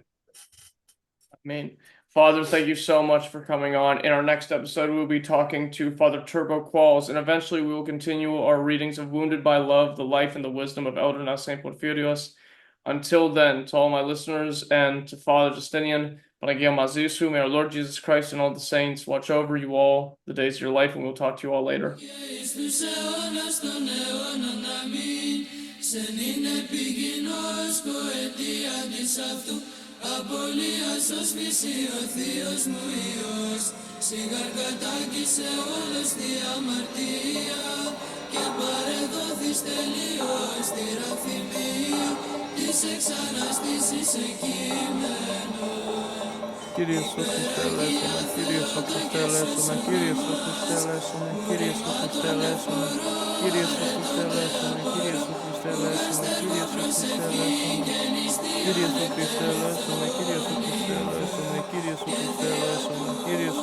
Amen. Father, thank you so much for coming on. In our next episode, we'll be talking to Father Turbo Qualls, and eventually we will continue our readings of Wounded by Love, the life and the wisdom of Elder now Saint Porphyrios. Until then, to all my listeners and to Father Justinian, may our Lord Jesus Christ and all the saints watch over you all the days of your life, and we'll talk to you all later. Απολύας ως μισή ο Θείος μου Υιός, σιγαρκατάκησε όλος τη αμαρτία και παρεδόθης τελείως τη ραθυμία της εξαναστήσης εκείμενο. Kyrie Iisus Christe eleison, Kyrie Iisus Christe eleison, Kyrie Iisus Christe eleison, Kyrie Iisus Christe eleison, Kyrie Iisus Christe eleison, Kyrie Iisus Christe eleison, Kyrie Iisus Christe eleison, Kyrie Iisus Christe eleison, Kyrie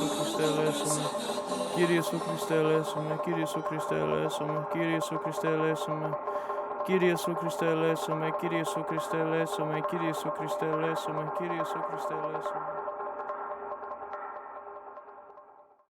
Iisus Christe eleison, Kyrie Iisus Christe eleison, Kyrie Iisus Christe eleison, Kyrie Iisus Christe eleison, Kyrie Iisus Christe eleison, Kyrie Iisus Christe eleison, Kyrie Iisus Christe eleison, Kyrie Iisus Christe eleison, Kyrie Iisus Christe eleison, Kyrie Iisus Christe eleison.